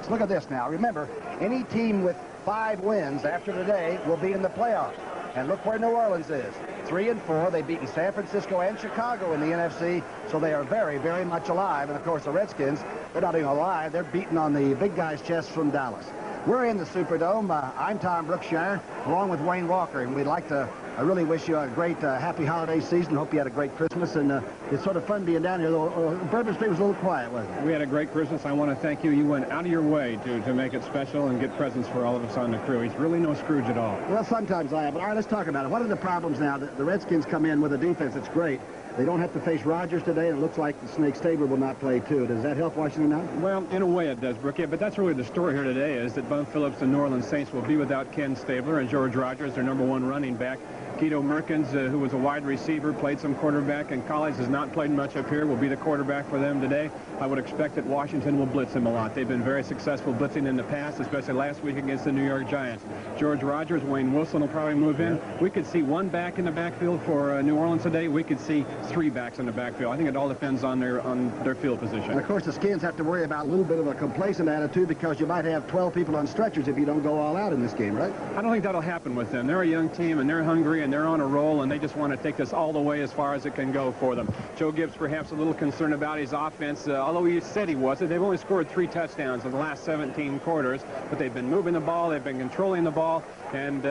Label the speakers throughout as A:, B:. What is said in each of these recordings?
A: 6. Look at this now. Remember, any team with 5 wins after today will be in the playoffs. And look where New Orleans is. 3-4. They've beaten San Francisco and Chicago in the NFC, so they are very, very much alive. And, of course, the Redskins, they're not even alive. They're beating on the big guy's chest from Dallas. We're in the Superdome. I'm Tom Brookshire, along with Wayne Walker, and we'd like to really wish you a great, happy holiday season. Hope you had a great Christmas, and it's sort of fun being down here. Bourbon Street was a little quiet, wasn't it?
B: We had a great Christmas. I want to thank you. You went out of your way to make it special and get presents for all of us on the crew. He's really no Scrooge at all.
A: Well, sometimes I am, but all right, let's talk about it. What are the problems now? The Redskins come in with a defense that's great. They don't have to face Rodgers today, and it looks like the Snake Stabler will not play, too. Does that help Washington now?
B: Well, in a way it does, Brooke. Yeah, but that's really the story here today is that Bum Phillips and New Orleans Saints will be without Ken Stabler and George Rodgers, their #1 running back. Guido Merkins, who was a wide receiver, played some quarterback in college, has not played much up here, will be the quarterback for them today. I would expect that Washington will blitz him a lot. They've been very successful blitzing in the past, especially last week against the New York Giants. George Rodgers, Wayne Wilson will probably move in. We could see 1 back in the backfield for New Orleans today. We could see 3 backs in the backfield. I think it all depends on their field position.
A: And of course, the Skins have to worry about a little bit of a complacent attitude because you might have 12 people on stretchers if you don't go all out in this game, right?
B: I don't think that'll happen with them. They're a young team, and they're hungry, and they're on a roll, and they just want to take this all the way as far as it can go for them. Joe Gibbs perhaps a little concerned about his offense, although he said he wasn't. They've only scored 3 touchdowns in the last 17 quarters, but they've been moving the ball, they've been controlling the ball, and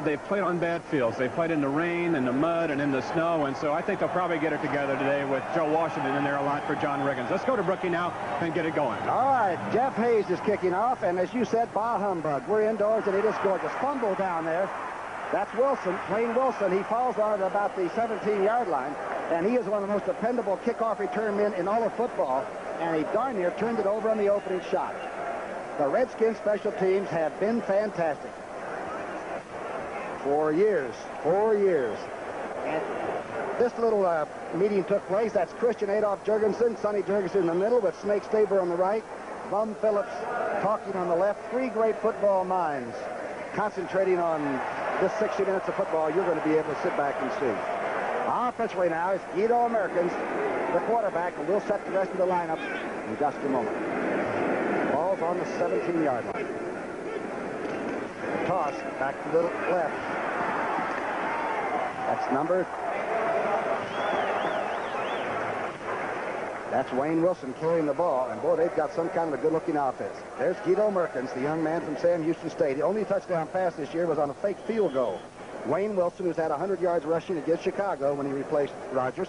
B: they've played on bad fields. They've played in the rain and the mud and in the snow, and so I think they'll probably get it together today with Joe Washington in there a lot for John Riggins. Let's go to Brookie now and get it going.
A: All right, Jeff Hayes is kicking off, and as you said, bah humbug. We're indoors, and it is gorgeous. Fumble down there. That's Wilson, Wayne Wilson. He falls on it about the 17-yard line, and he is one of the most dependable kickoff return men in all of football, and he darn near turned it over on the opening shot. The Redskins special teams have been fantastic. 4 years. And this little meeting took place. That's Christian Adolph Jurgensen, Sonny Jurgensen in the middle with Snake Stabler on the right, Bum Phillips talking on the left. 3 great football minds concentrating on this 60 minutes of football you're going to be able to sit back and see. Offensively now is Guido Merkins, the quarterback, and we'll set the rest of the lineup in just a moment. Ball's on the 17-yard line. Toss back to the left. That's number. That's Wayne Wilson carrying the ball, and boy, they've got some kind of a good-looking offense. There's Guido Merkins, the young man from Sam Houston State. The only touchdown pass this year was on a fake field goal. Wayne Wilson, who's had 100 yards rushing against Chicago when he replaced Rodgers.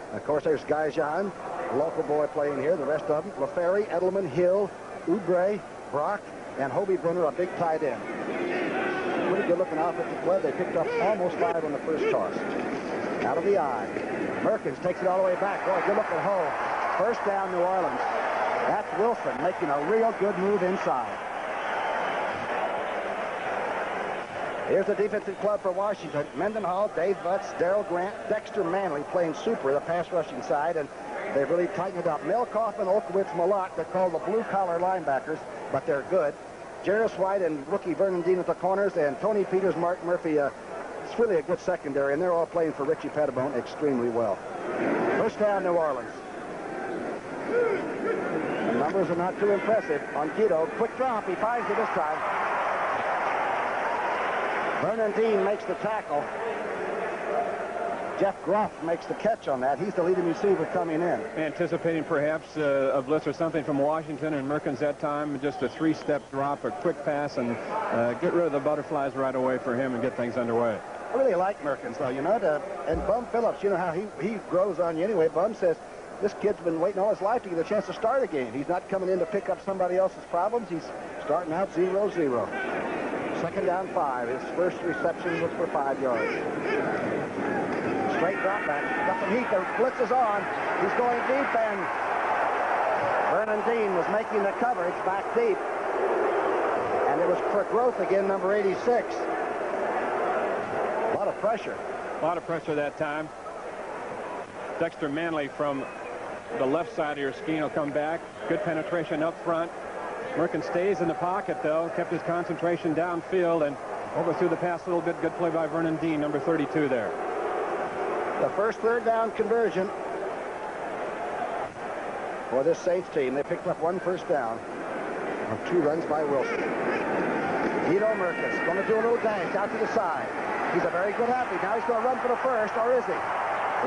A: And of course, there's Guy Jean, a local boy playing here. The rest of them, LaFerry, Edelman, Hill, Oubre, Brock, and Hobie Brunner, a big tight end. Pretty good-looking offensive play. They picked up almost 5 on the first toss. Out of the eye. Merkins takes it all the way back. Boy, good-looking hole. First down, New Orleans. That's Wilson making a real good move inside. Here's the defensive club for Washington. Mendenhall, Dave Butts, Darrell Grant, Dexter Manley playing super, the pass rushing side, and they've really tightened it up. Milkoff and Olkowitz Malott, they're called the blue-collar linebackers, but they're good. Jarris White and rookie Vernon Dean at the corners, and Tony Peters, Mark Murphy. It's really a good secondary, and they're all playing for Richie Pettibone extremely well. First down, New Orleans. The numbers are not too impressive on Guido. Quick drop. He finds it this time. Vernon Dean makes the tackle. Jeff Groff makes the catch on that. He's the leading receiver coming in.
B: Anticipating perhaps a blitz or something from Washington, and Merkins that time, just a 3-step drop, a quick pass, and get rid of the butterflies right away for him and get things underway.
A: I really like Merkins, though, you know, and Bum Phillips, you know how he grows on you anyway. Bum says, this kid's been waiting all his life to get a chance to start a game. He's not coming in to pick up somebody else's problems. He's starting out 0-0. Second down 5. His first reception was for 5 yards. Straight drop back. Got some heat. The blitz is on. He's going deep, and Vernon Dean was making the coverage back deep. And it was for growth again, number 86. A lot of pressure.
B: A lot of pressure that time. Dexter Manley from the left side of your screen will come back. Good penetration up front. Merkins stays in the pocket, though. Kept his concentration downfield and overthrew the pass a little bit. Good play by Vernon Dean, number 32 there.
A: The first third down conversion for this Saints team. They picked up 1 first down. on 2 runs by Wilson. Guido Merkens going to do a little dash out to the side. He's a very good athlete. Now he's going to run for the first, or is he?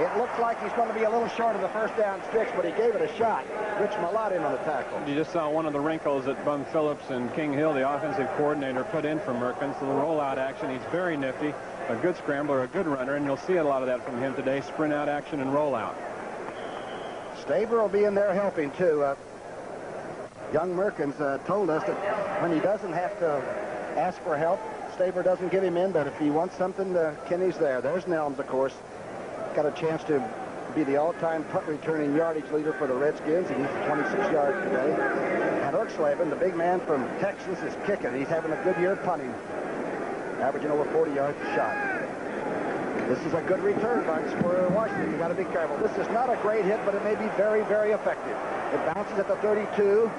A: It looks like he's going to be a little short of the first down sticks, but he gave it a shot. Rich Malott in on the tackle.
B: You just saw one of the wrinkles that Bum Phillips and King Hill, the offensive coordinator, put in for Merkens. The rollout action. He's very nifty, a good scrambler, a good runner, and you'll see a lot of that from him today. Sprint out action and rollout.
A: Staber will be in there helping, too. Young Merkens told us that when he doesn't have to ask for help, Staber doesn't give him in, but if he wants something, Kenny's there. There's Nelms, of course. Got a chance to be the all-time punt returning yardage leader for the Redskins. He needs 26 yards today. And Erxleben, the big man from Texas, is kicking. He's having a good year punting, averaging over 40 yards a shot. This is a good return bunch for Washington. You got to be careful. This is not a great hit, but it may be very, very effective. It bounces at the 32.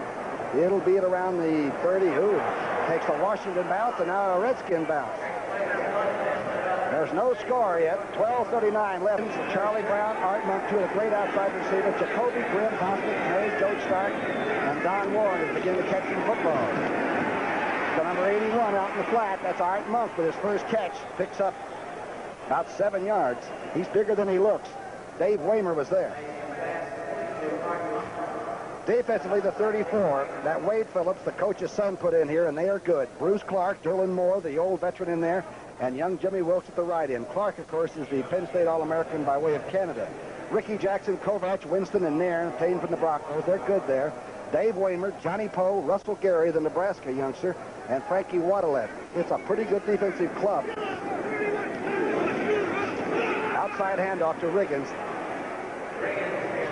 A: It'll be at around the 30. Ooh, takes a Washington bounce and now a Redskin bounce. There's no score yet. 12:39 left. Charlie Brown, Art Monk, two of the great outside receivers. Jacoby Grimm, Hosnick, Mary, Joe Stark, and Don Warren is beginning to catch some football. The number 81 out in the flat. That's Art Monk with his first catch. Picks up about 7 yards. He's bigger than he looks. Dave Waymer was there. Defensively, the 34, that Wade Phillips, the coach's son, put in here, and they are good. Bruce Clark, Dylan Moore, the old veteran in there, and young Jimmy Wilkes at the right end. Clark, of course, is the Penn State All-American by way of Canada. Ricky Jackson, Kovacs, Winston, and Nairn, obtained from the Broncos. They're good there. Dave Waymer, Johnny Poe, Russell Gary, the Nebraska youngster, and Frankie Waddle. It's a pretty good defensive club. Outside handoff to Riggins.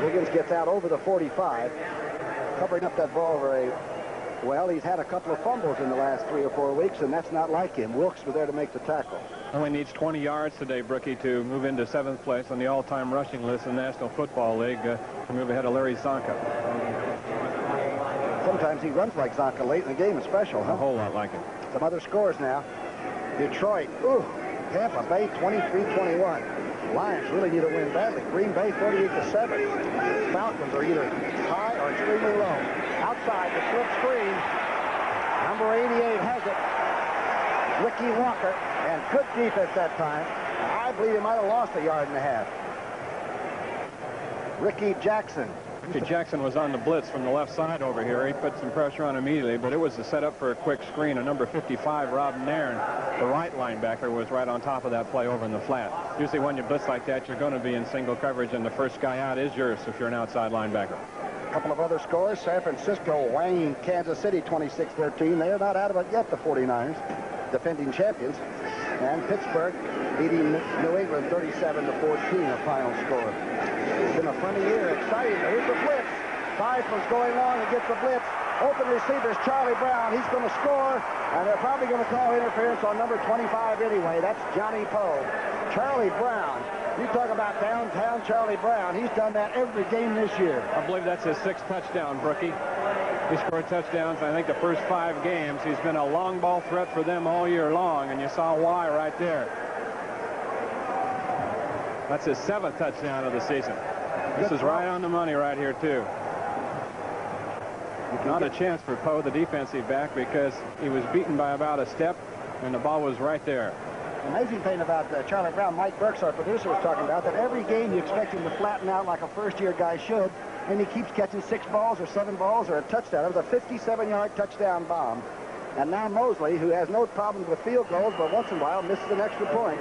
A: Riggins gets out over the 45, covering up that ball very well. He's had a couple of fumbles in the last 3 or 4 weeks, and that's not like him. Wilkes was there to make the tackle.
B: Only needs 20 yards today, Brookie, to move into 7th place on the all-time rushing list in the National Football League to move ahead of Larry Zonka.
A: Sometimes he runs like Zonka late in the game, is special, huh?
B: A whole lot like it.
A: Some other scores now. Detroit, Tampa Bay 23-21. Lions really need a win badly. Green Bay 38-7. Falcons are either high or extremely low. Outside the slip screen. Number 88 has it. Ricky Walker, and good defense that time. I believe he might have lost 1.5 yards. Ricky Jackson.
B: Ricky Jackson was on the blitz from the left side over here. He put some pressure on immediately, but it was a setup for a quick screen. A number 55, Rob Nairn, the right linebacker, was right on top of that play over in the flat. Usually when you blitz like that, you're going to be in single coverage, and the first guy out is yours if you're an outside linebacker.
A: A couple of other scores. San Francisco wanging Kansas City 26-13. They're not out of it yet, the 49ers, defending champions. And Pittsburgh beating New England 37-14, the final score. It's been a funny year, exciting. Here's the blitz. Theismann's going long and gets the blitz. Open receivers, Charlie Brown. He's going to score, and they're probably going to call interference on number 25 anyway. That's Johnny Poe. Charlie Brown. You talk about downtown Charlie Brown. He's done that every game this year.
B: I believe that's his 6th touchdown, Brookie. He scored touchdowns, I think, the first 5 games. He's been a long ball threat for them all year long, and you saw why right there. That's his 7th touchdown of the season. This is right on the money right here, too. Not a chance for Poe, the defensive back, because he was beaten by about a step, and the ball was right there.
A: The amazing thing about Charlie Brown, Mike Burks, our producer, was talking about, that every game you expect him to flatten out like a first-year guy should, and he keeps catching 6 balls or 7 balls or a touchdown. It was a 57-yard touchdown bomb. And now Mosley, who has no problems with field goals, but once in a while misses an extra point.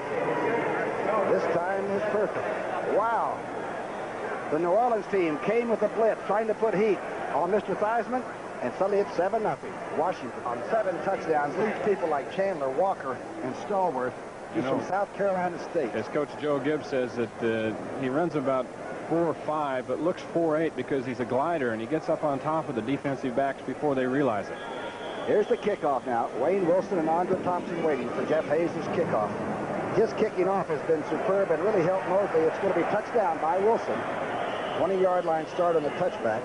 A: This time is perfect. Wow. The New Orleans team came with a blitz, trying to put heat on Mr. Theismann, and suddenly it's 7-0. Washington on 7 touchdowns leads people like Chandler, Walker, and Stallworth. He's from South Carolina State.
B: As Coach Joe Gibbs says, that he runs about 4.5, but looks 4.8 because he's a glider, and he gets up on top of the defensive backs before they realize it.
A: Here's the kickoff now. Wayne Wilson and Andre Thompson waiting for Jeff Hayes' kickoff. His kicking off has been superb and really helped Mosley. It's going to be touchdown by Wilson. 20-yard line start on the touchback.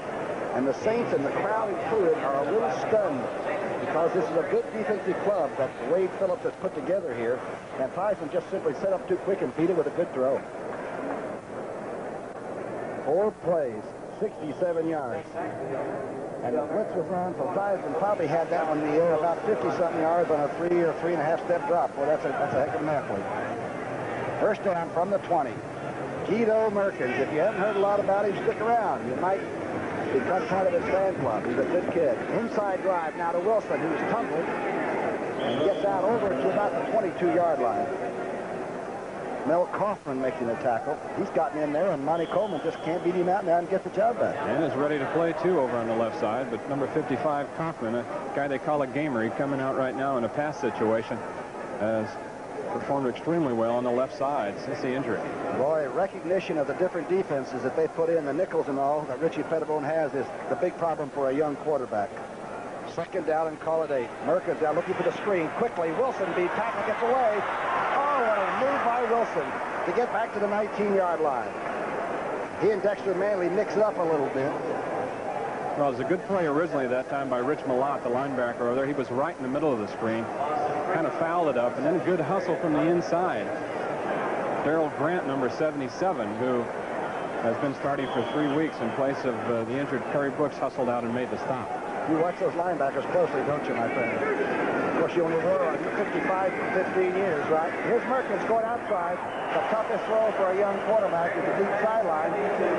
A: And the Saints and the crowd included are a little stunned because this is a good defensive club that Wade Phillips has put together here. And Theismann just simply set up too quick and beat it with a good throw. 4 plays, 67 yards. And the blitz was on, so Theismann probably had that one in the air about 50-something yards on a 3 or 3.5 step drop. Well, that's a heck of an athlete. First down from the 20. Guido Merkins. If you haven't heard a lot about him, stick around. You might become part of his fan club. He's a good kid. Inside drive now to Wilson, who's tumbled and gets out over to about the 22-yard line. Mel Kaufman making the tackle. He's gotten in there, and Monty Coleman just can't beat him out now and get the job back.
B: And is ready to play, too, over on the left side. But number 55, Kaufman, a guy they call a gamer, he's coming out right now in a pass situation, has performed extremely well on the left side since the injury.
A: Boy, recognition of the different defenses that they put in, the nickels and all, that Richie Pettibone has, is the big problem for a young quarterback. Second down and call it 8. Merkins out looking for the screen. Quickly, Wilson beat tackle, gets away. Oh, what a move by Wilson to get back to the 19-yard line. He and Dexter Manley mix it up a little bit.
B: Well, it was a good play originally that time by Rich Malott, the linebacker over there. He was right in the middle of the screen, kind of fouled it up, and then a good hustle from the inside. Darrell Grant, number 77, who has been starting for 3 weeks in place of the injured Kerry Brooks, hustled out and made the stop.
A: You watch those linebackers closely, don't you, my friend? Of course, you only were on 55 for 15 years, right? Here's Merkins going outside. The toughest throw for a young quarterback is the deep sideline.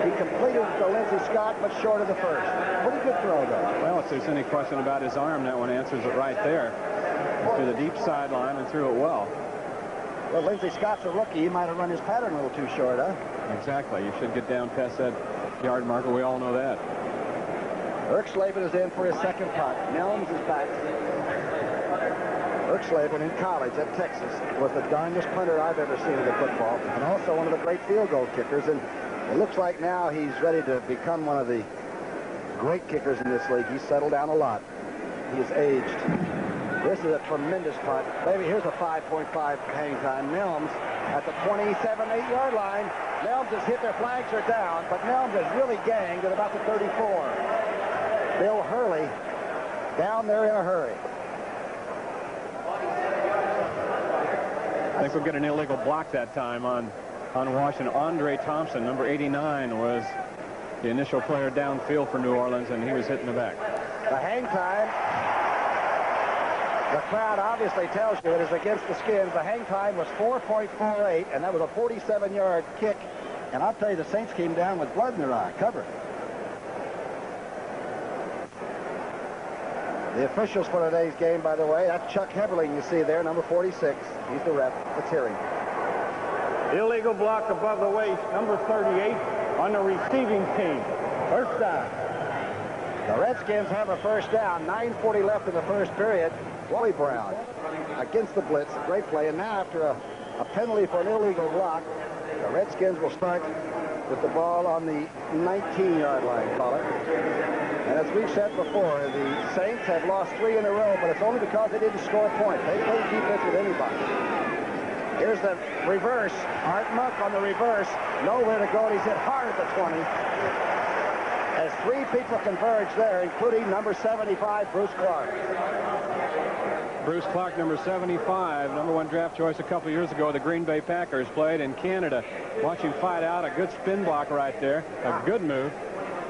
A: He completed to Lindsey Scott, but short of the first. Pretty good throw, though.
B: Well, if there's any question about his arm, that one answers it right there. To the deep sideline and threw it well.
A: Well, Lindsey Scott's a rookie. He might have run his pattern a little too short, huh?
B: Exactly. You should get down past that yard marker. We all know that.
A: Erxleben is in for his second punt. Nelms is back. Erxleben in college at Texas was the darndest punter I've ever seen in the football, and also one of the great field goal kickers. And it looks like now he's ready to become one of the great kickers in this league. He's settled down a lot. He is aged. This is a tremendous punt. Maybe here's a 5.5 hang time. Nelms at the 27-8-yard line. Nelms has hit, their flags are down, but Nelms is really ganged at about the 34. Bill Hurley down there in a hurry.
B: I think we'll get an illegal block that time on Washington. Andre Thompson, number 89, was the initial player downfield for New Orleans, and he was hitting the back.
A: The hang time, the crowd obviously tells you it is against the Skins. The hang time was 4.48, and that was a 47-yard kick. And I'll tell you, the Saints came down with blood in their eye, covered. The officials for today's game, by the way, that's Chuck Heberling you see there, number 46. He's the ref. Let's hear him.
C: Illegal block above the waist, number 38 on the receiving team. First down.
A: The Redskins have a first down. 9:40 left in the first period. Wally Brown against the blitz. A great play. And now after a penalty for an illegal block, the Redskins will start with the ball on the 19-yard line, call it. And as we've said before, the Saints have lost 3 in a row, but it's only because they didn't score points. They played defense with anybody. Here's the reverse. Art Monk on the reverse. Nowhere to go, and he's hit hard at the 20. As 3 people converge there, including number 75, Bruce Clark.
B: Bruce Clark, number 75, number 1 draft choice a couple years ago. The Green Bay Packers played in Canada. Watch him fight out. A good spin block right there. A good move.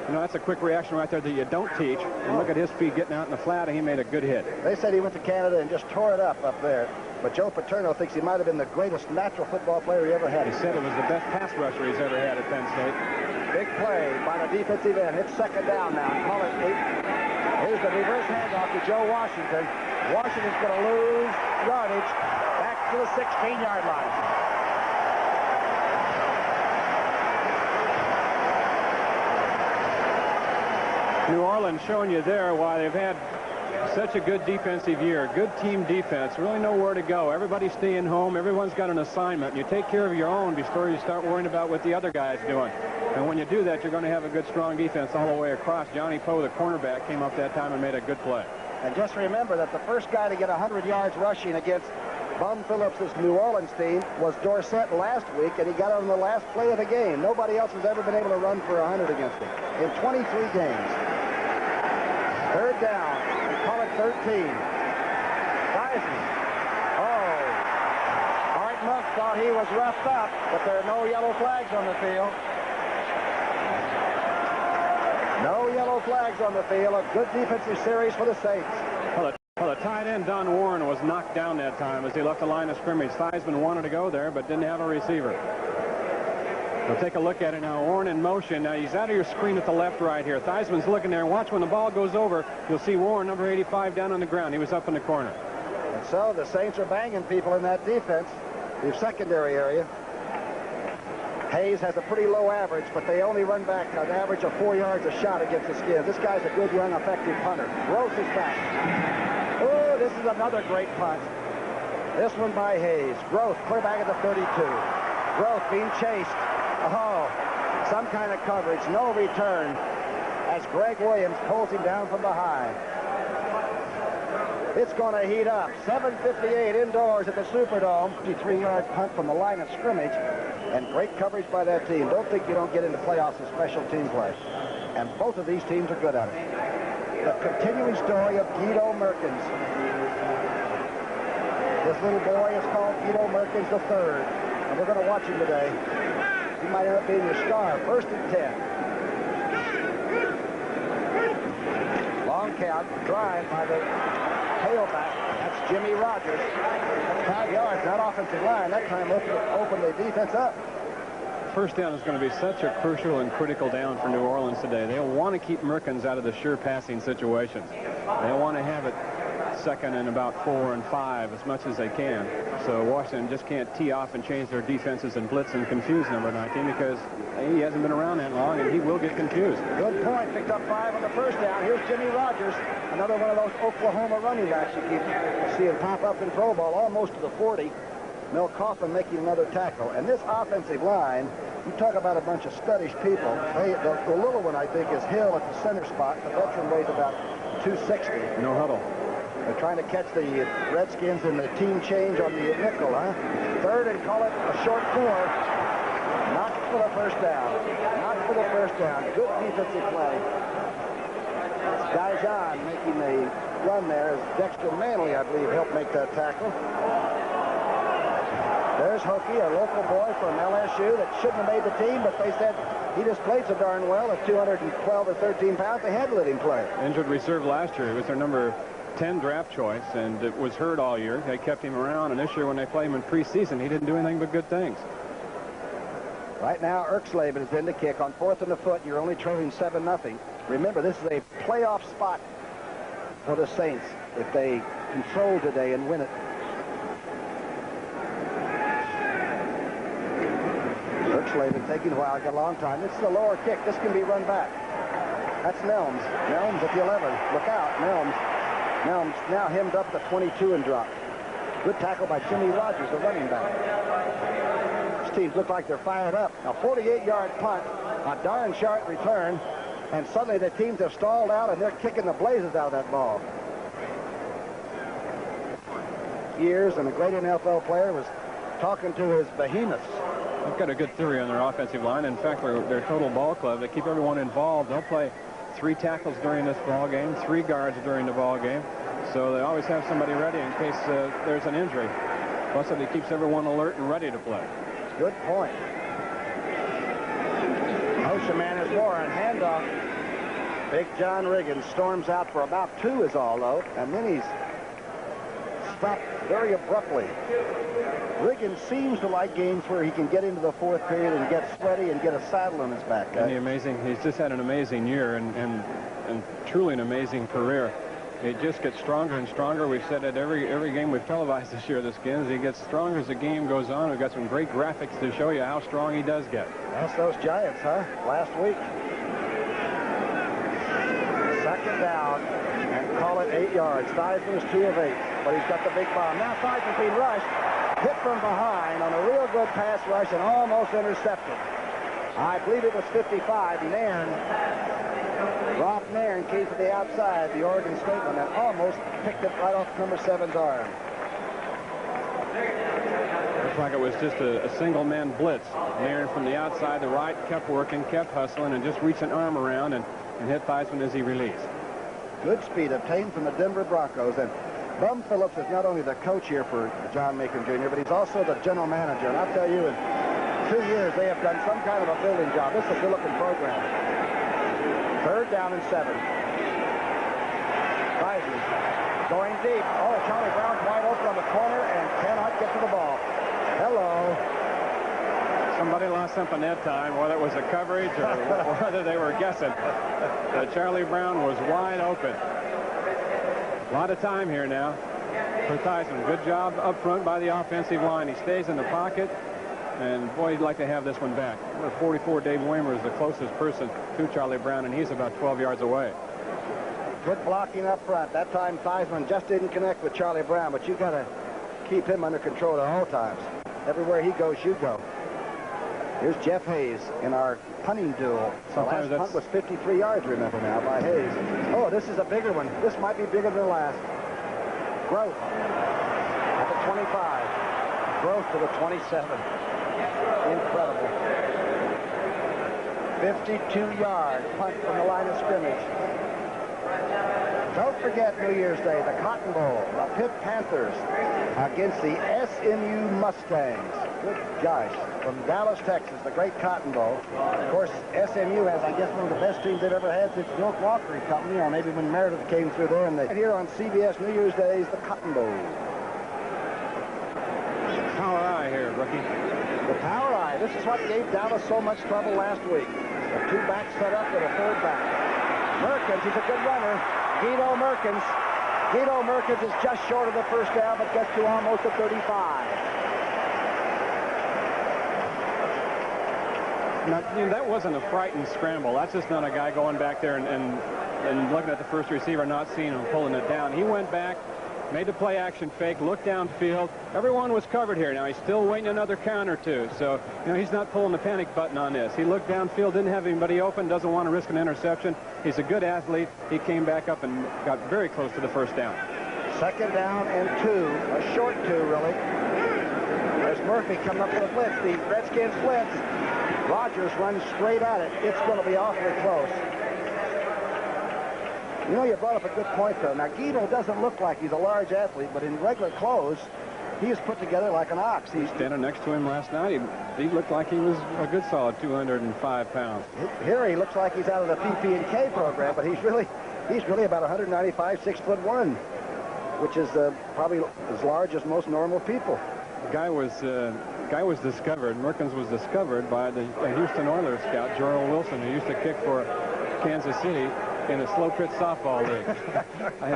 B: You know, that's a quick reaction right there that you don't teach. And look at his feet getting out in the flat, and he made a good hit.
A: They said he went to Canada and just tore it up there. But Joe Paterno thinks he might have been the greatest natural football player he ever had.
B: He said it was the best pass rusher he's ever had at Penn State.
A: Big play by the defensive end. It's second down now. Call it 8. Here's the reverse handoff to Joe Washington. Washington's going to lose yardage back to the 16-yard line.
B: New Orleans showing you there why they've had such a good defensive year. Good team defense. Really know where to go. Everybody's staying home. Everyone's got an assignment. You take care of your own before you start worrying about what the other guy's doing. And when you do that, you're going to have a good, strong defense all the way across. Johnny Poe, the cornerback, came up that time and made a good play.
A: And just remember that the first guy to get 100 yards rushing against Bum Phillips' New Orleans team was Dorsett last week, and he got it on the last play of the game. Nobody else has ever been able to run for 100 against him in 23 games. Third down. We call it 13. Theismann. Oh. Art Monk thought he was roughed up, but there are no yellow flags on the field. No yellow No flags on the field. A good defensive series for the Saints.
B: Well, the tight end, Don Warren, was knocked down that time as he left the line of scrimmage. Theismann wanted to go there, but didn't have a receiver. We'll take a look at it now. Warren in motion. Now, he's out of your screen at the left right here. Theismann's looking there. Watch when the ball goes over. You'll see Warren, number 85, down on the ground. He was up in the corner.
A: And so the Saints are banging people in that defense, the secondary area. Hayes has a pretty low average, but they only run back an average of 4 yards a shot against the Skins. This guy's a good run, effective punter. Gross is back. Oh, this is another great punt. This one by Hayes. Gross, clear back at the 32. Gross being chased. Oh, some kind of coverage. No return as Greg Williams pulls him down from behind. It's going to heat up. 7:58 indoors at the Superdome. 53-yard punt from the line of scrimmage. And great coverage by that team. Don't think you don't get into playoffs with special team play. And both of these teams are good at it. The continuing story of Guido Merkins. This little boy is called Guido Merkins III. And we're going to watch him today. He might end up being your star. 1st and 10. Long count. Drive by the tailback. That's Jimmy Rogers. 5 yards, not offensive line. That time opened the defense up.
B: First down is going to be such a crucial and critical down for New Orleans today. They'll want to keep Merkins out of the sure passing situations. They'll want to have it 2nd and about 4 and 5 as much as they can. So Washington just can't tee off and change their defenses and blitz and confuse number 19 because he hasn't been around that long and he will get confused.
A: Good point. Picked up 5 on the first down. Here's Jimmy Rogers, another one of those Oklahoma running backs you keep seeing pop up in Pro Bowl, almost to the 40. Mel Coffin making another tackle. And this offensive line, you talk about a bunch of studdish people. The little one, I think, is Hill at the center spot. The veteran weighs about 260.
B: No huddle.
A: They're trying to catch the Redskins in the team change on the nickel, huh? 3rd and call it a short 4. Not for the first down. Not for the first down. Good defensive play. Dijon making the run there. Dexter Manley, I believe, helped make that tackle. There's Hokie, a local boy from LSU that shouldn't have made the team, but they said he just played so darn well at 212 or 13 pounds, they had to let him play.
B: Injured reserve last year. He was their number 10 draft choice, and it was hurt all year. They kept him around, and this year when they play him in preseason, he didn't do anything but good things.
A: Right now, Erksleben is in to kick on 4th and a foot. You're only trailing 7-0. Remember, this is a playoff spot for the Saints if they control today and win it. Erksleben taking a while, got a long time. This is a lower kick. This can be run back. That's Nelms. Nelms at the 11. Look out, Nelms. Nelms now hemmed up the 22 and dropped. Good tackle by Jimmy Rogers, the running back. These teams look like they're fired up. A 48-yard punt, a darn sharp return, and suddenly the teams have stalled out and they're kicking the blazes out of that ball. Years and a great NFL player was talking to his behemoths.
B: They've got a good theory on their offensive line. In fact, they're a total ball club. They keep everyone involved. They'll play 3 tackles during this ball game, 3 guards during the ball game. So they always have somebody ready in case there's an injury. Plus, it keeps everyone alert and ready to play.
A: Good point. Motion man is Warren. Handoff. Big John Riggins storms out for about 2 is all, though. And then he's stopped very abruptly. Riggins seems to like games where he can get into the 4th period and get sweaty and get a saddle on his back.
B: He's just had an amazing year and truly an amazing career. It just gets stronger and stronger. We've said it every game we've televised this year, the Skins. He gets stronger as the game goes on. We've got some great graphics to show you how strong he does get.
A: That's those Giants, huh? Last week. 2nd down and call it 8 yards. Theismann is 2 of 8, but he's got the big bomb. Now Theismann being rushed. Hit from behind on a real good pass rush and almost intercepted. I believe it was 55. Nairn, Rob Nairn came to the outside, the Oregon State one, and almost picked it right off number 7's arm.
B: Looks like it was just a single-man blitz. Nairn from the outside, the right, kept working, kept hustling, and just reached an arm around and hit Theismann as he released. Good speed obtained from the Denver Broncos, and Bum Phillips is not only the coach here for John Macon Jr., but he's also the general manager. And I'll tell you, in 2 years, they have done some kind of a building job. This is a good-looking program.
A: Third down and 7. Rising. Going deep. Oh, Charlie Brown's wide open on the corner and cannot get to the ball. Hello.
B: Somebody lost something that time, whether it was a coverage or whether they were guessing. But Charlie Brown was wide open. A lot of time here now for Theismann. Good job up front by the offensive line. He stays in the pocket, and boy, he'd like to have this one back. Number 44, Dave Weimer, is the closest person to Charlie Brown, and he's about 12 yards away.
A: Good blocking up front. That time Theismann just didn't connect with Charlie Brown, but you got to keep him under control at all times. Everywhere he goes, you go. Here's Jeff Hayes in our punting duel. The last punt was 53 yards, remember now, by Hayes. Oh, this is a bigger one. This might be bigger than the last. Growth at the 25. Growth to the 27. Incredible. 52-yard punt from the line of scrimmage. Don't forget New Year's Day, the Cotton Bowl, the Pitt Panthers against the SMU Mustangs. Good gosh, from Dallas, Texas, the great Cotton Bowl. Of course, SMU has, I guess, one of the best teams they've ever had since Bill Walker Company, or maybe when Meredith came through there. And here on CBS New Year's Day is the Cotton Bowl.
B: Power eye here, rookie.
A: The power eye. This is what gave Dallas so much trouble last week. A two-back set up with a third back. Merkins, he's a good runner. Guido Merkins. Guido Merkins is just short of the first down, but gets to almost the 35.
B: Now, that wasn't a frightened scramble. That's just not a guy going back there and looking at the first receiver, not seeing him, pulling it down. He went back, made the play action fake, looked downfield. Everyone was covered here. Now, he's still waiting another count or two. So, he's not pulling the panic button on this. He looked downfield, didn't have anybody open, doesn't want to risk an interception. He's a good athlete. He came back up and got very close to the first down.
A: Second down and 2. A short 2, really. There's Murphy coming up with a blitz. The Redskins blitz. Rogers runs straight at it. It's going to be awfully close. You brought up a good point, though. Now, Guido doesn't look like he's a large athlete, but in regular clothes, he is put together like an ox. He's
B: standing next to him last night. He looked like he was a good solid 205 pounds.
A: Here he looks like he's out of the PP&K program, but he's really about 195, 6'1", which is probably as large as most normal people.
B: The guy was discovered. Merkins was discovered by the Houston Oilers scout Jorrell Wilson, who used to kick for Kansas City in a slow pitch softball league.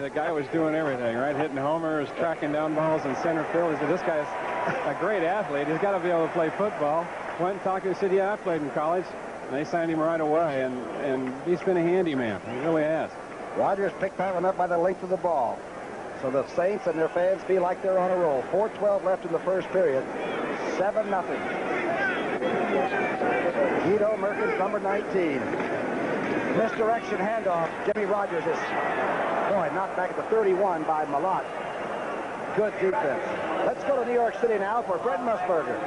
B: The guy was doing everything, right? Hitting homers, tracking down balls in center field. He said, this guy's a great athlete. He's got to be able to play football. Went and talked to the city. Yeah, I played in college. And they signed him right away, and he's been a handyman. He really has.
A: Rogers picked that one up by the length of the ball. So the Saints and their fans feel like they're on a roll. 4:12 left in the first period. 7-0. Guido Merkins, number 19. Misdirection handoff. Jimmy Rogers is, knocked back at the 31 by Malott. Good defense. Let's go to New York City now for Brent Musburger.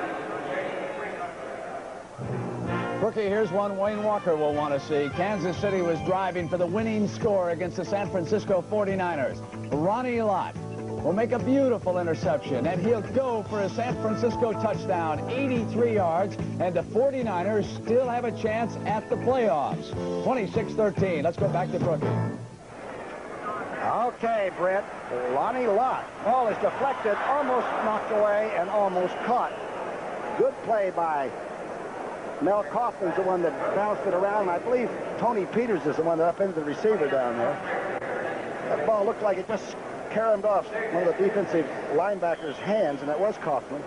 D: Rookie, here's one Wayne Walker will want to see. Kansas City was driving for the winning score against the San Francisco 49ers. Ronnie Lott will make a beautiful interception, and he'll go for a San Francisco touchdown, 83 yards, and the 49ers still have a chance at the playoffs. 26-13. Let's go back to Brookie.
A: Okay, Brett. Ronnie Lott. Ball is deflected, almost knocked away, and almost caught. Good play by Mel Kaufman's the one that bounced it around. I believe Tony Peters is the one that upended the receiver down there. That ball looked like it just caromed off one of the defensive linebackers' hands, and that was Kaufman.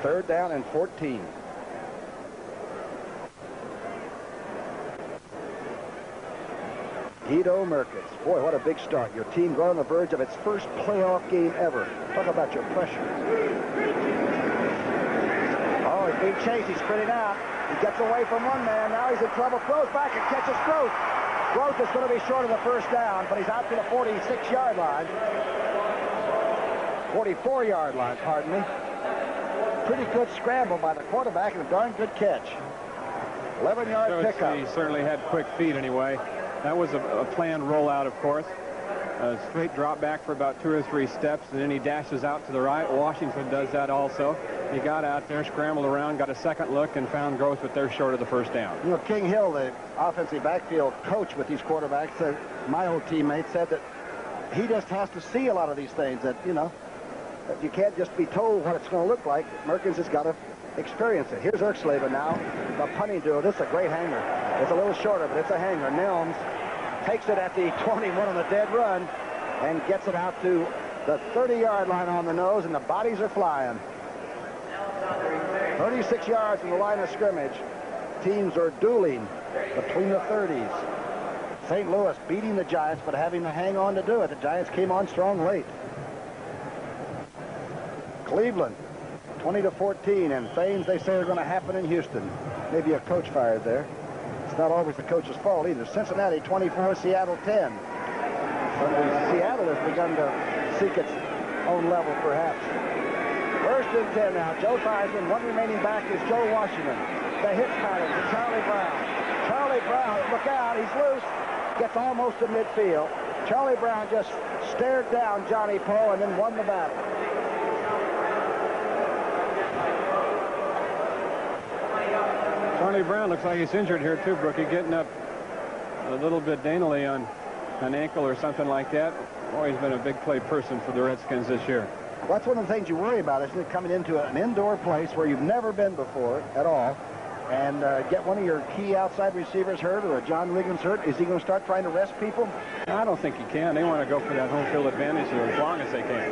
A: Third down and 14. Guido Merkins. Boy, what a big start. Your team right on the verge of its first playoff game ever. Talk about your pressure. Oh, he's being chased. He's sprinting out. He gets away from one man. Now he's in trouble. Throws back and catches Growth. Growth is going to be short of the first down, but he's out to the 46-yard line. 44-yard line, pardon me. Pretty good scramble by the quarterback and a darn good catch. 11-yard pickup.
B: He certainly had quick feet anyway. That was a planned rollout, of course. A straight drop back for about 2 or 3 steps, and then he dashes out to the right. Washington does that also. He got out there, scrambled around, got a second look, and found growth, but they're short of the first down.
A: You know, King Hill, the offensive backfield coach with these quarterbacks, my old teammate said that he just has to see a lot of these things, that, you know, that you can't just be told what it's going to look like. Merkins has got to experience it. Here's Erxleben now, the punting duo. This is a great hanger. It's a little shorter, but it's a hanger. Nelms takes it at the 21 on the dead run and gets it out to the 30-yard line on the nose, and the bodies are flying. 36 yards from the line of scrimmage. Teams are dueling between the 30s. St. Louis beating the Giants, but having to hang on to do it. The Giants came on strong late. Cleveland, 20-14, and things they say are going to happen in Houston. Maybe a coach fired there. It's not always the coach's fault either. Cincinnati, 24, Seattle, 10. Seattle has begun to seek its own level, perhaps. First and 10 now. Joe Theismann. One remaining back is Joe Washington. The hitch pattern to Charlie Brown. Charlie Brown, look out, he's loose. Gets almost to midfield. Charlie Brown just stared down Johnny Poe and then won the battle.
B: Charlie Brown looks like he's injured here too, Brookie, getting up a little bit daintily on an ankle or something like that. Boy, he's been a big play person for the Redskins this year.
A: Well, that's one of the things you worry about, isn't it? Coming into an indoor place where you've never been before at all, and get one of your key outside receivers hurt, or a John Wiggins hurt. Is he going to start trying to rest people?
B: I don't think he can. They want to go for that home field advantage here as long as they can.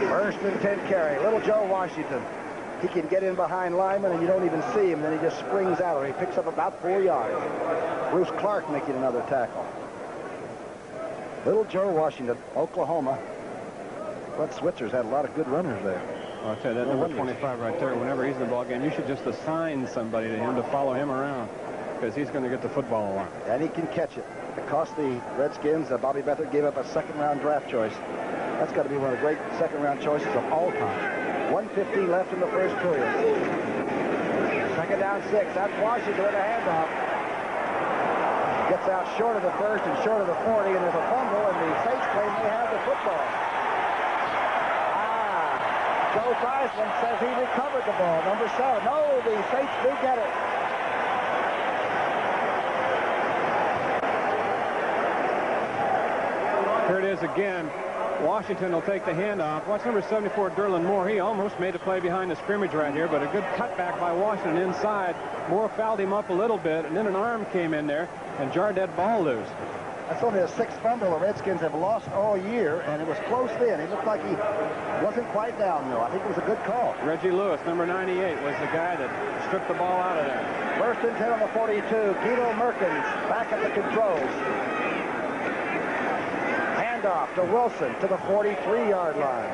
A: First and 10 carry. Little Joe Washington. He can get in behind Lyman, and you don't even see him. Then he just springs out, or he picks up about 4 yards. Bruce Clark making another tackle. Little Joe Washington, Oklahoma. Bud Switzer's had a lot of good runners there.
B: Well, I'll tell you, that number 25 right there, whenever he's in the ball game, you should just assign somebody to him to follow him around, because he's going to get the football a lot.
A: And he can catch it. It cost the Redskins. Bobby Beathard gave up a second-round draft choice. That's got to be one of the great second-round choices of all time. 1:15 left in the first period. Second down 6. That's Washington with a handoff. Gets out short of the first and short of the 40, and there's a fumble, and the Saints claim they have the football. Joe Theismann says he recovered the ball. Number 7. No, the Saints do get it.
B: Here it is again. Washington will take the handoff. Watch number 74, Derlin Moore. He almost made a play behind the scrimmage right here, but a good cutback by Washington inside. Moore fouled him up a little bit, and then an arm came in there and jarred that ball loose.
A: That's only the 6th fumble the Redskins have lost all year, and it was close then. He looked like he wasn't quite down, though. I think it was a good call.
B: Reggie Lewis, number 98, was the guy that stripped the ball out of there.
A: First and 10 on the 42. Guido Merkins back at the controls. Handoff to Wilson to the 43-yard line.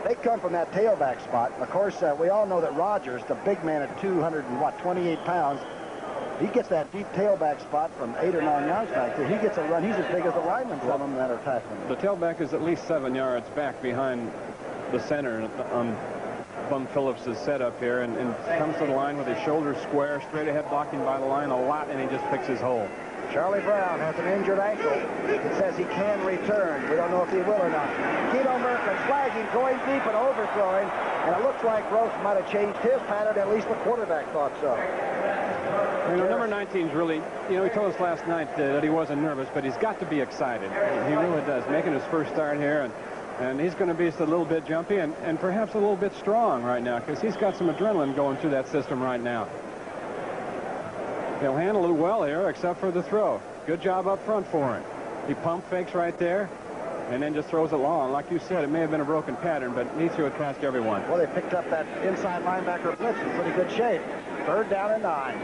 A: They come from that tailback spot. Of course, we all know that Rodgers, the big man at 228 pounds, he gets that deep tailback spot from 8 or 9 yards back there. He gets a run. He's as big as the linemen, some of them that are tackling.
B: The tailback is at least 7 yards back behind the center on Bum Phillips' setup here, and comes to the line with his shoulders square, straight ahead blocking by the line a lot, and he just picks his hole.
A: Charlie Brown has an injured ankle. It says he can return. We don't know if he will or not. Guido Merkins flagging, going deep and overthrowing, and it looks like Gross might have changed his pattern. At least the quarterback thought so.
B: You know, number 19's really, you know, he told us last night that he wasn't nervous, but he's got to be excited. He really does. Making his first start here, and he's going to be just a little bit jumpy and perhaps a little bit strong right now, because he's got some adrenaline going through that system right now. He'll handle it well here, except for the throw. Good job up front for him. He pump fakes right there, and then just throws it long. Like you said, it may have been a broken pattern, but needs to have passed everyone.
A: Well, they picked up that inside linebacker blitz in pretty good shape. 3rd down and 9.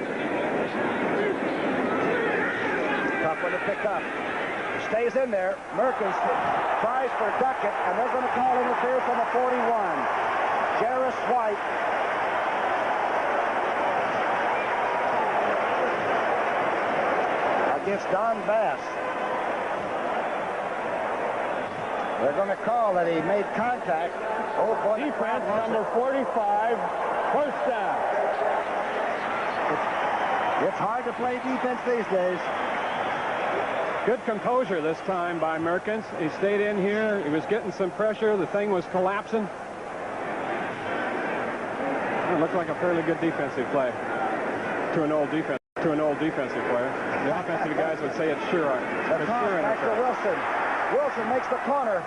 A: Tough one to pick up. Stays in there. Merkins tries for Duckett, and they're going to call interference on the 41. Jarris White. Against Don Bass. They're going to call that he made contact.
C: Defense number 45, first down.
A: It's hard to play defense these days.
B: Good composure this time by Merkins. He stayed in here. He was getting some pressure. The thing was collapsing. It looked like a fairly good defensive play to an old defensive player. The offensive guys would say it's sure.
A: It's sure back to Wilson. Wilson makes the corner.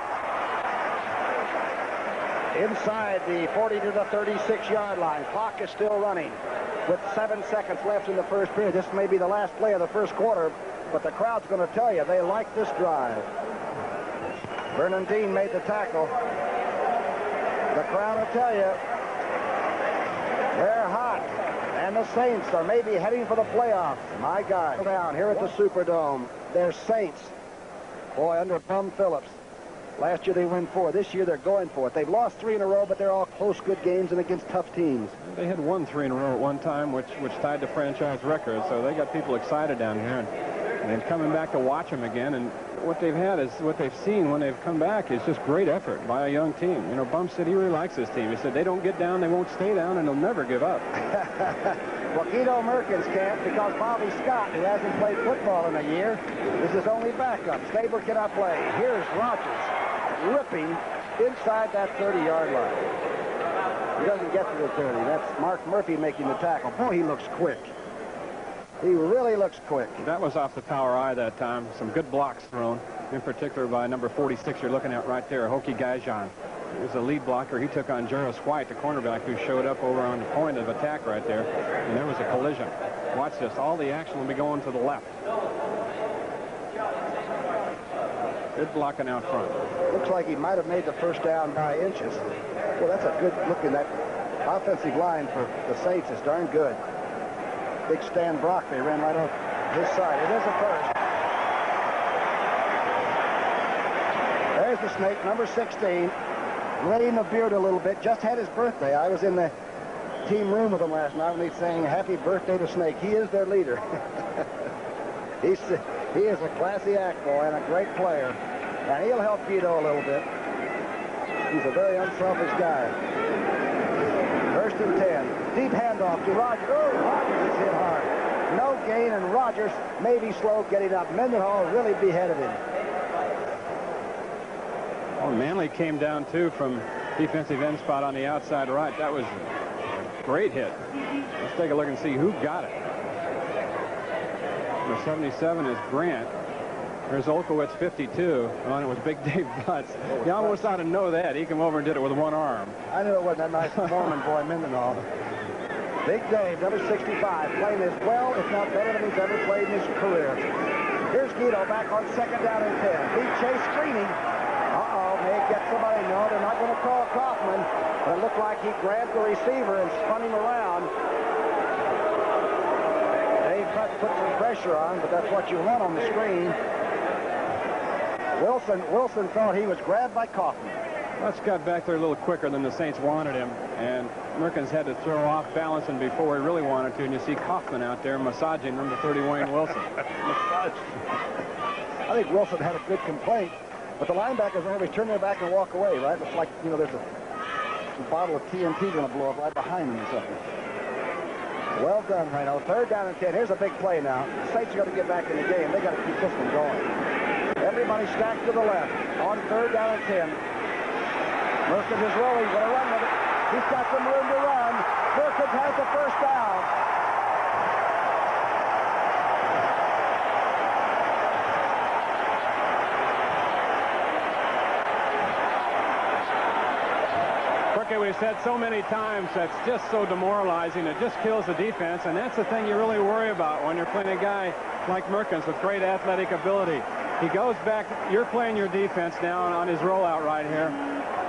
A: Inside the 40 to the 36-yard line. Clock is still running with 7 seconds left in the first period. This may be the last play of the first quarter, but the crowd's going to tell you they like this drive. Vernon Dean made the tackle. The crowd will tell you they're hot. And the Saints are maybe heading for the playoffs. My God. Down here at the Superdome, they're Saints. Boy, under Bum Phillips. Last year they win 4. This year they're going for it. They've lost 3 in a row, but they're all close, good games and against tough teams.
B: They had won 3 in a row at one time, which tied the franchise record. So they got people excited down here. And they're coming back to watch them again. And what they've had is what they've seen when they've come back is just great effort by a young team. You know, Bum said he really likes this team. He said they don't get down, they won't stay down, and they'll never give up.
A: Well, Guido Merkins can't because Bobby Scott, who hasn't played football in a year, is his only backup. Stabler cannot play. Here's Rogers ripping inside that 30-yard line. He doesn't get to the 30. That's Mark Murphy making the tackle. Boy, he looks quick. He really looks quick.
B: That was off the power eye that time. Some good blocks thrown, in particular by number 46 you're looking at right there, Hokie Gajan. He was the lead blocker. He took on Jarvis White, the cornerback, who showed up over on the point of attack right there. And there was a collision. Watch this. All the action will be going to the left. Good blocking out front.
A: Looks like he might have made the first down by inches. Well, that's a good look in that offensive line for the Saints. Is darn good. Big Stan Brock, they ran right off his side. It is a first. There's the snake, number 16. Graying the beard a little bit. Just had his birthday. I was in the team room with him last night when he's saying happy birthday to Snake. He is their leader. He is a classy act boy and a great player. And he'll help Guido a little bit. He's a very unselfish guy. First and 10. Deep handoff to Rogers. Oh, Rogers is hit hard. No gain, and Rogers may be slow getting up. Mendenhall really beheaded him.
B: Oh, Manley came down, too, from defensive end spot on the outside right. That was a great hit. Let's take a look and see who got it. Number 77 is Grant. There's Olkowitz, 52. On it was Big Dave Butts. You almost ought to know that. He came over and did it with one arm.
A: I knew it wasn't that nice Mormon boy, Mendenhall. Big Dave, number 65, playing as well, if not better than he's ever played in his career. Here's Guido back on second down and 10. Big chase screening. May get somebody. No, they're not going to call Kaufman. But it looked like he grabbed the receiver and spun him around. Dave Butts put some pressure on, but that's what you want on the screen. Wilson thought he was grabbed by Kaufman.
B: Butts got back there a little quicker than the Saints wanted him, and Merkins had to throw off balancing before he really wanted to, and you see Kaufman out there massaging number 30 Wayne Wilson.
A: I think Wilson had a good complaint. But the linebackers always turn their back and walk away, right? It's like, you know, there's a bottle of TNT going to blow up right behind them or something. Well done, Reno. Third down and 10. Here's a big play now. The Saints are going to get back in the game. They got to keep this one going. Everybody stacked to the left. On third down and 10. Merkins is rolling. Going to run with it. He's got some room to run. Merkins has the first down.
B: We've said so many times that's just so demoralizing. It just kills the defense, and that's the thing you really worry about when you're playing a guy like Merkins with great athletic ability. He goes back. You're playing your defense now on his rollout right here.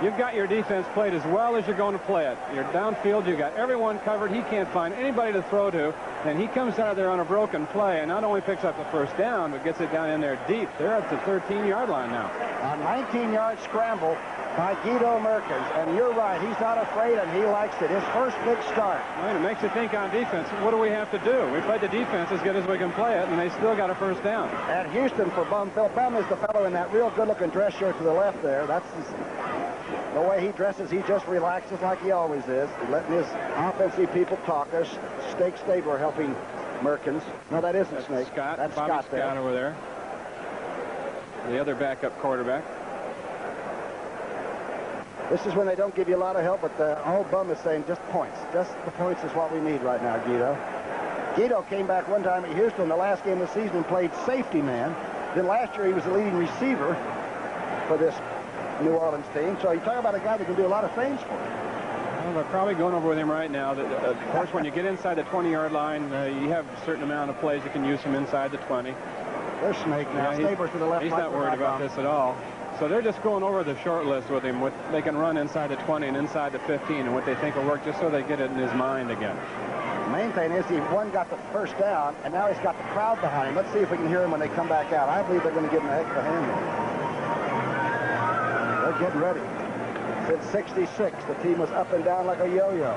B: You've got your defense played as well as you're going to play it. You're downfield. You've got everyone covered. He can't find anybody to throw to, and he comes out of there on a broken play and not only picks up the first down, but gets it down in there deep. They're at the 13-yard line now.
A: A 19-yard scramble by Guido Merkins, and you're right, he's not afraid and he likes it. His first big start.
B: Well, it makes you think on defense, what do we have to do? We played the defense as good as we can play it, and they still got a first down.
A: At Houston for Bum. Phil Bum is the fellow in that real good-looking dress shirt to the left there. That's the way he dresses. He just relaxes like he always is. He's letting his offensive people talk. There's Stabler helping Merkins. No, that isn't Snake.
B: Scott.
A: That's
B: Bobby
A: Scott there.
B: Scott over there. the other backup quarterback.
A: This is when they don't give you a lot of help, but the old bum is saying just points. Just the points is what we need right now, Guido. Guido came back one time at Houston the last game of the season and played safety man. Then last year he was the leading receiver for this New Orleans team. So you talk about a guy that can do a lot of things for you.
B: Well, they're probably going over with him right now. Of course, when you get inside the 20-yard line, you have a certain amount of plays you can use from inside the 20.
A: There's Snake now. Stabler's to the left.
B: He's not worried about this at all. So they're just going over the short list with him. They can run inside the 20 and inside the 15 and what they think will work just so they get it in his mind again.
A: The main thing is he got the first down, and now he's got the crowd behind him. Let's see if we can hear him when they come back out. I believe they're going to give him a heck of a hand. They're getting ready. Since '66, the team was up and down like a yo-yo.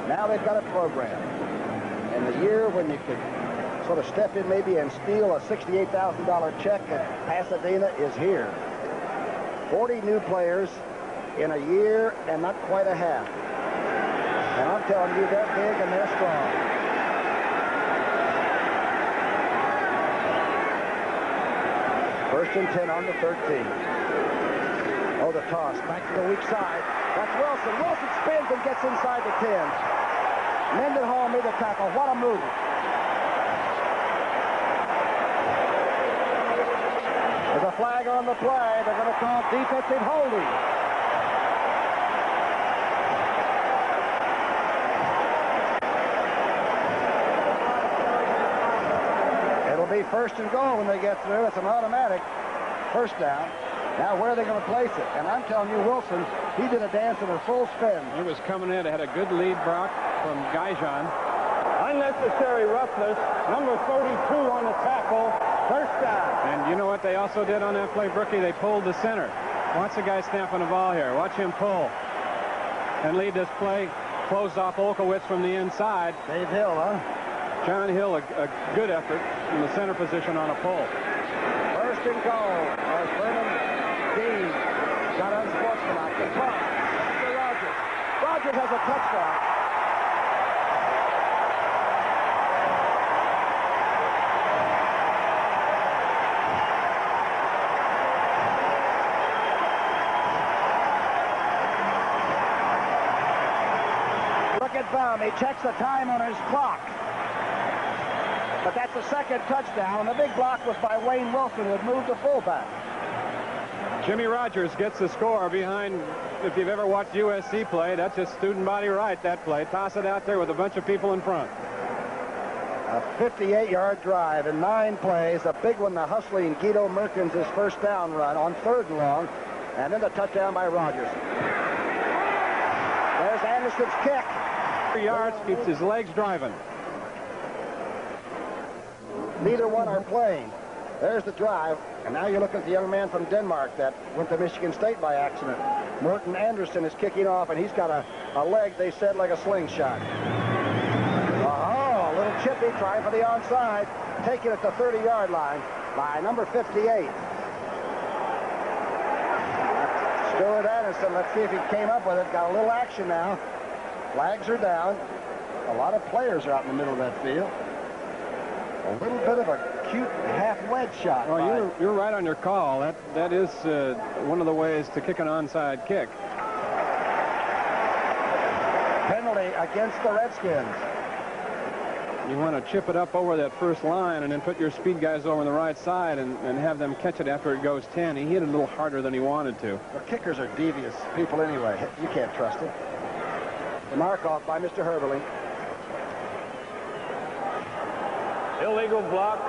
A: Now they've got a program. And the year when you could sort of step in maybe and steal a $68,000 check at Pasadena is here. 40 new players in a year and not quite a half. And I'm telling you, they're big and they're strong. First and 10 on the 13. Oh, the toss. Back to the weak side. That's Wilson. Wilson spins and gets inside the 10. Mendenhall made the tackle. What a move. There's a flag on the play. They're going to call defensive holding. It'll be first and goal when they get through. It's an automatic first down. Now, where are they going to place it? And I'm telling you, Wilson, he did a dance in a full spin.
B: He was coming in. Had a good lead, Brock, from Gaijan.
C: Unnecessary roughness. Number 32 on the tackle. First down.
B: And you know what they also did on that play, Brookie? They pulled the center. Watch the guy snapping the ball here. Watch him pull and lead this play. Closed off Olkowitz from the inside.
A: Dave Hill, huh?
B: John Hill, a good effort in the center position on a pull.
A: First and goal as Vernon Dean got unsportsmanlike. The toss to Rogers. Rogers has a touchdown. Look at Baum. He checks the time on his clock. But that's the second touchdown, and the big block was by Wayne Wilson, who had moved to fullback.
B: Jimmy Rogers gets the score behind, if you've ever watched USC play, that's just student body right, that play. Toss it out there with a bunch of people in front.
A: A 58-yard drive in 9 plays. A big one, the hustling Guido Merkins' first down run on 3rd and long, and then the touchdown by Rogers. There's Anderson's kick.
B: 3 yards, keeps his legs driving.
A: Neither one are playing. There's the drive. And now you're looking at the young man from Denmark that went to Michigan State by accident. Morton Anderson is kicking off, and he's got a leg, they said, like a slingshot. Oh, a little chippy trying for the onside. Taking it at the 30-yard line by number 58. Stuart Anderson, let's see if he came up with it. Got a little action now. Flags are down. A lot of players are out in the middle of that field. A little bit of a cute half-wedge shot.
B: Well, you're right on your call. That is one of the ways to kick an onside kick.
A: Penalty against the Redskins.
B: You want to chip it up over that first line and then put your speed guys over on the right side and have them catch it after it goes 10. He hit it a little harder than he wanted to.
A: The kickers are devious people anyway. You can't trust them. The mark off by Mr. Herberling.
C: Illegal block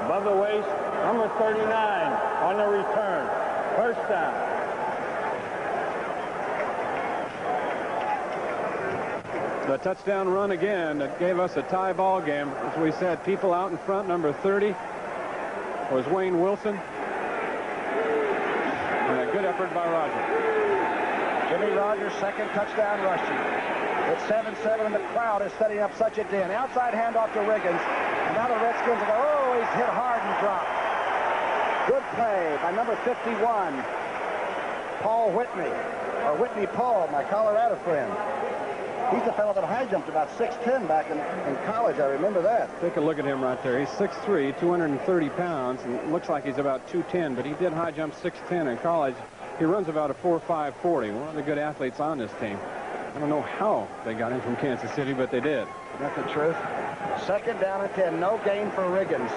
C: above the waist. Number 39 on the return. First down.
B: The touchdown run again that gave us a tie ball game. As we said, people out in front. Number 30 was Wayne Wilson. And a good effort by Rogers.
A: Jimmy Rogers' second touchdown rushing. It's 7-7, and the crowd is setting up such a din. Outside handoff to Riggins. And now the Redskins go, oh, he's hit hard and dropped. Good play by number 51, Paul Whitney, or Whitney Paul, my Colorado friend. He's the fellow that high jumped about 6'10" back in college. I remember that.
B: Take a look at him right there. He's 6'3", 230 pounds, and looks like he's about 210, but he did high jump 6'10" in college. He runs about a 4.5 40. One of the good athletes on this team. I don't know how they got him from Kansas City, but they did.
A: Isn't that the truth? Second down and 10. No gain for Riggins.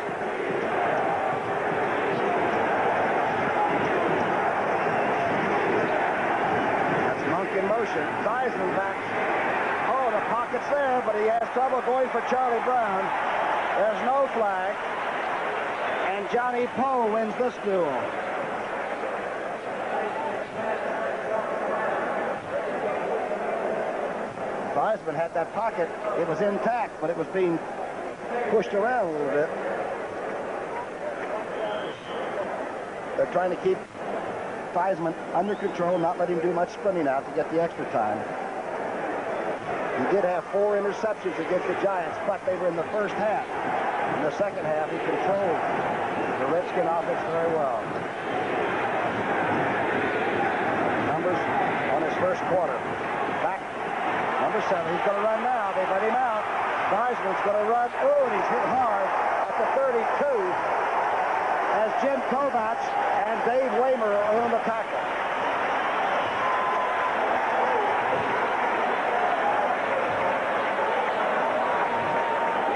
A: That's Monk in motion. Theismann back. Oh, the pocket's there, but he has trouble going for Charlie Brown. There's no flag. And Johnny Poe wins this duel. Theismann had that pocket. It was intact, but it was being pushed around a little bit. They're trying to keep Theismann under control, not let him do much sprinting out to get the extra time. He did have 4 interceptions against the Giants, but they were in the first half. In the second half, he controlled the Redskin offense very well. Numbers on his first quarter. Back. Number 7, he's going to run now. They let him out. Theismann's going to run. Oh, and he's hit hard at the 32 as Jim Kovach and Dave Waymer are on the tackle.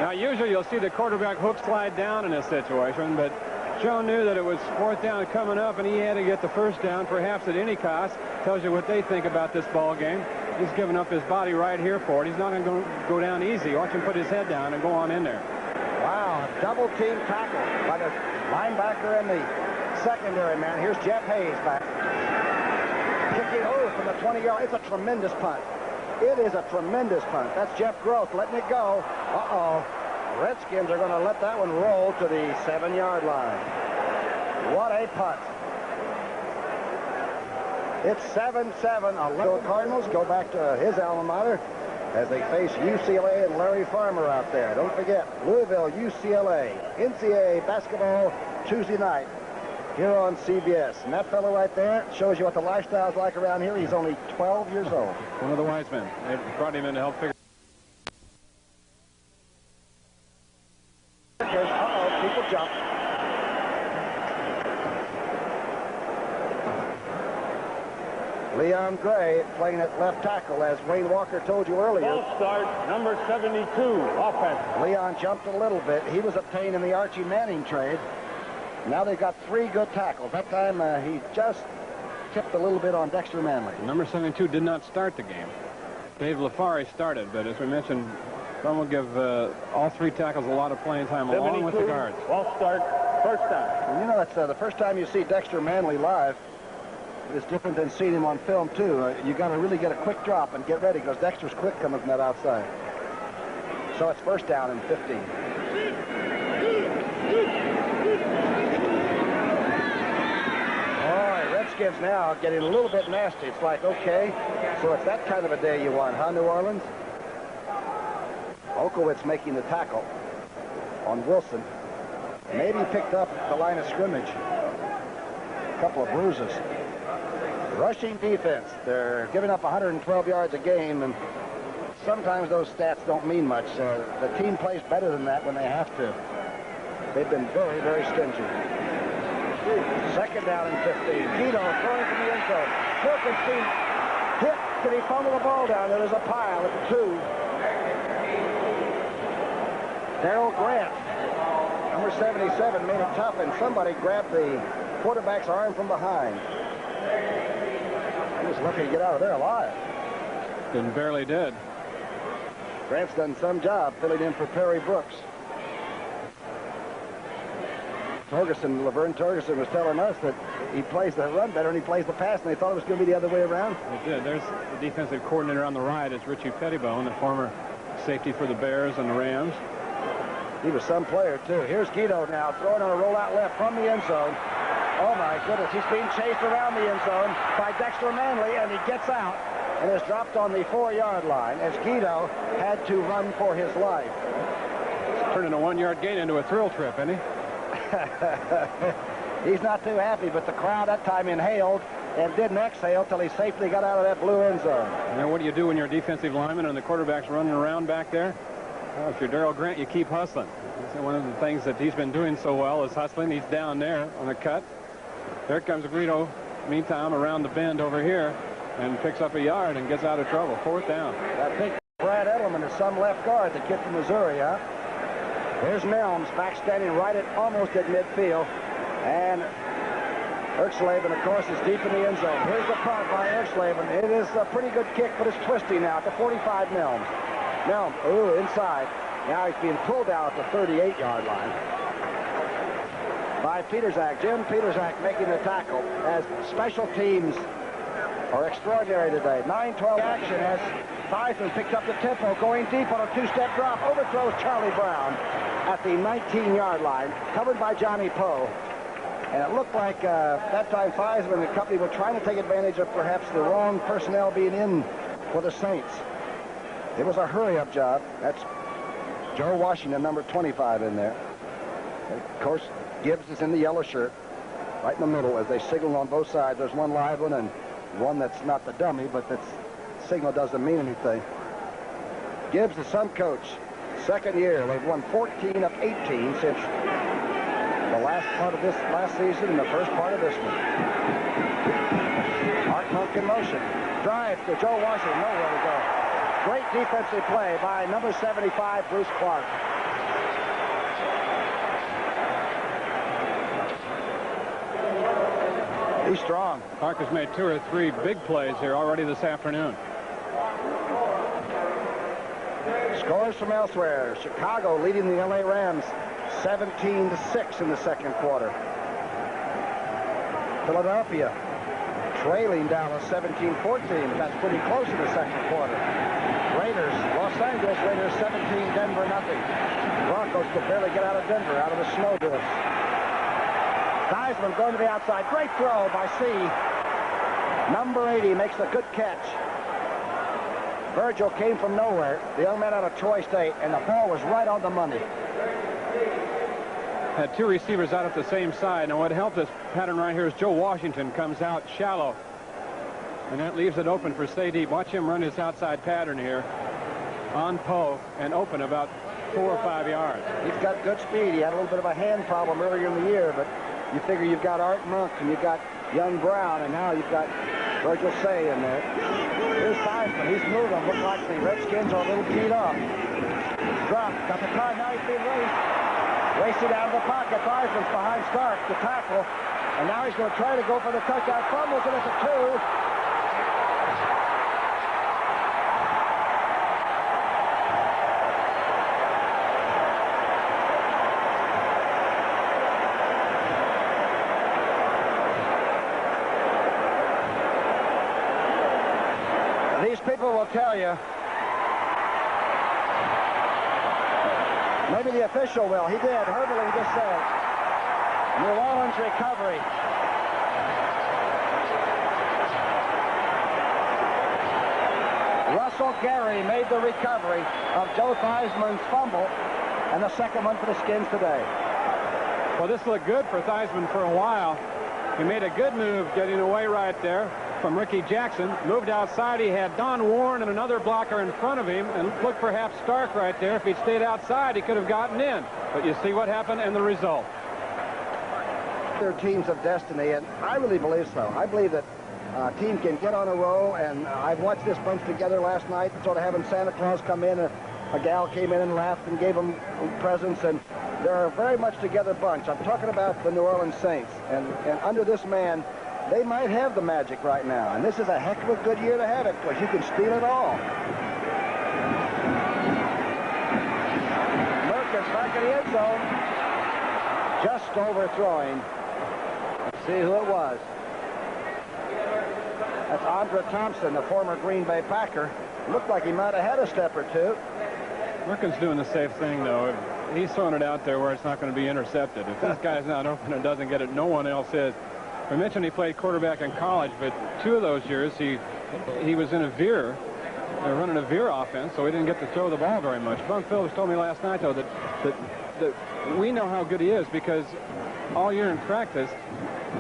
B: Now, usually you'll see the quarterback hook slide down in this situation, but Joe knew that it was 4th down coming up, and he had to get the first down, perhaps at any cost. Tells you what they think about this ball game. He's giving up his body right here for it. He's not going to go down easy. Watch him put his head down and go on in there.
A: Wow, double team tackle by the linebacker and the secondary man. Here's Jeff Hayes back. Kicking from the 20-yard. It's a tremendous punt. It is a tremendous punt. That's Jeff Gross letting it go. Uh-oh. Redskins are going to let that one roll to the 7-yard line. What a punt. It's 7-7. The Cardinals go back to his alma mater as they face UCLA and Larry Farmer out there. Don't forget, Louisville, UCLA, NCAA basketball Tuesday night here on CBS. And that fellow right there shows you what the lifestyle's like around here. He's only 12 years old.
B: One of the wise men. They brought him in to help figure.
A: Uh-oh, people jump. Leon Gray playing at left tackle, as Wayne Walker told you earlier.
C: Ball start, number 72, offense.
A: Leon jumped a little bit. He was obtained in the Archie Manning trade. Now they've got 3 good tackles. That time he just tipped a little bit on Dexter Manley.
B: Number 72 did not start the game. Dave LaFari started, but as we mentioned, some will give all 3 tackles a lot of playing time along with the guards.
C: Ball start, first down.
A: And you know, it's the first time you see Dexter Manley live. It's different than seeing him on film, too. You got to really get a quick drop and get ready, because Dexter's quick coming from that outside. So it's first down and 15. All right, Redskins now getting a little bit nasty. It's like, okay, so it's that kind of a day you want, huh, New Orleans? Okowitz making the tackle on Wilson. Maybe picked up the line of scrimmage. A couple of bruises. Rushing defense. They're giving up 112 yards a game, and sometimes those stats don't mean much. The team plays better than that when they have to. They've been very, very stingy. Second down and 15. Guido throwing from the end zone. Wilkins being hit. Can he fumble the ball down? There's a pile at the 2. Darrell Grant, number 77, made it tough, and somebody grabbed the quarterback's arm from behind. He was lucky to get out of there alive.
B: And barely did.
A: Grant's done some job filling in for Perry Brooks. Laverne Torgerson was telling us that he plays the run better and he plays the pass, and they thought it was going to be the other way around.
B: It did. There's the defensive coordinator on the right is Richie Pettibone, the former safety for the Bears and the Rams.
A: He was some player, too. Here's Guido now throwing on a rollout left from the end zone. Oh, my goodness. He's being chased around the end zone by Dexter Manley, and he gets out and is dropped on the 4-yard line as Guido had to run for his life.
B: He's turning a 1-yard gain into a thrill trip, isn't he?
A: He's not too happy, but the crowd that time inhaled and didn't exhale till he safely got out of that blue end zone.
B: Now, what do you do when you're a defensive lineman and the quarterback's running around back there? Well, if you're Darrell Grant, you keep hustling. One of the things that he's been doing so well is hustling. He's down there on the cut. There comes Greedo, meantime, around the bend over here and picks up a yard and gets out of trouble. 4th down.
A: That big Brad Edelman is some left guard, the kid from Missouri, huh? Here's Nelms back standing right at almost at midfield. And Erxleben, of course, is deep in the end zone. Here's the punt by Erxleben. It is a pretty good kick, but it's twisty now at the 45 Nelms. Nelms, ooh, inside. Now he's being pulled out at the 38-yard line by Peterzak. Jim Peterzak making the tackle, as special teams are extraordinary today. 9-12 action as Theismann picked up the tempo, going deep on a 2-step drop, overthrows Charlie Brown at the 19-yard line, covered by Johnny Poe. And it looked like that time Theismann and the company were trying to take advantage of perhaps the wrong personnel being in for the Saints. It was a hurry-up job. That's Joe Washington, number 25 in there. And of course, Gibbs is in the yellow shirt, right in the middle as they signal on both sides. There's one live one and one that's not the dummy, but that signal doesn't mean anything. Gibbs is some coach. 2nd year. They've won 14 of 18 since the last part of this last season and the first part of this one. Art Monk in motion. Drive to Joe Washington. Nowhere to go. Great defensive play by number 75, Bruce Clark. He's strong.
B: Clark has made 2 or 3 big plays here already this afternoon.
A: Scores from elsewhere. Chicago leading the LA Rams 17-6 in the 2nd quarter. Philadelphia trailing Dallas 17-14. That's pretty close in the 2nd quarter. Raiders, Los Angeles Raiders 17, Denver nothing. Broncos could barely get out of Denver, out of the snow drifts. Theismann going to the outside. Great throw by C. Number 80 makes a good catch. Virgil came from nowhere. The young man out of Troy State, and the ball was right on the money.
B: Had 2 receivers out at the same side. Now what helped this pattern right here is Joe Washington comes out shallow. And that leaves it open for stay deep. Watch him run his outside pattern here on Poe and open about 4 or 5 yards.
A: He's got good speed. He had a little bit of a hand problem earlier in the year, but you figure you've got Art Monk and you've got young Brown, and now you've got Virgil Say in there. Here's Theismann. He's moving. Looks like the Redskins are a little keyed off. Drop. Got the car. Now he's being raced. Racing out of the pocket. Theismann's behind Stark to tackle. And now he's going to try to go for the touchdown. Fumbles it at the 2. People will tell you. Maybe the official will. He did. Herbally just said. New Orleans recovery. Russell Gary made the recovery of Joe Theismann's fumble, and the 2nd one for the Skins today.
B: Well, this looked good for Theismann for a while. He made a good move getting away right there from Ricky Jackson. Moved outside. He had Don Warren and another blocker in front of him, and looked perhaps Stark right there. If he'd stayed outside, he could have gotten in. But you see what happened and the result.
A: They're teams of destiny, and I really believe so. I believe that a team can get on a roll, and I've watched this bunch together last night, sort of having Santa Claus come in. A gal came in and laughed and gave them presents, and they're a very much together bunch. I'm talking about the New Orleans Saints, and under this man, they might have the magic right now, and this is a heck of a good year to have it, because you can steal it all. Merkins back in the end zone, just overthrowing. Let's see who it was. That's Andre Thompson, the former Green Bay Packer. Looked like he might have had a step or 2.
B: Merkins doing the safe thing, though. He's throwing it out there where it's not going to be intercepted. If this guy's not open and doesn't get it, no one else is. We mentioned he played quarterback in college, but 2 of those years he was in a veer, running a veer offense, so he didn't get to throw the ball very much. Bunk Phillips told me last night, though, that we know how good he is because all year in practice,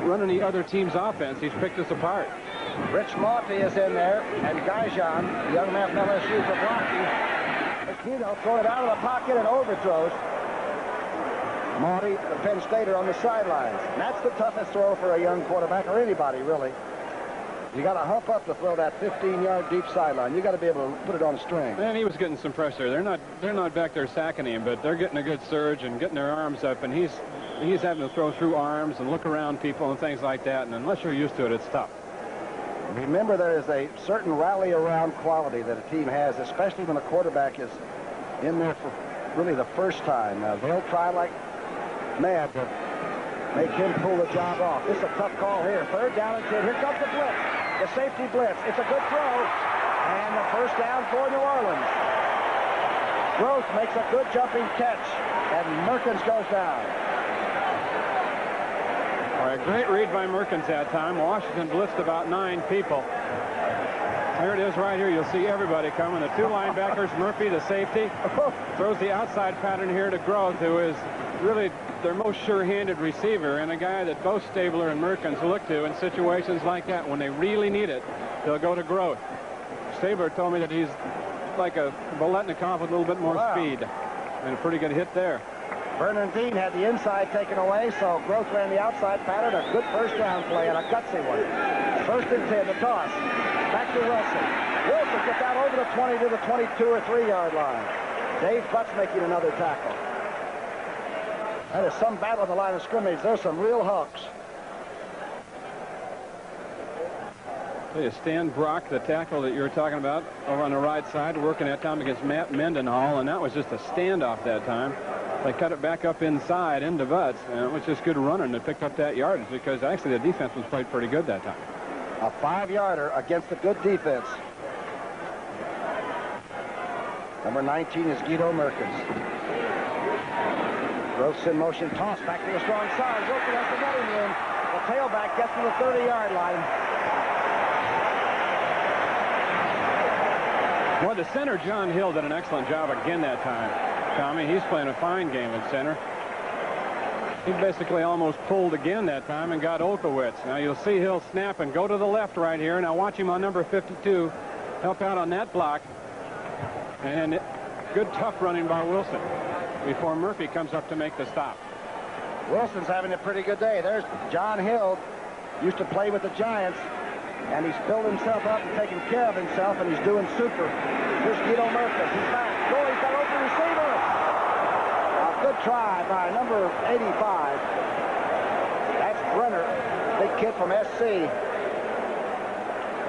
B: running the other team's offense. He's picked us apart.
A: Rich Monty is in there, and Gaijan, the young man from LSU, for blocking. Guido throw it out of the pocket and overthrows. Monty, the Penn Stater, on the sidelines. And that's the toughest throw for a young quarterback, or anybody, really. You got to hump up to throw that 15-yard deep sideline. You got to be able to put it on a string.
B: And he was getting some pressure. They're not back there sacking him, but they're getting a good surge and getting their arms up, and he's having to throw through arms and look around people and things like that. And unless you're used to it, it's tough.
A: Remember, there is a certain rally-around quality that a team has, especially when a quarterback is in there for really the first time. They'll try like mad to make him pull the job off. This is a tough call here. 3rd down and 10. Here comes the blitz. The safety blitz. It's a good throw. And the first down for New Orleans. Gross makes a good jumping catch. And Merkins goes down.
B: All right, great read by Merkins that time. Washington blitzed about 9 people. There it is right here. You'll see everybody coming. The 2 linebackers, Murphy, the safety, throws the outside pattern here to Groth, who is really their most sure-handed receiver, and a guy that both Stabler and Merkins look to in situations like that. When they really need it, they'll go to Groth. Stabler told me that he's like a Boletnikov with a little bit more speed, and a pretty good hit there.
A: Vernon Dean had the inside taken away, so Groth ran the outside pattern. A good first down play and a gutsy one. 1st and 10, the toss. Back to Wilson. Wilson gets out over the 20 to the 22 or 3-yard line. Dave Butts making another tackle. That is some battle at the line of scrimmage. There's some real hawks.
B: Stan Brock, the tackle that you were talking about, over on the right side, working that time against Matt Mendenhall, and that was just a standoff that time. They cut it back up inside into Butts, and it was just good running that picked up that yardage, because actually the defense was played pretty good that time.
A: A 5-yarder against a good defense. Number 19 is Guido Merkins. Gross in motion, toss back to the strong side. Wilson has the running room. The tailback gets to the 30-yard line.
B: Well, the center, John Hill, did an excellent job again that time. Tommy, he's playing a fine game at center. He basically almost pulled again that time and got Olkowitz. Now you'll see Hill snap and go to the left right here. Now watch him on number 52 help out on that block. And good tough running by Wilson before Murphy comes up to make the stop.
A: Wilson's having a pretty good day. There's John Hill, used to play with the Giants, and he's built himself up and taken care of himself, and he's doing super. Here's Guido Merkins. He's back. Oh, he's got an open receiver. A good try by number 85. That's Brenner, big kid from SC.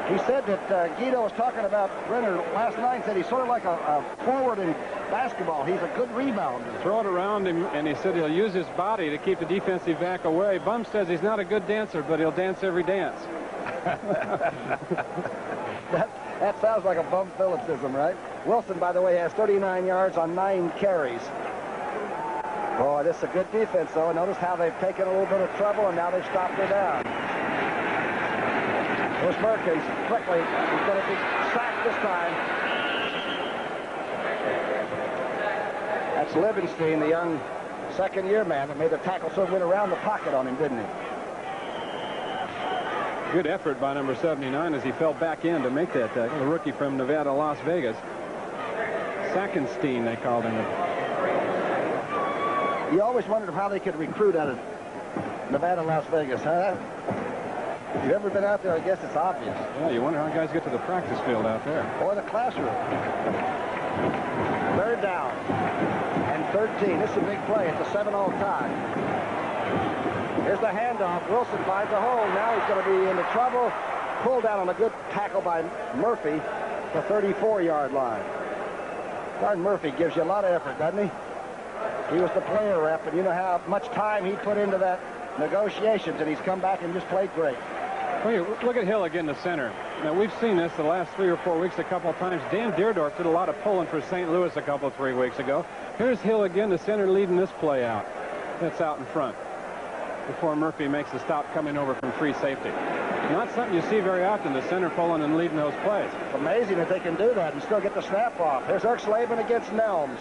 A: He said that Guido was talking about Brenner last night, said he's sort of like a forward in basketball. He's a good rebounder.
B: Throw it around him, and he said he'll use his body to keep the defensive back away. Bum says he's not a good dancer, but he'll dance every dance.
A: That sounds like a Bum Phillipsism, right? Wilson, by the way, has 39 yards on 9 carries. Boy, this is a good defense, though. Notice how they've taken a little bit of trouble, and now they've stopped her down. Here's Merkins quickly. He's going to be sacked this time. That's Livenstein, the young second-year man that made the tackle, sort of went around the pocket on him, didn't he?
B: Good effort by number 79 as he fell back in to make that tackle. The rookie from Nevada, Las Vegas. Sackenstein, they called him.
A: You always wondered how they could recruit out of Nevada, Las Vegas, huh? If you've ever been out there, I guess it's obvious.
B: Yeah, you wonder how guys get to the practice field out there.
A: Or the classroom. 3rd down and 13. This is a big play. It's a 7-all tie. Here's the handoff. Wilson finds a hole. Now he's going to be into trouble. Pulled down on a good tackle by Murphy, the 34-yard line. Darn, Murphy gives you a lot of effort, doesn't he? He was the player rep, and you know how much time he put into that negotiations, and he's come back and just played great.
B: Look at Hill again, the center. Now, we've seen this the last 3 or 4 weeks a couple of times. Dan Deerdorf did a lot of pulling for St. Louis a couple, 3 weeks ago. Here's Hill again, the center, leading this play out. That's out in front before Murphy makes the stop coming over from free safety. Not something you see very often, the center pulling and leading those plays.
A: It's amazing that they can do that and still get the snap off. Here's Erxleben against Nelms.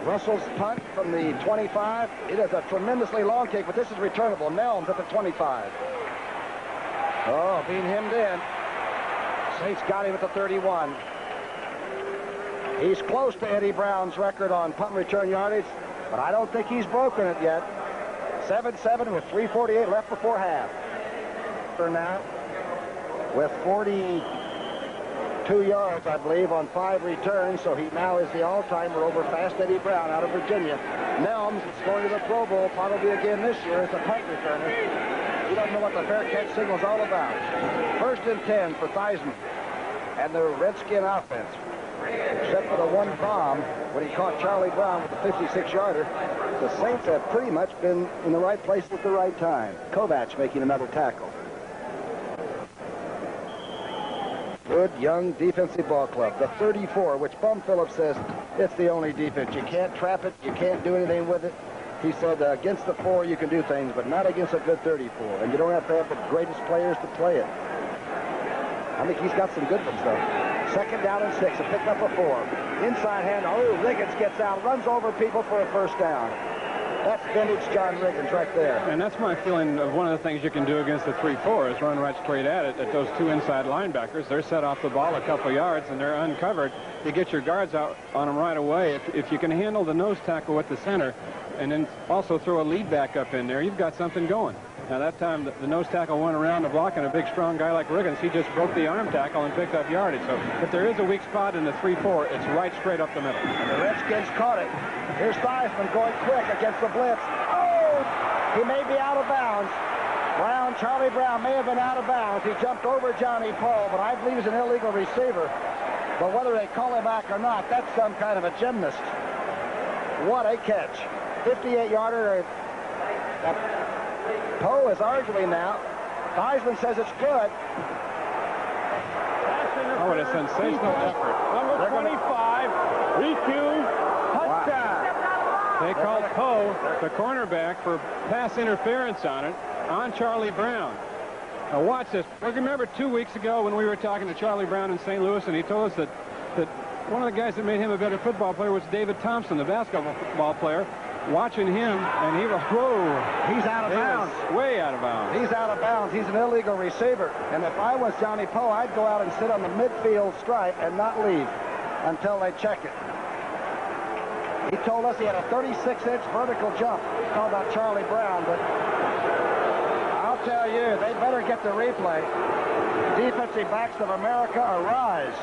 A: Russell's punt from the 25. It is a tremendously long kick, but this is returnable. Nelms at the 25. Oh, being hemmed in. Saints got him at the 31. He's close to Eddie Brown's record on punt return yardage, but I don't think he's broken it yet. 7-7 with 3:48 left before half. Now, with 42 yards, I believe, on 5 returns, so he now is the all-timer over Fast Eddie Brown out of Virginia. Nelms is going to the Pro Bowl probably again this year as the punt returner. He doesn't know what the fair catch signal is all about. 1st and 10 for Theismann and the Redskin offense. Except for the one bomb when he caught Charlie Brown with the 56-yarder. The Saints have pretty much been in the right place at the right time. Kovacs making another tackle. Good young defensive ball club. The 34, which Bum Phillips says it's the only defense. You can't trap it. You can't do anything with it. He said against the 4 you can do things, but not against a good 34. And you don't have to have the greatest players to play it. I think he's got some good ones, though. 2nd down and 6. A pick up a 4. Inside hand. Oh, Riggins gets out. Runs over people for a 1st down. That's vintage John Riggins right there.
B: And that's my feeling of one of the things you can do against the 3-4 is run right straight at it. At those 2 inside linebackers, they're set off the ball a couple yards and they're uncovered. You get your guards out on them right away. If you can handle the nose tackle with the center and then also throw a lead back up in there, you've got something going. Now, that time, the nose tackle went around the block, and a big, strong guy like Riggins, he just broke the arm tackle and picked up yardage. So if there is a weak spot in the 3-4, it's right straight up the middle.
A: And the Redskins caught it. Here's Theismann going quick against the blitz. Oh! He may be out of bounds. Charlie Brown may have been out of bounds. He jumped over Johnny Paul, but I believe he's an illegal receiver. But whether they call him back or not, that's some kind of a gymnast. What a catch. 58-yarder. Poe is arguing now. Theismann says it's good.
B: Oh, what a sensational effort.
C: Number 25, refused, touchdown.
B: They called Poe, the cornerback, for pass interference on it, on Charlie Brown. Now watch this. Remember 2 weeks ago when we were talking to Charlie Brown in St. Louis, and he told us that one of the guys that made him a better football player was David Thompson, the basketball player. Watching him, and
A: he's out of bounds.
B: Way out of bounds.
A: He's out of bounds. He's an illegal receiver. And if I was Johnny Poe, I'd go out and sit on the midfield stripe and not leave until they check it. He told us he had a 36-inch vertical jump. Talk about Charlie Brown, but I'll tell you, they better get the replay. Defensive backs of America, arise.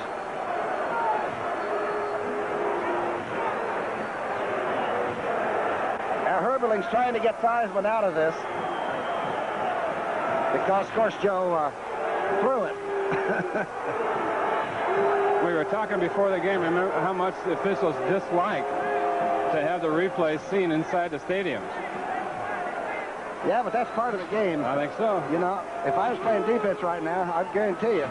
A: Herberling's trying to get Theismann out of this because, of course, Joe threw it.
B: We were talking before the game, remember how much the officials dislike to have the replay seen inside the stadiums.
A: Yeah, but that's part of the game.
B: I think so.
A: You know, if I was playing defense right now, I'd guarantee you,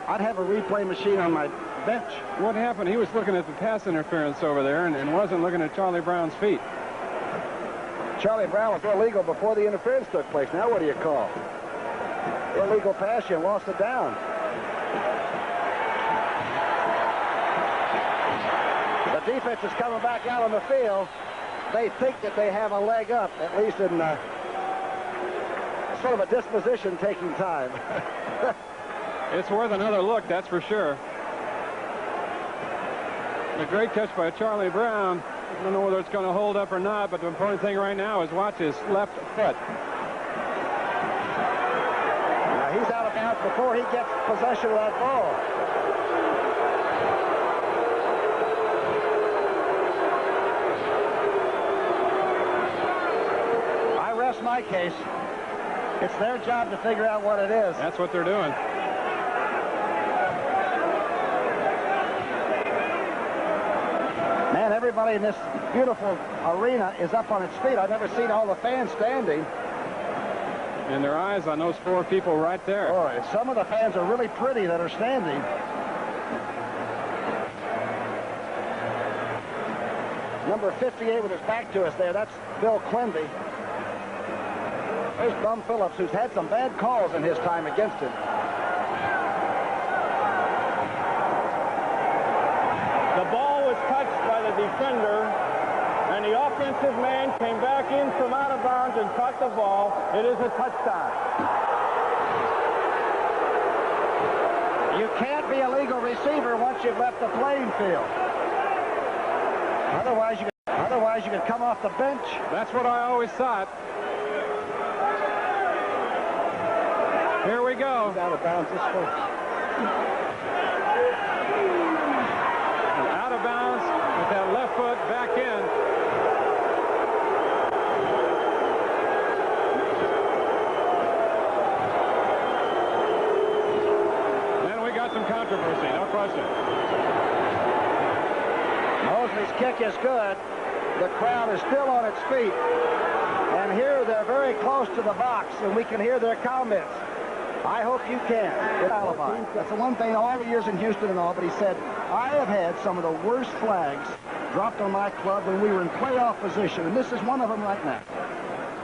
A: I'd have a replay machine on my bench.
B: What happened? He was looking at the pass interference over there and wasn't looking at Charlie Brown's feet.
A: Charlie Brown was illegal before the interference took place. Now what do you call? Illegal pass, you lost it down. The defense is coming back out on the field. They think that they have a leg up, at least in sort of a disposition taking time.
B: It's worth another look, that's for sure. A great catch by Charlie Brown. I don't know whether it's going to hold up or not, but the important thing right now is watch his left foot.
A: Now he's out of bounds before he gets possession of that ball. I rest my case. It's their job to figure out what it is.
B: That's what they're doing.
A: Man, everybody in this beautiful arena is up on its feet. I've never seen all the fans standing.
B: And their eyes on those 4 people right there.
A: Boy, some of the fans are really pretty that are standing. Number 58 with his back to us there, that's Bill Quimby. There's Bum Phillips, who's had some bad calls in his time against him.
C: The ball was touched by the defender When the offensive man came back in from out of bounds and caught the ball, it is a touchdown.
A: You can't be a legal receiver once you've left the playing field. Otherwise you could come off the bench.
B: That's what I always thought. Here we go.
A: He's out of bounds this first.
B: Out of bounds with that left foot back in. Then we got some controversy, no question.
A: Mosley's kick is good. The crowd is still on its feet. And here they're very close to the box, and we can hear their comments. I hope you can. Alibi. That's the one thing all the years in Houston and all, but he said, I have had some of the worst flags dropped on my club when we were in playoff position, and this is one of them right now.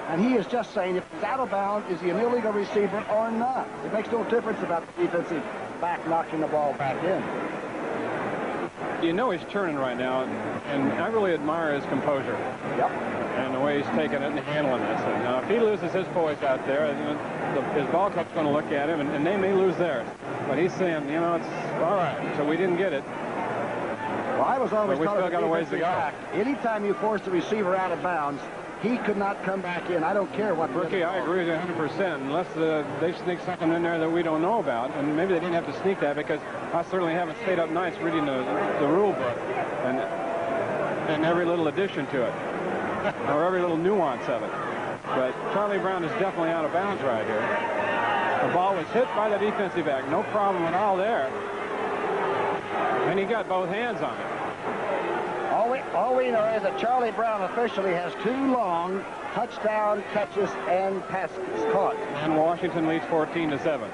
A: And he is just saying, if he's out of bounds, is he an illegal receiver or not? It makes no difference about the defensive back knocking the ball back in.
B: You know he's turning right now, and I really admire his composure.
A: Yep.
B: And the way he's taking it and handling this. And now, if he loses his poise out there, you know, his ball club's going to look at him, and they may lose theirs. But he's saying, you know, it's all right. So we didn't get it.
A: Well, I was always
B: but we still got a ways to go.
A: Back. Anytime you force the receiver out of bounds, he could not come back in. I don't care what.
B: Rookie, I agree with you 100%. Unless they sneak something in there that we don't know about, and maybe they didn't have to sneak that because I certainly haven't stayed up nights reading the rule book and every little addition to it. Or every little nuance of it. But Charlie Brown is definitely out of bounds right here. The ball was hit by the defensive back. No problem at all there. And he got both hands on it.
A: All we know is that Charlie Brown officially has 2 long touchdown catches and passes caught.
B: And Washington leads 14-7.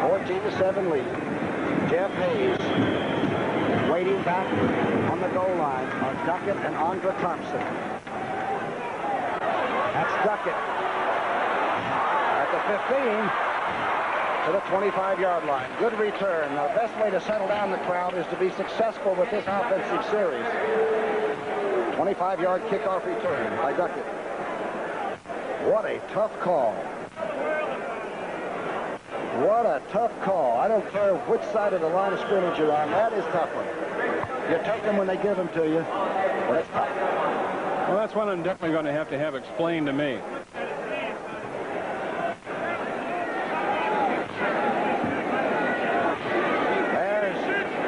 A: 14-7 lead. Jeff Hayes waiting back on the goal line are Duckett and Andra Thompson. That's Duckett at the 15 to the 25-yard line. Good return. Now, the best way to settle down the crowd is to be successful with this offensive series. 25-yard kickoff return by Duckett. What a tough call. What a tough call. I don't care which side of the line of scrimmage you're on. That is tough one. You take them when they give them to you, but it's tough.
B: Well, that's one I'm definitely going to have explained to me.
A: There's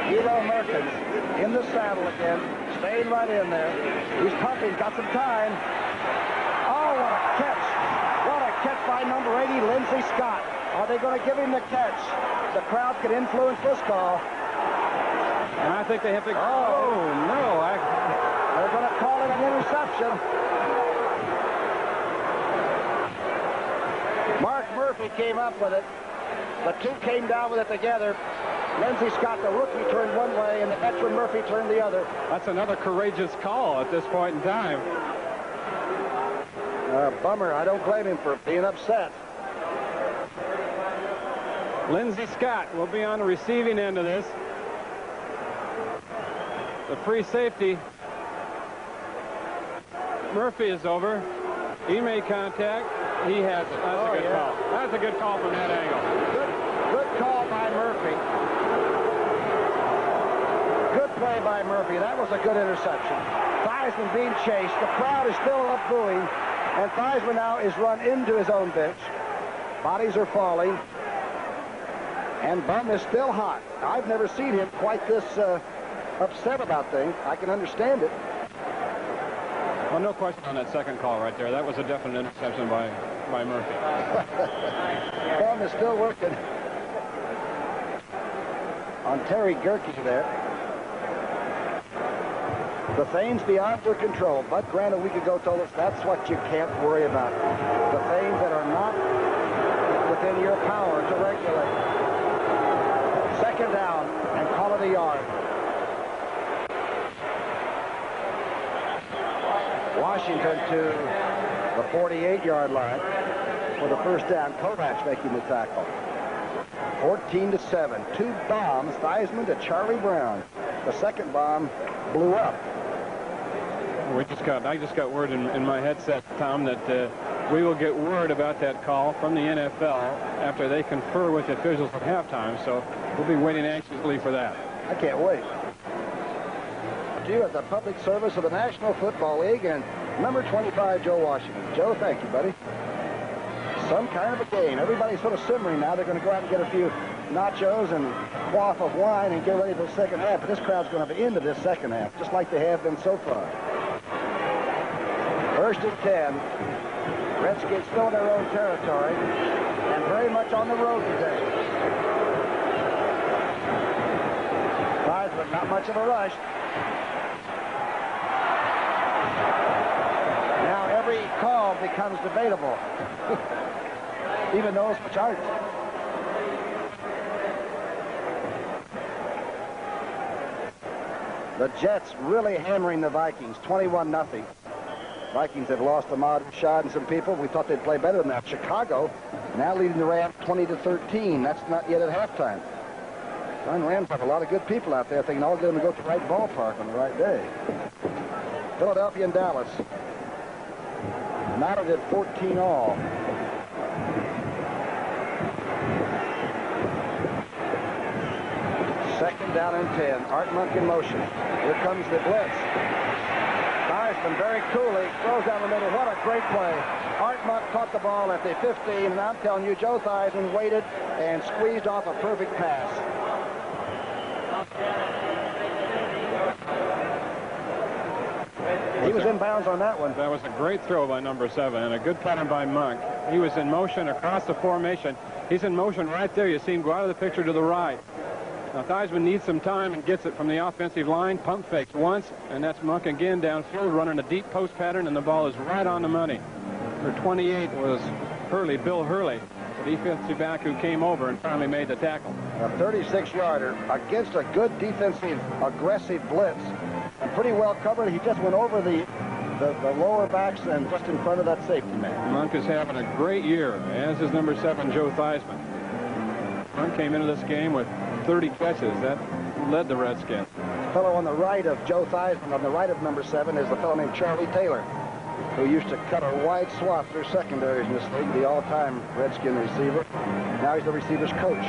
A: Hilo Merkins in the saddle again, staying right in there. He's pumping, got some time. Oh, what a catch. What a catch by number 80, Lindsey Scott. Are they going to give him the catch? The crowd could influence this call.
B: And I think they have to...
A: Oh, no. They're going to call it an interception. Mark Murphy came up with it. The two came down with it together. Lindsey Scott, the rookie, turned one way, and the veteran Murphy turned the other.
B: That's another courageous call at this point in time.
A: Bummer. I don't blame him for being upset.
B: Lindsey Scott will be on the receiving end of this. The free safety. Murphy is over. He made contact. He has it. That's a good call. That's a good call from that angle.
A: Good call by Murphy. Good play by Murphy. That was a good interception. Theismann being chased. The crowd is still up booing. And Theismann now is run into his own bench. Bodies are falling. And Bum is still hot. I've never seen him quite this upset about things. I can understand it.
B: Well, no question on that second call right there. That was a definite interception by Murphy.
A: Bum is still working on Terry Gerke there. The things beyond your control. Bud Grant a week ago told us that's what you can't worry about. The things that are not within your power to regulate. Second down and call it a yard. Washington to the 48-yard line for the first down. Kovacs making the tackle. 14-7. 2 bombs. Theismann to Charlie Brown. The second bomb blew up.
B: I just got word in my headset, Tom, that we will get word about that call from the NFL after they confer with the officials at halftime. So we'll be waiting anxiously for that.
A: I can't wait. To you at the public service of the National Football League and number 25, Joe Washington. Joe, thank you, buddy. Some kind of a game. Everybody's sort of simmering now. They're going to go out and get a few nachos and quaff of wine and get ready for the second half. But this crowd's going to be into this second half, just like they have been so far. First and 10. Redskins still in their own territory and very much on the road today. But not much of a rush. Now every call becomes debatable. Even those which aren't. The Jets really hammering the Vikings, 21-0. Vikings have lost Ahmad Rashad and some people. We thought they'd play better than that. Chicago now leading the Rams 20-13. That's not yet at halftime. The Rams have a lot of good people out there thinking all going to go to the right ballpark on the right day. Philadelphia and Dallas. Knotted at 14 all. Second down and 10. Art Monk in motion. Here comes the blitz. Theismann very coolly throws down the middle. What a great play. Art Monk caught the ball at the 15, and I'm telling you, Joe Theismann waited and squeezed off a perfect pass. He was in bounds on that one.
B: That was a great throw by number 7 and a good pattern by Monk. He was in motion across the formation. He's in motion right there. You see him go out of the picture to the right. Now Theismann needs some time and gets it from the offensive line. Pump fakes once, and that's Monk again downfield running a deep post pattern, and the ball is right on the money. For 28 was Bill Hurley, the defensive back who came over and finally made the tackle.
A: A 36-yarder against a good defensive, aggressive blitz. And pretty well covered. He just went over the lower backs and just in front of that safety man.
B: Monk is having a great year, as is number 7, Joe Theismann. Monk came into this game with 30 catches. That led the Redskins.
A: The fellow on the right of Joe Theismann, on the right of number 7, is the fellow named Charlie Taylor, who used to cut a wide swath through secondaries in this league, the all-time Redskin receiver. Now he's the receiver's coach.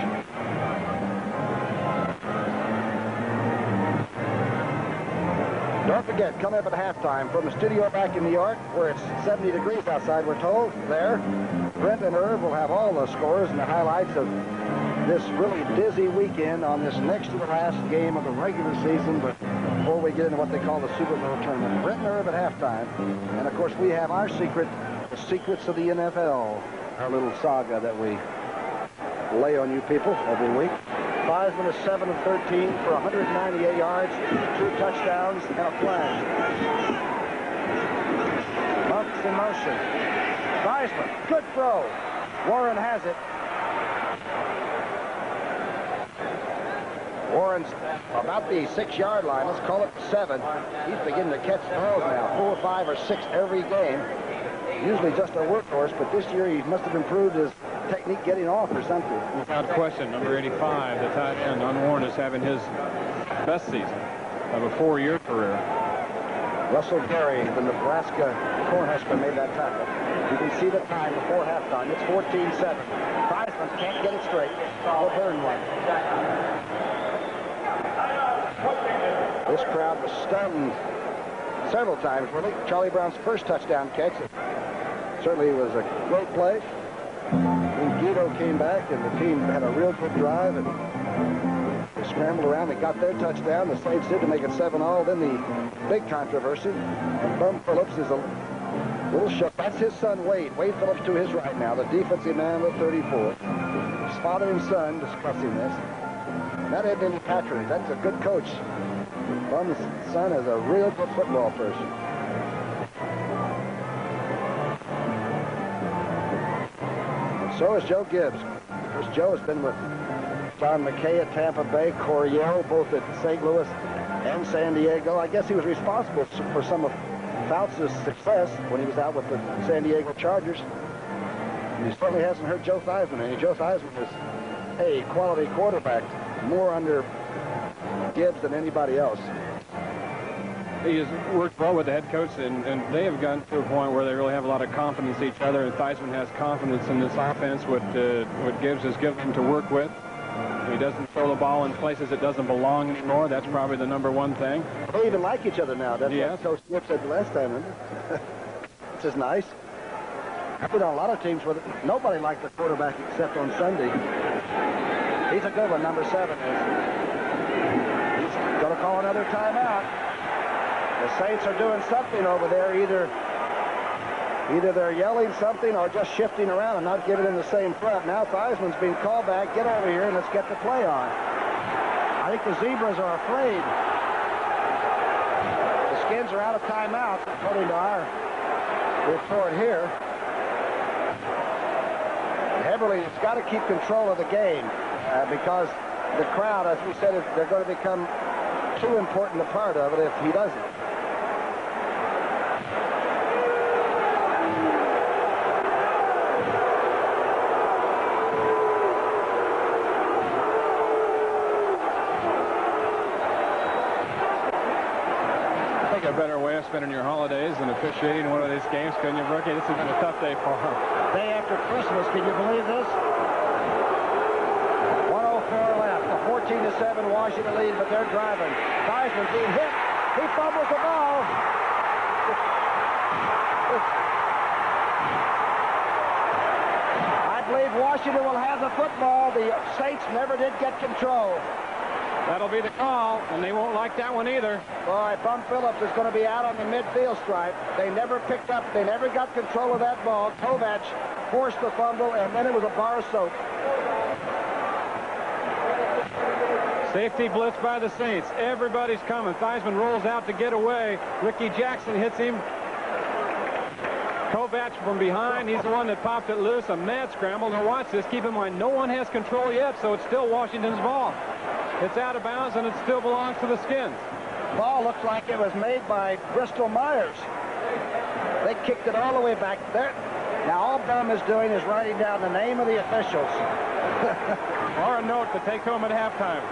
A: Don't forget, coming up at halftime from the studio back in New York, where it's 70 degrees outside, we're told, there, Brent and Irv will have all the scores and the highlights of this really dizzy weekend on this next to the last game of the regular season, but before we get into what they call the Super Bowl tournament. Brent and Irv at halftime. And, of course, we have our secret, the secrets of the NFL, our little saga that we lay on you people every week. Theismann is 7 of 13 for 198 yards, 2 touchdowns, and a flag. Monk's in motion. Theismann, good throw. Warren has it. Warren's about the 6-yard line. Let's call it 7. He's beginning to catch throws now. 4, 5, or 6 every game. Usually just a workhorse, but this year he must have improved his technique getting off or something.
B: Without question, number 85, the tight end, Unworn, is having his best season of a 4-year career.
A: Russell Gary, the Nebraska Cornhusker, made that tackle. You can see the time before halftime. It's 14-7. Theismann can't get it straight. I'll burn one. This crowd was stunned several times, really. Charlie Brown's first touchdown catch. It certainly was a great play. When Guido came back and the team had a real good drive and they scrambled around and got their touchdown. The Saints did to make it 7-all. Then the big controversy. And Bum Phillips is a little shook. That's his son, Wade. Wade Phillips to his right now, the defensive man with 34. His father and son discussing this. And that ain't any patronage. That's a good coach. Bum's son is a real good football person. And so is Joe Gibbs. Of course, Joe has been with John McKay at Tampa Bay, Coryell, both at St. Louis and San Diego. I guess he was responsible for some of Fouts' success when he was out with the San Diego Chargers. And he certainly hasn't hurt Joe Theismann. And Joe Theismann is a quality quarterback, more under Gibbs than anybody else.
B: he has worked well with the head coach, and they have gotten to a point where they really have a lot of confidence in each other, and Theismann has confidence in this offense. What Gibbs has given him to work with. He doesn't throw the ball in places it doesn't belong anymore. That's probably the #1 thing.
A: They even like each other now. That's what Coach Gibbs said last time, isn't it? Which is nice. I've been on a lot of teams where nobody liked the quarterback except on Sunday. He's a good one, #7 is. He's going to call another timeout. The Saints are doing something over there. Either they're yelling something or just shifting around and not giving them the same front. Now Theismann's being called back. Get over here and let's get the play on. I think the Zebras are afraid. The Skins are out of timeouts, according to our report here. Heberly has got to keep control of the game because the crowd, as we said, they're going to become too important a part of it if he doesn't.
B: A better way of spending your holidays than officiating one of these games, couldn't you, Brookie? This has been a tough day for him.
A: Day after Christmas, can you believe this? 1:04 left. The 14-7 Washington lead, but they're driving. Theismann being hit. He fumbles the ball. I believe Washington will have the football. The Saints never did get control.
B: That'll be the call, and they won't like that one either.
A: Boy, Bum Phillips is going to be out on the midfield stripe. They never picked up, they never got control of that ball. Kovac forced the fumble, and then it was a bar of soap.
B: Safety blitz by the Saints. Everybody's coming. Theismann rolls out to get away. Ricky Jackson hits him. Kovac from behind. He's the one that popped it loose. A mad scramble. Now watch this. Keep in mind, no one has control yet, so it's still Washington's ball. It's out of bounds, and it still belongs to the Skins.
A: Ball looks like it was made by Bristol Myers. They kicked it all the way back there. Now all Bum is doing is writing down the name of the officials.
B: Or a note to take home at halftime.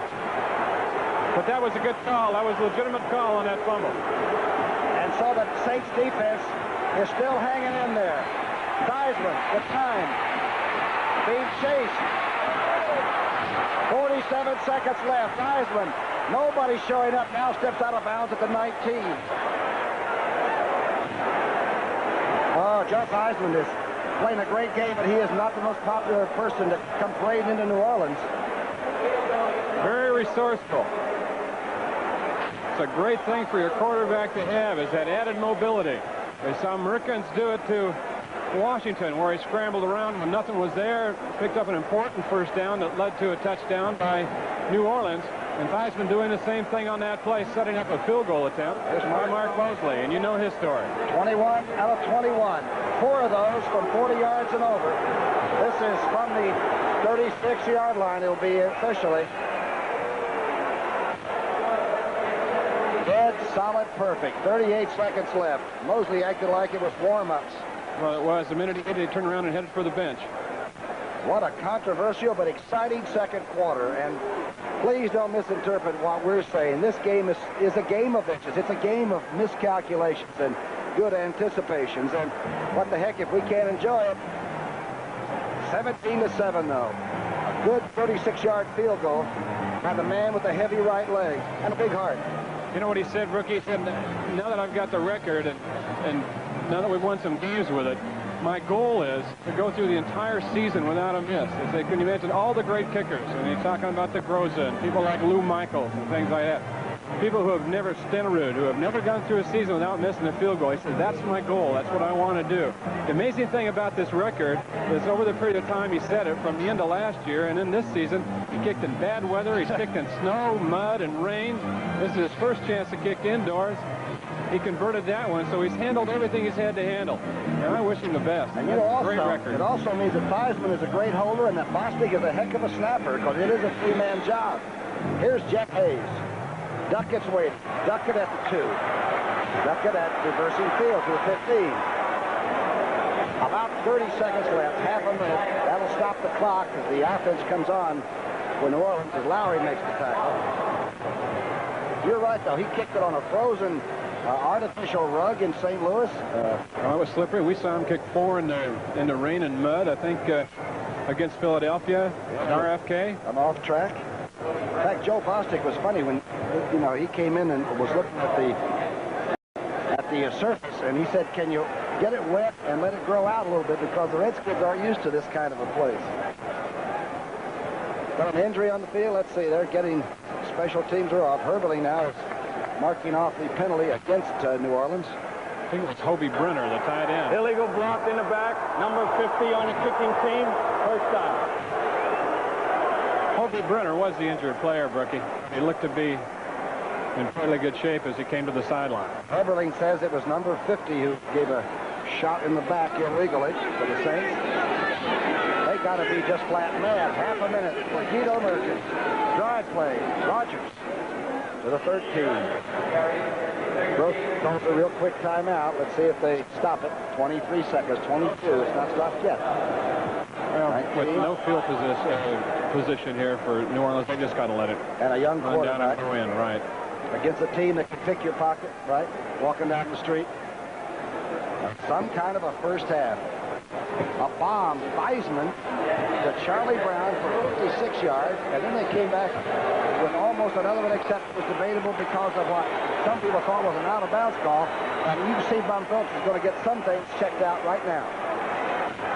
B: But that was a good call. That was a legitimate call on that fumble.
A: And so the Saints defense is still hanging in there. Theismann, the time, being chased. 47 seconds left. Theismann, nobody showing up now, steps out of bounds at the 19. Oh, Jeff Theismann is playing a great game, but he is not the most popular person to come parading into New Orleans.
B: Very resourceful. It's a great thing for your quarterback to have, is that added mobility. They saw Merkins do it to Washington, where he scrambled around when nothing was there, picked up an important first down that led to a touchdown by New Orleans. And Theismann doing the same thing on that play, setting up a field goal attempt. There's Mark Mosley, and you know his story.
A: 21 out of 21. 4 of those from 40 yards and over. This is from the 36-yard line. It'll be officially. Dead, solid, perfect. 38 seconds left. Mosley acted like it was warm-ups.
B: Well, it was. The minute he did, he turned around and headed for the bench.
A: What a controversial but exciting second quarter. And please don't misinterpret what we're saying. This game is a game of inches. It's a game of miscalculations and good anticipations. And what the heck if we can't enjoy it? 17-7, though. A good 36-yard field goal by the man with the heavy right leg and a big heart.
B: You know what he said, Rookie? He said, now that I've got the record and now that we've won some games with it, my goal is to go through the entire season without a miss. He said, can you imagine all the great kickers? And he's talking about the Groza and people like Lou Michaels and things like that. People who have never, Stenerud, who have never gone through a season without missing a field goal. He said, that's my goal. That's what I want to do. The amazing thing about this record is over the period of time he set it, from the end of last year and in this season, he kicked in bad weather. He's kicked in snow, mud, and rain. This is his first chance to kick indoors. He converted that one, so he's handled everything he's had to handle. And I wish him the best.
A: And you know, also,
B: great record.
A: it also means that Theismann is a great holder and that Bostic is a heck of a snapper, because it is a three-man job. Here's Jeff Hayes. Duckett's waiting. Duckett at the 2. Duckett at reversing field to the 15. About 30 seconds left, half a minute. That'll stop the clock as the offense comes on for New Orleans as Lowry makes the tackle. You're right, though. He kicked it on a frozen Artificial rug in St. Louis.
B: Well, it was slippery. We saw him kick 4 in the rain and mud, I think, against Philadelphia, RFK.
A: I'm off track. In fact, Joe Bostic was funny when, you know, he came in and was looking at the surface, and he said, can you get it wet and let it grow out a little bit, because the Redskins aren't used to this kind of a place. Got an injury on the field. Let's see, they're getting special teams are off. Herberling now is marking off the penalty against New Orleans.
B: I think it was Hobie Brenner, the tight end.
C: Illegal block in the back. Number 50 on the kicking team. First down.
B: Hobie Brenner was the injured player, Brookie. He looked to be in fairly good shape as he came to the sideline.
A: Herberling says it was number 50 who gave a shot in the back illegally for the Saints. They got to be just flat mad. Half a minute for Guido Merkins. Drive play. Rogers to the 13. Brooks calls a real quick timeout. Let's see if they stop it. 23 seconds. 22. It's not stopped yet.
B: Well, with no field position here for New Orleans, they just got to let it
A: and a young
B: run down
A: quarterback
B: and go in, right?
A: Against a team that can pick your pocket, right? Walking down the street. Some kind of a first half. A bomb, Theismann to Charlie Brown for 56 yards, and then they came back with almost another one, except it was debatable because of what some people thought was an out-of-bounds call. And you can see Bum Phillips is going to get some things checked out right now.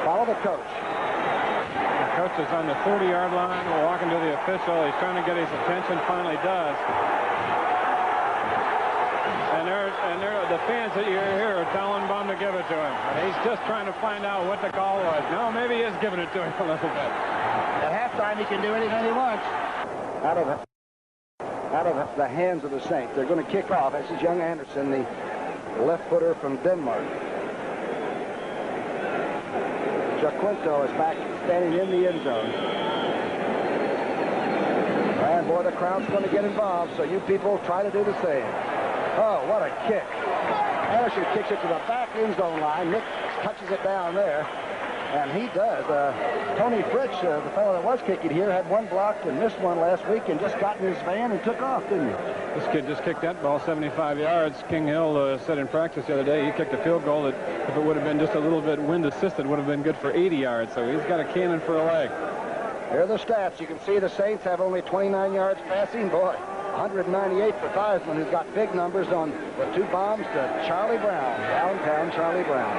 A: Follow the coach.
B: The coach is on the 30-yard line, walking to the official. He's trying to get his attention, finally does. And the fans that you're here are telling Bum to give it to him. He's just trying to find out what the call was. No, maybe he is giving it to him a little bit.
A: At halftime, he can do anything he wants. Out of the hands of the Saints. They're going to kick off. This is young Anderson, the left footer from Denmark. Jaquinto is back standing in the end zone. And boy, the crowd's going to get involved, so you people try to do the same. Oh, what a kick. Anderson kicks it to the back end zone line. Nick touches it down there, and he does. Tony Fritsch, the fellow that was kicking here, had one blocked and missed one last week and just got in his van and took off, didn't he?
B: This kid just kicked that ball 75 yards. King Hill said in practice the other day he kicked a field goal that if it would have been just a little bit wind assisted would have been good for 80 yards. So he's got a cannon for a leg.
A: Here are the stats. You can see the Saints have only 29 yards passing. Boy, 198 for Theismann, who's got big numbers on the 2 bombs to Charlie Brown. Downtown Charlie Brown.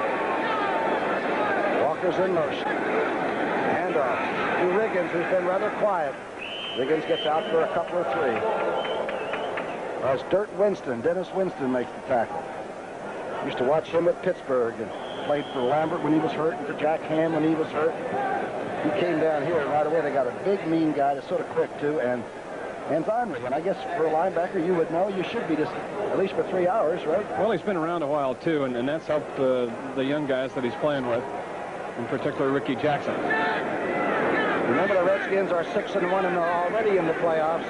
A: Walker's in motion. And to Riggins, who's been rather quiet. Riggins gets out for a couple of 3. As Dennis Winston makes the tackle. Used to watch him at Pittsburgh and played for Lambert when he was hurt and for Jack Ham when he was hurt. He came down here and right away. They got a big, mean guy that's sort of quick, too, and ornery. And I guess for a linebacker, you would know you should be just at least for 3 hours, right?
B: Well, he's been around a while, too, and that's helped the young guys that he's playing with, in particular Ricky Jackson.
A: Remember, the Redskins are 6-1, and they're already in the playoffs.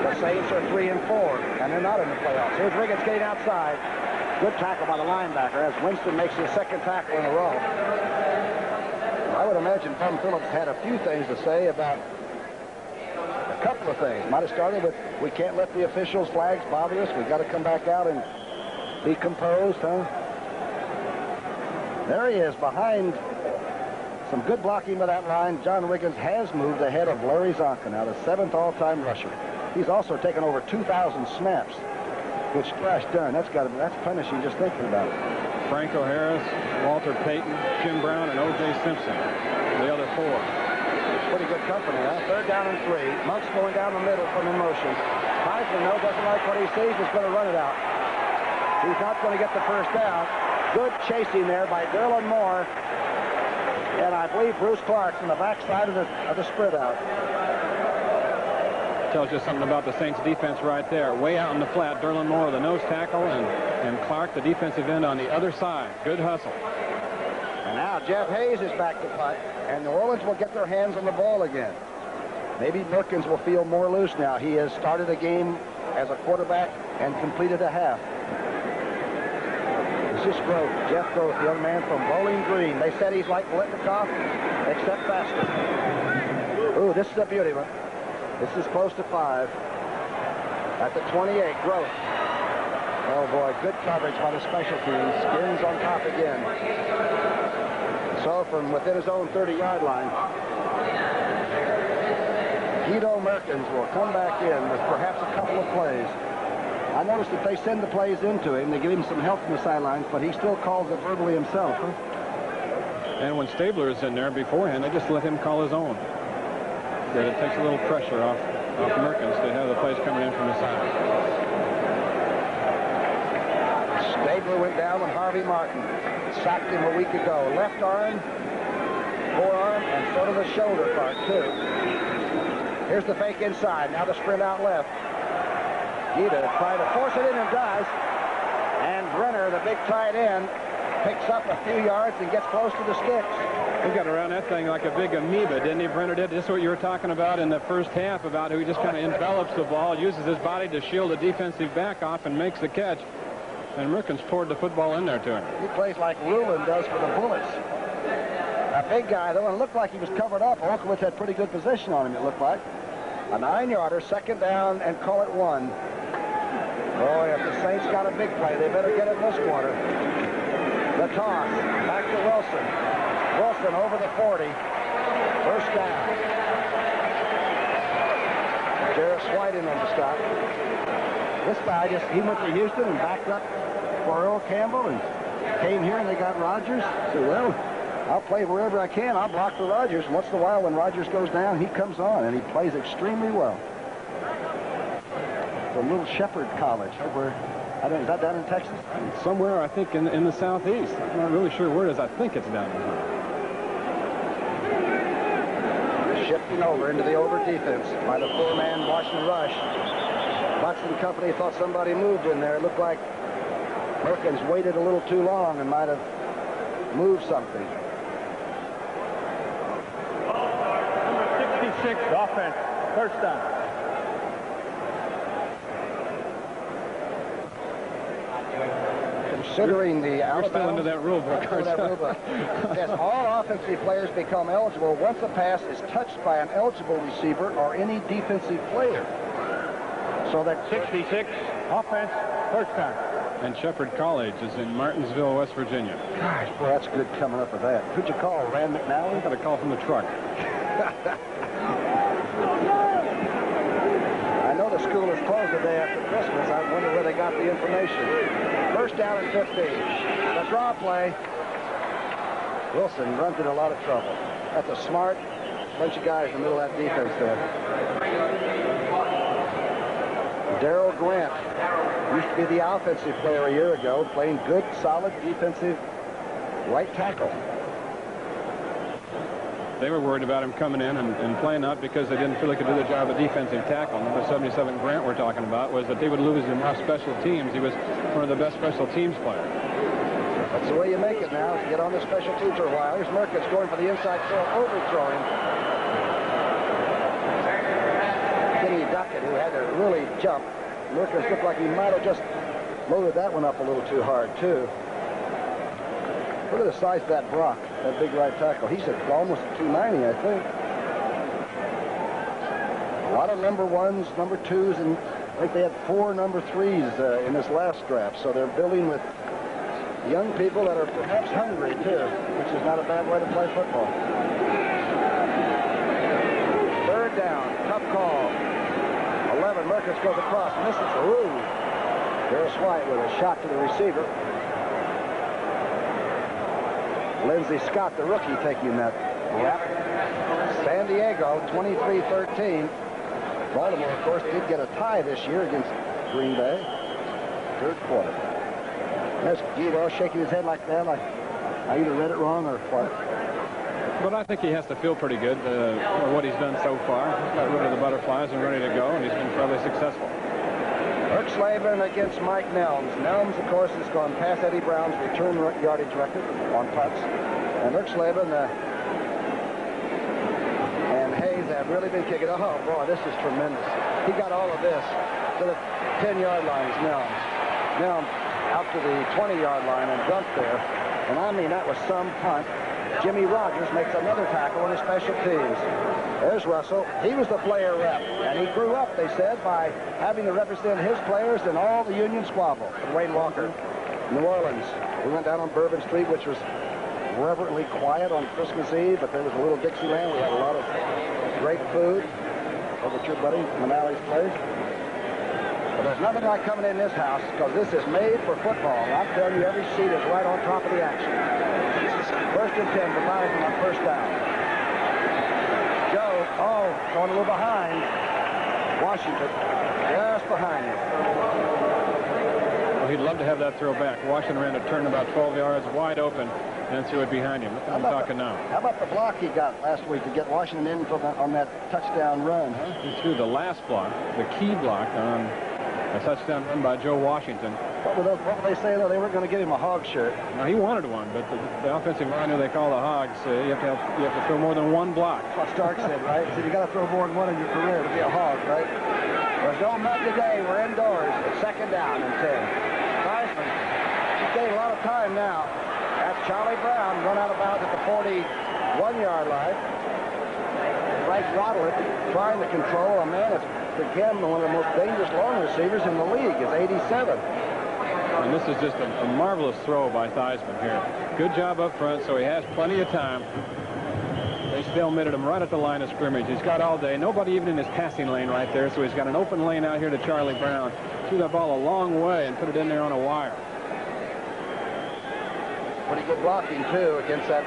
A: The Saints are 3-4, and they're not in the playoffs. Here's Riggins getting outside. Good tackle by the linebacker as Winston makes his second tackle in a row. I would imagine Bum Phillips had a few things to say about a couple of things. Might have started with, we can't let the officials' flags bother us. We've got to come back out and be composed, huh? There he is behind some good blocking by that line. John Riggins has moved ahead of Larry Zonka, now the 7th all-time rusher. He's also taken over 2,000 snaps, which Trash done. That's punishing just thinking about it.
B: Franco Harris, Walter Payton, Jim Brown, and O.J. Simpson, the other 4.
A: Pretty good company, huh? 3rd down and 3. Monk's going down the middle from in motion. Theismann, though, doesn't like what he sees. He's going to run it out. He's not going to get the first down. Good chasing there by Derlin Moore. And I believe Bruce Clark's on the backside of the spread out.
B: Tells you something about the Saints defense right there. Way out in the flat, Derlin Moore, the nose tackle, and Clark, the defensive end on the other side. Good hustle.
A: And now Jeff Hayes is back to punt, and New Orleans will get their hands on the ball again. Maybe Merkins will feel more loose now. He has started a game as a quarterback and completed a half. This is Groth, Jeff Groth, young man from Bowling Green. They said he's like Blitnikoff, except faster. Ooh, this is a beauty one. This is close to 5. At the 28, Groth. Oh, boy, good coverage by the special teams. Skins on top again. So from within his own 30-yard line, Guido Merkins will come back in with perhaps a couple of plays. I noticed that they send the plays into him. They give him some help from the sidelines, but he still calls it verbally himself. Huh?
B: And when Stabler's in there beforehand, they just let him call his own. That it takes a little pressure off Merkins to have the plays coming in from the side.
A: Stabler went down with Harvey Martin. Sacked him a week ago. Left arm, forearm, and sort of the shoulder part, too. Here's the fake inside. Now the sprint out left. Guido trying to force it in and does. And Brenner, the big tight end, picks up a few yards and gets close to the sticks.
B: He got around that thing like a big amoeba, didn't he, Brenner did? This is what you were talking about in the first half, about how he just kind of envelops the ball, uses his body to shield the defensive back off and makes the catch. And Merkins poured the football in there to him.
A: He plays like Rulin does for the Bullets. A big guy, though, and it looked like he was covered up. Olkowitz had pretty good position on him, it looked like. A 9-yarder, second down, and call it 1. Boy, if the Saints got a big play, they better get it in this quarter. The toss, back to Wilson. Wilson over the 40. First down. Jarris White in on the stop. This guy he went to Houston and backed up for Earl Campbell and came here and they got Rodgers. So, well, I'll play wherever I can. I'll block for Rodgers. And once in a while when Rodgers goes down, he comes on and he plays extremely well. From Little Shepherd College over, I don't know, is that down in Texas?
B: Somewhere, I think, in the southeast. I'm not really sure where it is. I think it's down there.
A: Shifting over into the over defense by the 4-man Washington rush. Butts and company thought somebody moved in there. It looked like Merkins waited a little too long and might have moved something.
C: Number 66, offense, first down.
A: Considering the
B: We're still into that rule book.
A: Yes, all offensive players become eligible once a pass is touched by an eligible receiver or any defensive player. So that
C: 66, offense, first down.
B: And Shepherd College is in Martinsville, West Virginia.
A: Gosh, boy, that's good coming up with that. Who'd you call, Rand McNally?
B: Got a call from the truck.
A: I know the school is closed the day after Christmas. I wonder where they got the information. First down and 15. The draw play. Wilson runs into a lot of trouble. That's a smart bunch of guys in the middle of that defense there. Darrell Grant used to be the offensive player a year ago, playing good, solid defensive right tackle.
B: They were worried about him coming in and playing out because they didn't feel he could do the job of defensive tackle. Number 77 Grant we're talking about was that they would lose him off special teams. He was one of the best special teams players.
A: That's the way you make it now, is to get on the special teams for a while. Here's Merkins going for the inside throw, overthrowing Kenny Duckett, who had to really jump. Merkins looked like he might have just loaded that one up a little too hard, too. Look at the size of that Brock, that big right tackle. He's almost at 290, I think. A lot of number 1s, number 2s, and I think they had 4 number 3s in this last draft. So they're building with young people that are perhaps hungry, too, which is not a bad way to play football. Third down, tough call. 11, Merkins goes across, misses. Ooh. Jarris White with a shot to the receiver. Lindsey Scott, the rookie, taking that rap. San Diego, 23-13. Baltimore, of course, did get a tie this year against Green Bay. Third quarter. There's Guido shaking his head like that, like I either read it wrong or what.
B: But I think he has to feel pretty good for what he's done so far. He's got rid of the butterflies and ready to go, and he's been fairly successful.
A: Erxleben against Mike Nelms. Nelms, of course, has gone past Eddie Brown's return yardage record on punts. And Erxleben and Hayes have really been kicking. Oh, boy, this is tremendous. He got all of this to the 10-yard line, Nelms. Nelms out to the 20-yard line and dumped there. And I mean, that was some punt. Jimmy Rogers makes another tackle on his special teams. There's Russell. He was the player rep, and he grew up, they said, by having to represent his players in all the Union squabble. Wayne Walker, New Orleans. We went down on Bourbon Street, which was reverently quiet on Christmas Eve, but there was a little Dixieland. We had a lot of great food over at your buddy Manally's place. But there's nothing like coming in this house, because this is made for football. I'm telling you, every seat is right on top of the action. First and 10 for Bowden on first down. Joe, going a little behind. Washington, just behind him.
B: Well, he'd love to have that throw back. Washington ran a turn about 12 yards wide open and threw it behind him. Look at him talking now.
A: How about the block he got last week to get Washington in on that touchdown run, huh?
B: He threw the last block, the key block on a touchdown run by Joe Washington.
A: What were they saying, though? They weren't going to give him a hog shirt.
B: Now, he wanted one, but the offensive line who they call the Hogs, you have to throw more than one block.
A: That's what Stark said, right? He said you got to throw more than one in your career to be a hog, right? There's no mud today. We're indoors. It's second down and 10. Theismann, he's getting a lot of time now. That's Charlie Brown, run out of bounds at the 41-yard line. Frank Rodlett trying to control a man that's, again, one of the most dangerous long receivers in the league is 87.
B: And this is just a marvelous throw by Theismann here. Good job up front, so he has plenty of time. They stalemated him right at the line of scrimmage. He's got all day. Nobody even in his passing lane right there, so he's got an open lane out here to Charlie Brown. Threw that ball a long way and put it in there on a wire.
A: Pretty good blocking, too, against that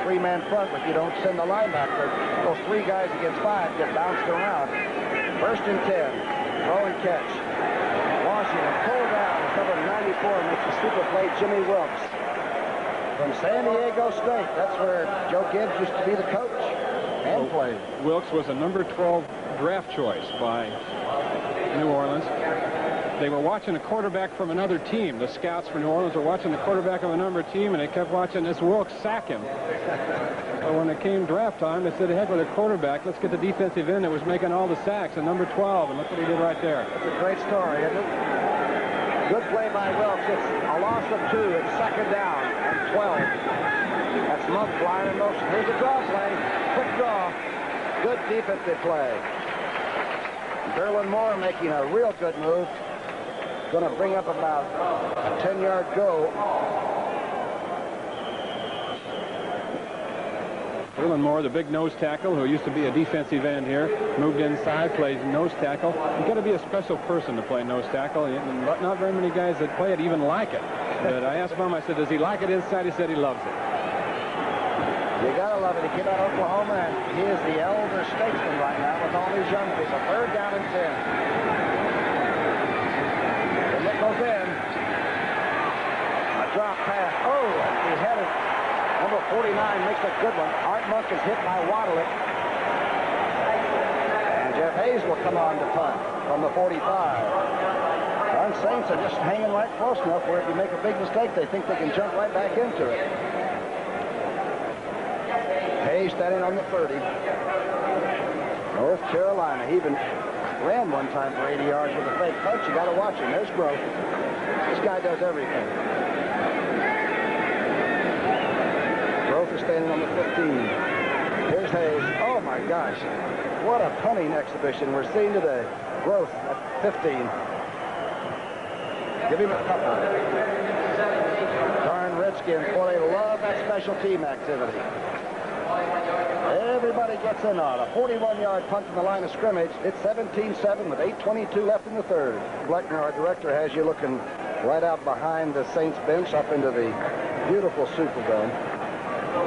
A: three-man front, but you don't send the linebacker. Those three guys against five get bounced around. First and 10. Throw and catch. Washington pulled down. Number 94 makes a super play, Jimmy Wilkes. From San Diego State. That's where Joe Gibbs used to be the coach and played.
B: Wilkes was a number 12 draft choice by New Orleans. They were watching a quarterback from another team. The scouts for New Orleans were watching the quarterback of another team, and they kept watching this Wilkes sack him. So when it came draft time, they said, heck with a quarterback, let's get the defensive end that was making all the sacks, and number 12, and look what he did right there.
A: That's a great story, isn't it? Good play by Wilkes. It's a loss of 2. It's second down and 12. That's Monk flying in motion. Here's a draw play. Quick draw. Good defensive play. Derlin Moore making a real good move. Going to bring up about a 10-yard go.
B: Derlin Moore, the big nose tackle, who used to be a defensive end here, moved inside, plays nose tackle. You've got to be a special person to play nose tackle. Not very many guys that play it even like it. But I asked him, I said, does he like it inside? He said he loves it.
A: You got to love it. He came out of Oklahoma, and he is the elder statesman right now with all these young people. Third down and 10. It goes in. A drop pass. Oh, and he had it. Number 49 makes a good one. Art Monk is hit by Waddle. And Jeff Hayes will come on to punt from the 45. Darn Saints are just hanging right close enough where if you make a big mistake, they think they can jump right back into it. Hayes standing on the 30. North Carolina. He even ran one time for 80 yards with a fake punch. You got to watch him. There's Grove. This guy does everything. Grove is standing on the 15. Here's Hayes. Oh, my gosh. What a punting exhibition we're seeing today. Grove at 15. Give him a couple. Darn Redskins. Boy, they love that special team activity. Everybody gets in on a 41-yard punt from the line of scrimmage. It's 17-7 with 8:22 left in the third. Bleckner, our director, has you looking right out behind the Saints bench up into the beautiful Superdome.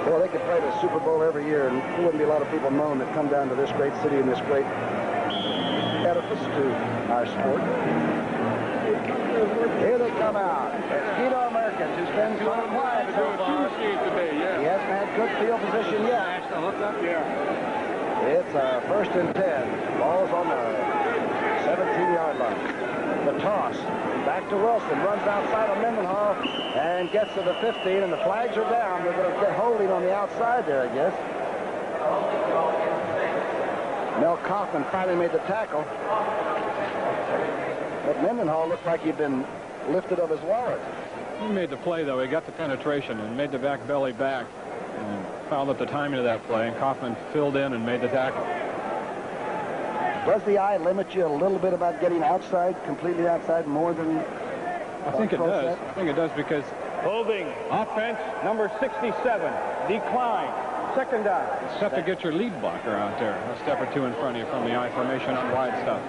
A: Well, they could play the Super Bowl every year, and there wouldn't be a lot of people known that come down to this great city and this great edifice to our sport. Here they come out. It's Guido Merkins, who's been sort of quiet so far. He hasn't had good field position yet. It's first and 10. Ball's on the 17-yard line. The toss. Back to Wilson. Runs outside of Mendenhall and gets to the 15, and the flags are down. They're going to get holding on the outside there, I guess. Mel Kaufman finally made the tackle. But Mendenhall looked like he'd been lifted of his wallet.
B: He made the play, though. He got the penetration and made the back belly back. And fouled up the timing of that play, and Kaufman filled in and made the tackle.
A: Does the eye limit you a little bit about getting outside, completely outside, more than...
B: I think it does. I think it does because...
C: Holding offense number 67. Decline. Second down.
B: It's tough to get your lead blocker out there. A step or two in front of you from the eye formation on wide stuff.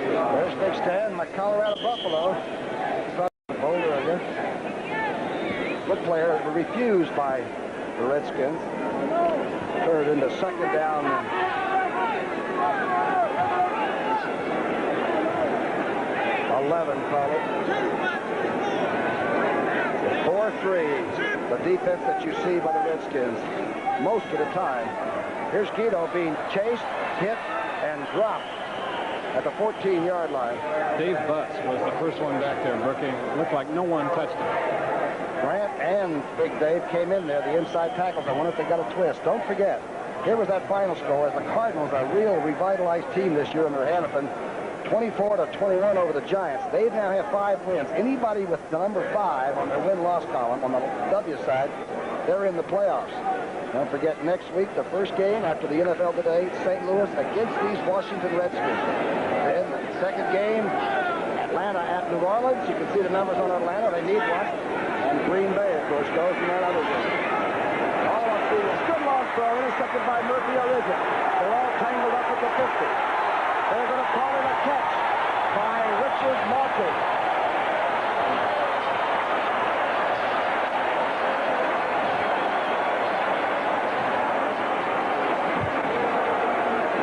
A: There's Big Stan, my Colorado Buffalo. Boulder, I guess. Good player, refused by the Redskins. Turned into second down. 11, call it. 4-3. The defense that you see by the Redskins most of the time. Here's Guido being chased, hit, and dropped at the 14-yard line.
B: Dave Butts was the first one back there, Brookie. Looked like no one touched him.
A: Grant and Big Dave came in there, the inside tackles. I wonder if they got a twist. Don't forget, here was that final score as the Cardinals, a real revitalized team this year under Hannafin, 24-21 over the Giants. They now have 5 wins. Anybody with the number 5 on their win-loss column on the W side, they're in the playoffs. Don't forget, next week, the first game after the NFL today, St. Louis against these Washington Redskins. Then the second game, Atlanta at New Orleans. You can see the numbers on Atlanta. They need one. And Green Bay, of course, goes in that other game. All on field is good long throw, intercepted by Murphy or is it? They're all tangled up at the 50. They're going to call it a catch by Richard Malty.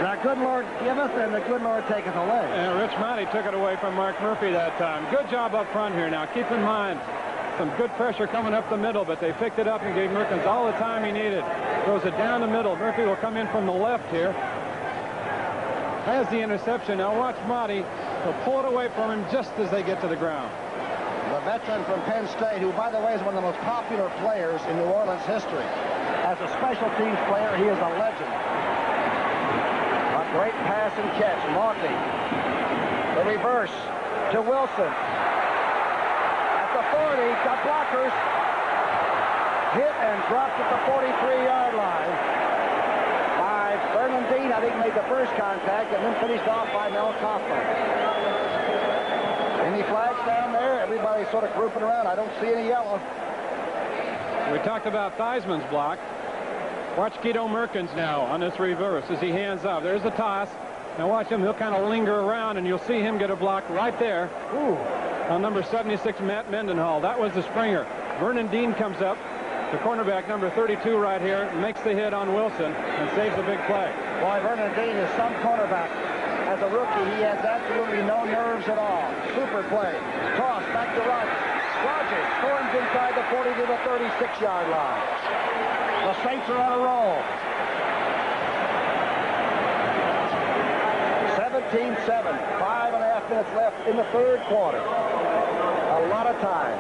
A: The good Lord giveth and the good Lord taketh away.
B: And Rich Monty took it away from Mark Murphy that time. Good job up front here. Now keep in mind, some good pressure coming up the middle, but they picked it up and gave Merkins all the time he needed. Throws it down the middle. Murphy will come in from the left here. Has the interception. Now watch Monty. He'll pull it away from him just as they get to the ground.
A: The veteran from Penn State, who, by the way, is one of the most popular players in New Orleans history. As a special teams player, he is a legend. A great pass and catch. Monty. The reverse to Wilson. At the 40, got blockers. Hit and dropped at the 43-yard line. Bernardine, I think, made the first contact and then finished off by Mel Kaufman. Any flags down there? Everybody's sort of grouping around. I don't see any yellow.
B: We talked about Theismann's block. Watch Guido Merkins now on this reverse as he hands off. There's the toss. Now watch him. He'll kind of linger around, and you'll see him get a block right there. Ooh. On number 76, Matt Mendenhall. That was the Springer. Vernon Dean comes up. The cornerback, number 32 right here, makes the hit on Wilson and saves a big play.
A: Boy, Vernon Dean is some cornerback. As a rookie, he has absolutely no nerves at all. Super play. Toss back to Rogers. Rogers storms inside the 40 to the 36-yard line. The Saints are on a roll. 17-7. 5.5 minutes left in the third quarter. A lot of time.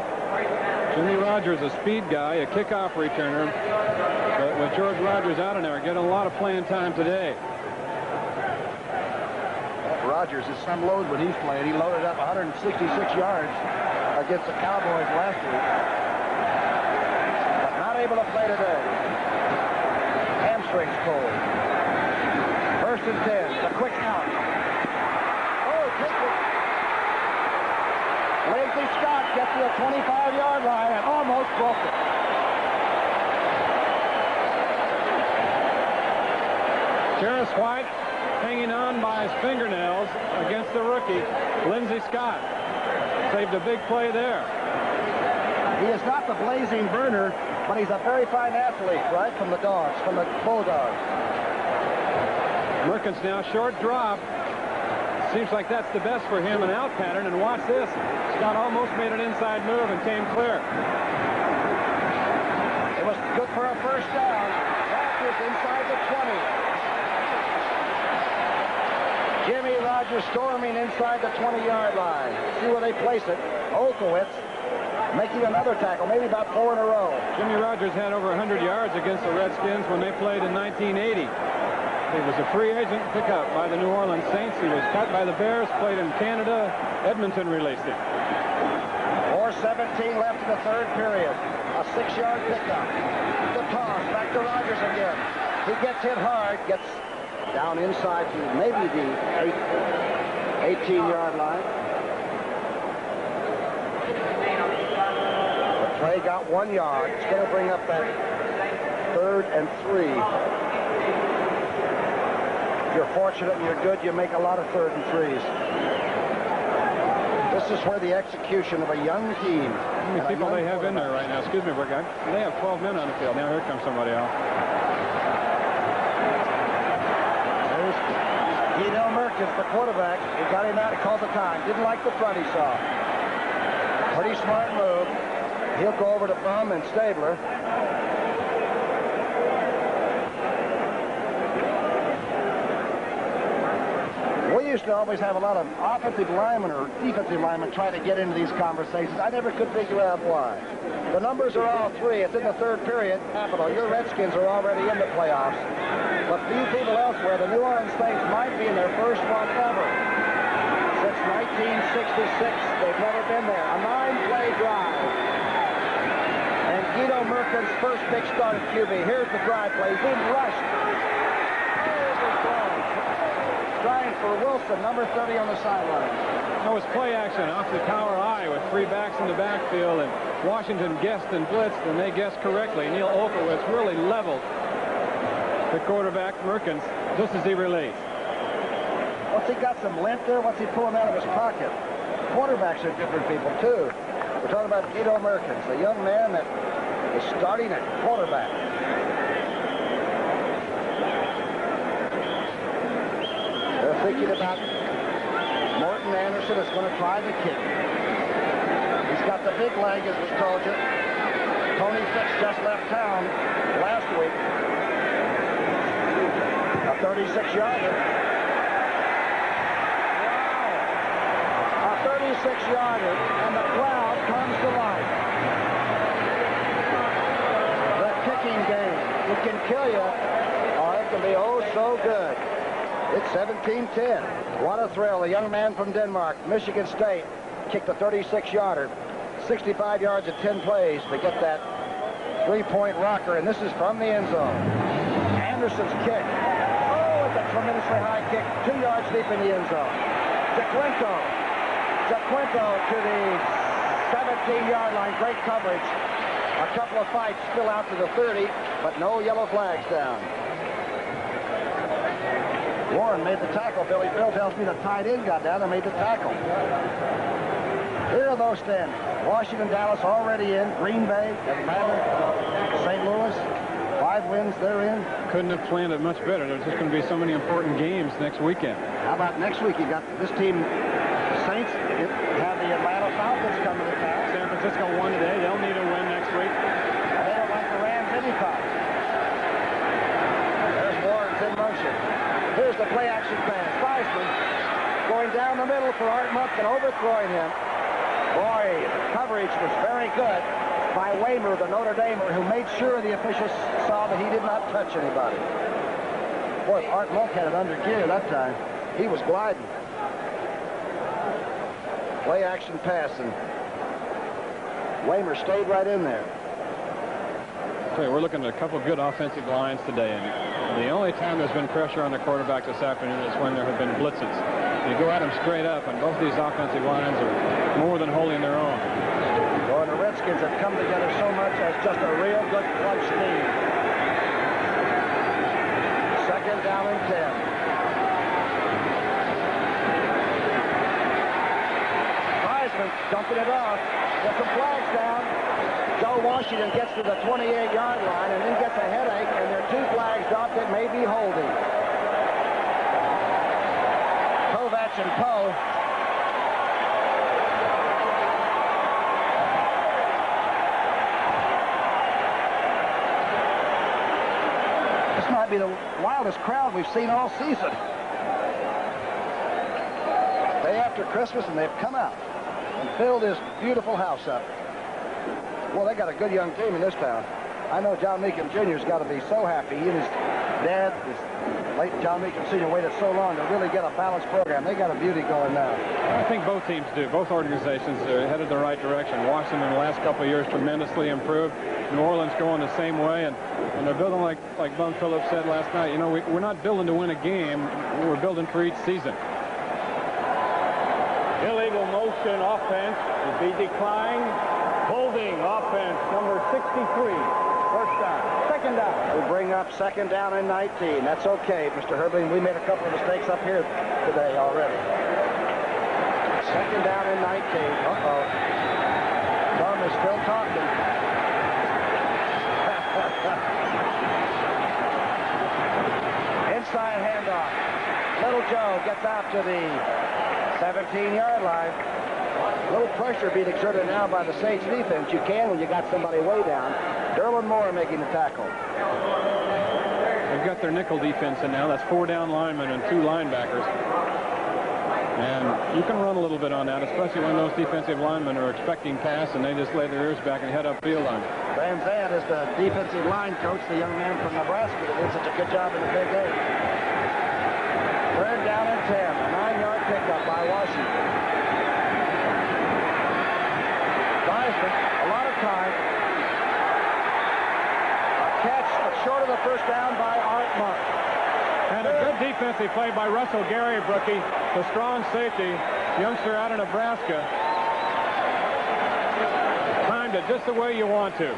B: Jimmy Rogers, a speed guy, a kickoff returner. But with George Rogers out in there, getting a lot of playing time today.
A: Rogers is some load when he's playing. He loaded up 166 yards against the Cowboys last week. But not able to play today. Hamstrings pulled. First and 10. The quick out. Oh, take it. Lindsey Scott gets to the 25-yard line and almost broke it.
B: Terrace White hanging on by his fingernails against the rookie, Lindsey Scott. Saved a big play there.
A: He is not the blazing burner, but he's a very fine athlete, right, from the Dogs, from the Bulldogs.
B: Merkins now short drop. Seems like that's the best for him, an out pattern, and watch this. Scott almost made an inside move and came clear.
A: It was good for a first down. Rogers inside the 20. Jimmy Rogers storming inside the 20-yard line. See where they place it. Olkowitz making another tackle, maybe about 4 in a row.
B: Jimmy Rogers had over 100 yards against the Redskins when they played in 1980. He was a free agent pickup by the New Orleans Saints. He was cut by the Bears, played in Canada. Edmonton released him.
A: 4 2:17 left in the third period. A 6-yard pickup. The toss back to Rogers again. He gets hit hard, gets down inside to maybe the 18-yard line. The play got 1 yard. It's going to bring up that 3rd and 3. If you're fortunate and you're good, you make a lot of 3rd and 3s. This is where the execution of a young team.
B: How many people they have in there right now? Excuse me, Rick. They have 12 men on the field. Now here comes somebody else.
A: There's Guido Merkens, the quarterback. He got him out. He called the time. Didn't like the front he saw. Pretty smart move. He'll go over to Bum and Stabler. We used to always have a lot of offensive linemen or defensive linemen try to get into these conversations. I never could figure out why. The numbers are all 3. It's in the third period. Capital. Your Redskins are already in the playoffs. But few people elsewhere, the New Orleans Saints might be in their first one ever. Since 1966, they've never been there. A 9-play drive. And Guido Merkens' first big start at QB. Here's the drive play. He's being rushed. Trying for Wilson, number 30 on the sideline.
B: That was play action off the power I with 3 backs in the backfield, and Washington guessed and blitzed, and they guessed correctly. Neil Olkowitz really leveled the quarterback, Merkens, just as he released.
A: What's he got some lint there? What's he pulling out of his pocket? Quarterbacks are different people, too. We're talking about Guido Merkens, a young man that is starting at quarterback. They're thinking about Morton Anderson is going to try the kick. He's got the big leg, as we told you. Tony Fitz just left town last week. A 36-yarder. Wow. A 36-yarder, and the crowd comes to life. The kicking game. It can kill you, or it can be oh so good. It's 17-10. What a thrill. The young man from Denmark, Michigan State, kicked a 36-yarder. 65 yards at 10 plays to get that 3-point rocker, and this is from the end zone. Anderson's kick. Oh, it's a tremendously high kick. 2 yards deep in the end zone. Jaquinto to the 17-yard line. Great coverage. A couple of fights still out to the 30, but no yellow flags down. Warren made the tackle. Bill tells me the tight end got down and made the tackle. Here are those 10. Washington, Dallas already in. Green Bay, Atlanta, St. Louis. 5 wins, they're in.
B: Couldn't have planned it much better. There's just going to be so many important games next weekend.
A: How about next week? You got this team, the Saints, have the Atlanta Falcons coming to town.
B: San Francisco won today. They'll need a win next week.
A: They don't like the Rams anytime. There's Warren's in motion. Here's the play-action pass. Theismann going down the middle for Art Monk and overthrowing him. Boy, the coverage was very good by Waymer, the Notre Damer, who made sure the officials saw that he did not touch anybody. Boy, Art Monk had it under gear that time. He was gliding. Play-action pass, and Waymer stayed right in there.
B: Okay, we're looking at a couple good offensive lines today, and the only time there's been pressure on the quarterback this afternoon is when there have been blitzes. You go at them straight up, and both these offensive lines are more than holding their own.
A: Well, the Redskins have come together so much as just a real good clutch team. 2nd down and 10. Theismann dumping it off. Get some flags down. Joe Washington gets to the 28-yard line and then gets a headache, and there are 2 flags dropped that may be holding. Kovacs and Poe. This might be the wildest crowd we've seen all season. Day after Christmas, and they've come out and filled this beautiful house up. Well, they got a good young team in this town. I know John Meekum Jr.'s got to be so happy. He and his dad, his Late John Meacham Sr. waited so long to really get a balanced program. They got a beauty going now.
B: I think both teams do. Both organizations are headed the right direction. Washington in the last couple of years tremendously improved. New Orleans going the same way, and they're building like Bum Phillips said last night. You know, we're not building to win a game. We're building for each season.
C: Illegal motion offense to be declined. Holding offense number 63. First down. Second down.
A: We bring up second down and 19. That's okay, Mr. Herbling. We made a couple of mistakes up here today already. Second down and 19. Uh-oh. Bum is still talking. Inside handoff. Little Joe gets out to the 17-yard line. A little pressure being exerted now by the Saints defense. You can when you got somebody way down. Derlin Moore making the tackle.
B: They've got their nickel defense in now. That's 4 down linemen and 2 linebackers. And you can run a little bit on that, especially when those defensive linemen are expecting pass and they just lay their ears back and head upfield on it.
A: Van Zandt is the defensive line coach, the young man from Nebraska that did such a good job in the Big 8. Third down and 10. A 9-yard pickup by Washington. Theismann, a lot of time. A catch short of the first down by Art Monk.
B: And a good defensive play by Russell Gary, Brookie, the strong safety, youngster out of Nebraska. Timed it just the way you want to.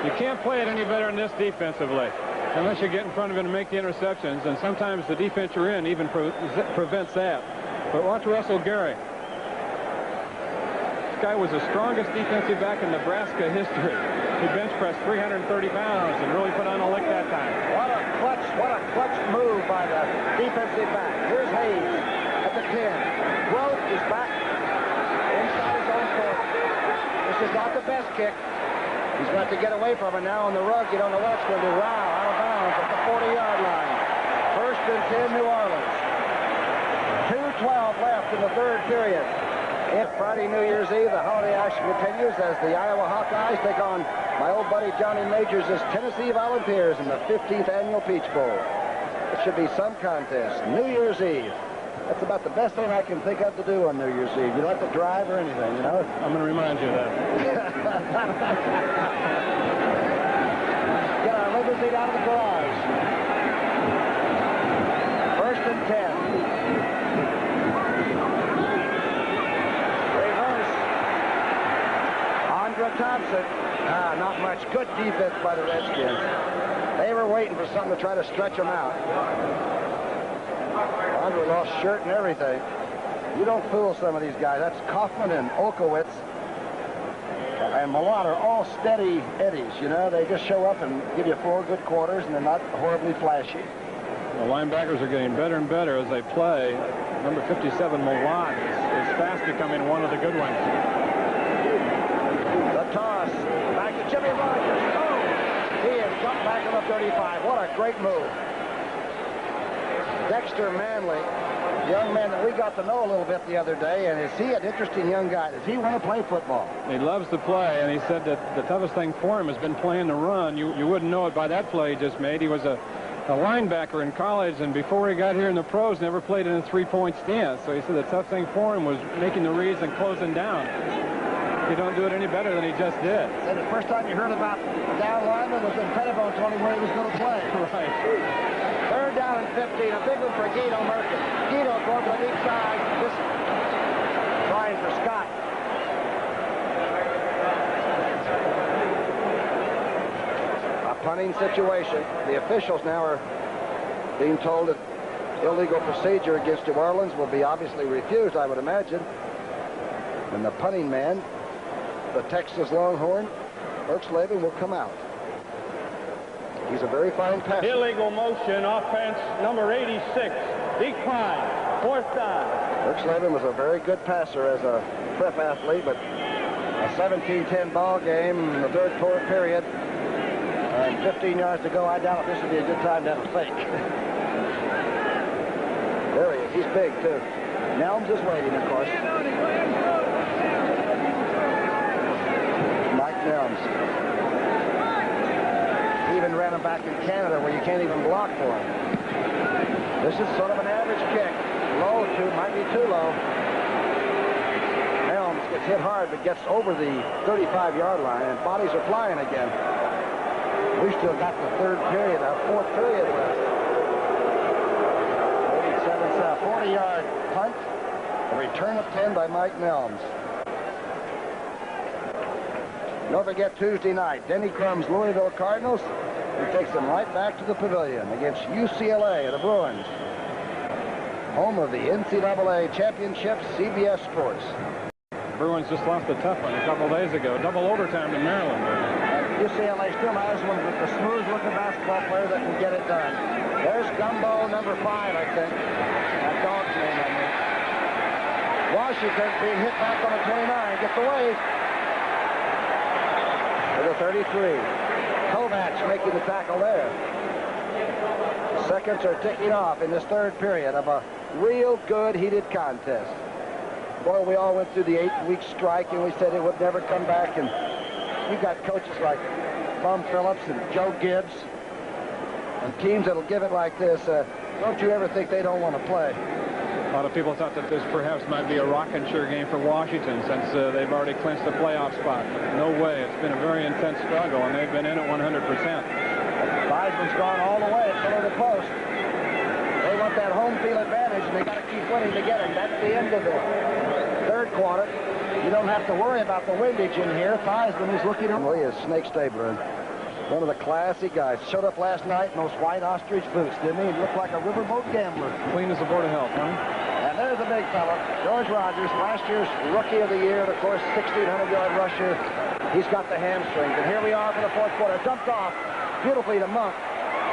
B: You can't play it any better than this defensively, unless you get in front of it and make the interceptions, and sometimes the defense you're in even prevents that. But watch Russell Gary. This guy was the strongest defensive back in Nebraska history. He bench pressed 330 pounds and really put on a lick that time.
A: What a clutch move by the defensive back. Here's Hayes at the 10. Grote is back inside his own 40. This is not the best kick. He's got to get away from it now on the rug. You don't know what it's going to do. Wow, out of bounds at the 40-yard line. First and 10, New Orleans. 2:12 left in the third period. It's Friday, New Year's Eve. The holiday action continues as the Iowa Hawkeyes take on my old buddy Johnny Majors' Tennessee Volunteers in the 15th Annual Peach Bowl. It should be some contest. New Year's Eve. That's about the best thing I can think of to do on New Year's Eve. You don't have to drive or anything, you know?
B: I'm going to remind you of that.
A: Get our limousine out of the garage. First and 10. Reverse. Andra Thompson. Not much. Good defense by the Redskins. They were waiting for something to try to stretch them out. Andra lost shirt and everything. You don't fool some of these guys. That's Kaufman and Olkowitz and Malott are all steady eddies, you know. They just show up and give you 4 good quarters, and they're not horribly flashy.
B: The linebackers are getting better and better as they play. Number 57, Malott, is fast becoming one of the good ones.
A: The toss. Back to Jimmy Rogers. Oh! He has jumped back on the 35. What a great move. Dexter Manley, young man that we got to know a little bit the other day, and is he an interesting young guy? Does he want to play football?
B: He loves to play, and he said that the toughest thing for him has been playing the run. You wouldn't know it by that play he just made. He was a linebacker in college, and before he got here in the pros, never played in a three-point stance. So he said the tough thing for him was making the reads and closing down. You don't do it any better than he just did.
A: And the first time you heard about the down lineman was when Pettibone told him where he was going to play.
B: Right.
A: Third down and 15. A big one for Guido Merkin. Guido going to the deep side. Just trying for Scott. A punting situation. The officials now are being told that illegal procedure against New Orleans will be obviously refused, I would imagine. And the punting man, the Texas Longhorn, Erxleben, will come out. He's a very fine passer.
C: Illegal motion offense number 86. Decline. Fourth down.
A: Erxleben was a very good passer as a prep athlete, but a 17-10 ball game in the third quarter period. And 15 yards to go. I doubt if this would be a good time to have a fake. There he is. He's big, too. Nelms is waiting, of course. Mike Nelms. He even ran him back in Canada where you can't even block for him. This is sort of an average kick. Low, might be too low. Helms gets hit hard, but gets over the 35-yard line, and bodies are flying again. We've still got the fourth period left. 40-yard punt. A return of 10 by Mike Nelms. Don't forget Tuesday night, Denny Crum's Louisville Cardinals. He takes them right back to the pavilion against UCLA, the Bruins. Home of the NCAA Championship, CBS Sports.
B: Bruins just lost a tough one a couple days ago. Double overtime to Maryland.
A: UCLA still has one with the smooth-looking basketball player that can get it done. There's Gumbo, number 5, I think. That dog's name, I mean. Washington being hit back on the 29. Gets away. To the 33. Kovacs making the tackle there. Seconds are ticking off in this third period of a real good heated contest. Boy, we all went through the 8-week strike, and we said it would never come back. And you've got coaches like Bum Phillips and Joe Gibbs and teams that'll give it like this. Don't you ever think they don't want to play?
B: A lot of people thought that this perhaps might be a rocking chair game for Washington since they've already clinched the playoff spot. No way. It's been a very intense struggle, and they've been in it 100%.
A: Weisman's gone all the way below the post. They want that home field advantage, and they got to keep winning to get it. That's the end of the third quarter. You don't have to worry about the windage in here. Theismann is looking at he is Snake Stabler. One of the classy guys. Showed up last night in those white ostrich boots, didn't he? He looked like a riverboat gambler.
B: Clean as the Board of Health, huh?
A: And there's a big fella, George Rogers, last year's Rookie of the Year, and of course, 1,600-yard rusher. He's got the hamstrings. And here we are for the fourth quarter. Dumped off beautifully to Monk.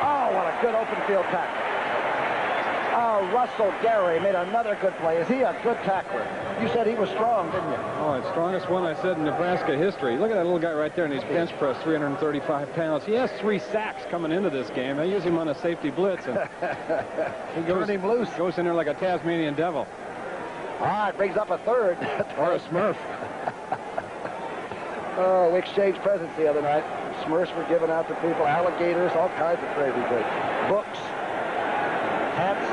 A: Oh, what a good open field tackle. Oh, Russell Gary made another good play. Is he a good tackler? You said he was strong, didn't you?
B: Oh, it's strongest one I said in Nebraska history. Look at that little guy right there, and he's bench pressed 335 pounds. He has 3 sacks coming into this game. They use him on a safety blitz, and he goes
A: him loose.
B: Goes in there like a Tasmanian devil.
A: Ah, it brings up a third.
B: Or a Smurf.
A: Oh, we exchanged presents the other night. Smurfs were given out to people, alligators, all kinds of crazy things. Books, hats,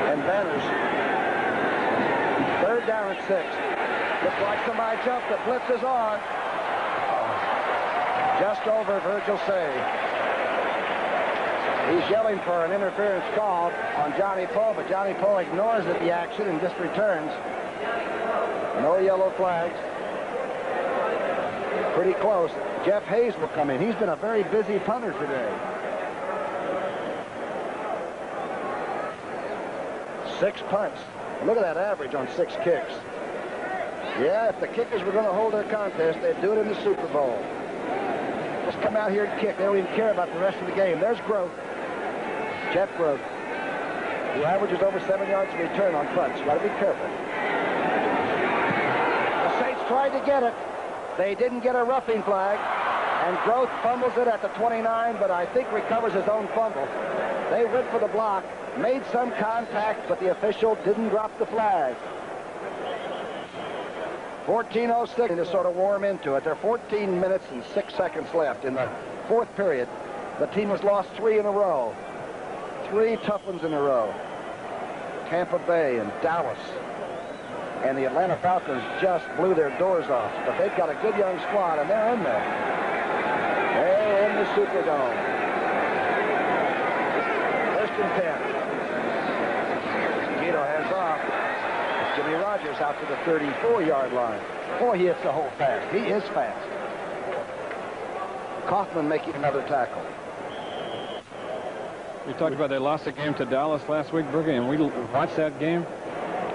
A: and banners. Third down and 6. Looks like somebody jumped. The blitz is on. Just over Virgil Say. He's yelling for an interference call on Johnny Poe, but Johnny Poe ignores the action and just returns. No yellow flags. Pretty close. Jeff Hayes will come in. He's been a very busy punter today. 6 punts. Look at that average on 6 kicks. Yeah, if the kickers were going to hold their contest, they'd do it in the Super Bowl. Just come out here and kick. They don't even care about the rest of the game. There's Groth. Jeff Groth, who averages over 7 yards of return on punts. Got to be careful. The Saints tried to get it. They didn't get a roughing flag, and Groth fumbles it at the 29, but I think recovers his own fumble. They went for the block, made some contact, but the official didn't drop the flag. 14:06 to sort of warm into it. There are 14 minutes and 6 seconds left in the fourth period. The team has lost 3 in a row. 3 tough ones in a row. Tampa Bay and Dallas. And the Atlanta Falcons just blew their doors off. But they've got a good young squad, and they're in there. They're in the Superdome. First and 10. Guido hands off. Jimmy Rogers out to the 34-yard line. Boy, he hits the hole fast. He is fast. Kaufman making another tackle.
B: We talked about they lost the game to Dallas last week, Brookie, and we watched that game.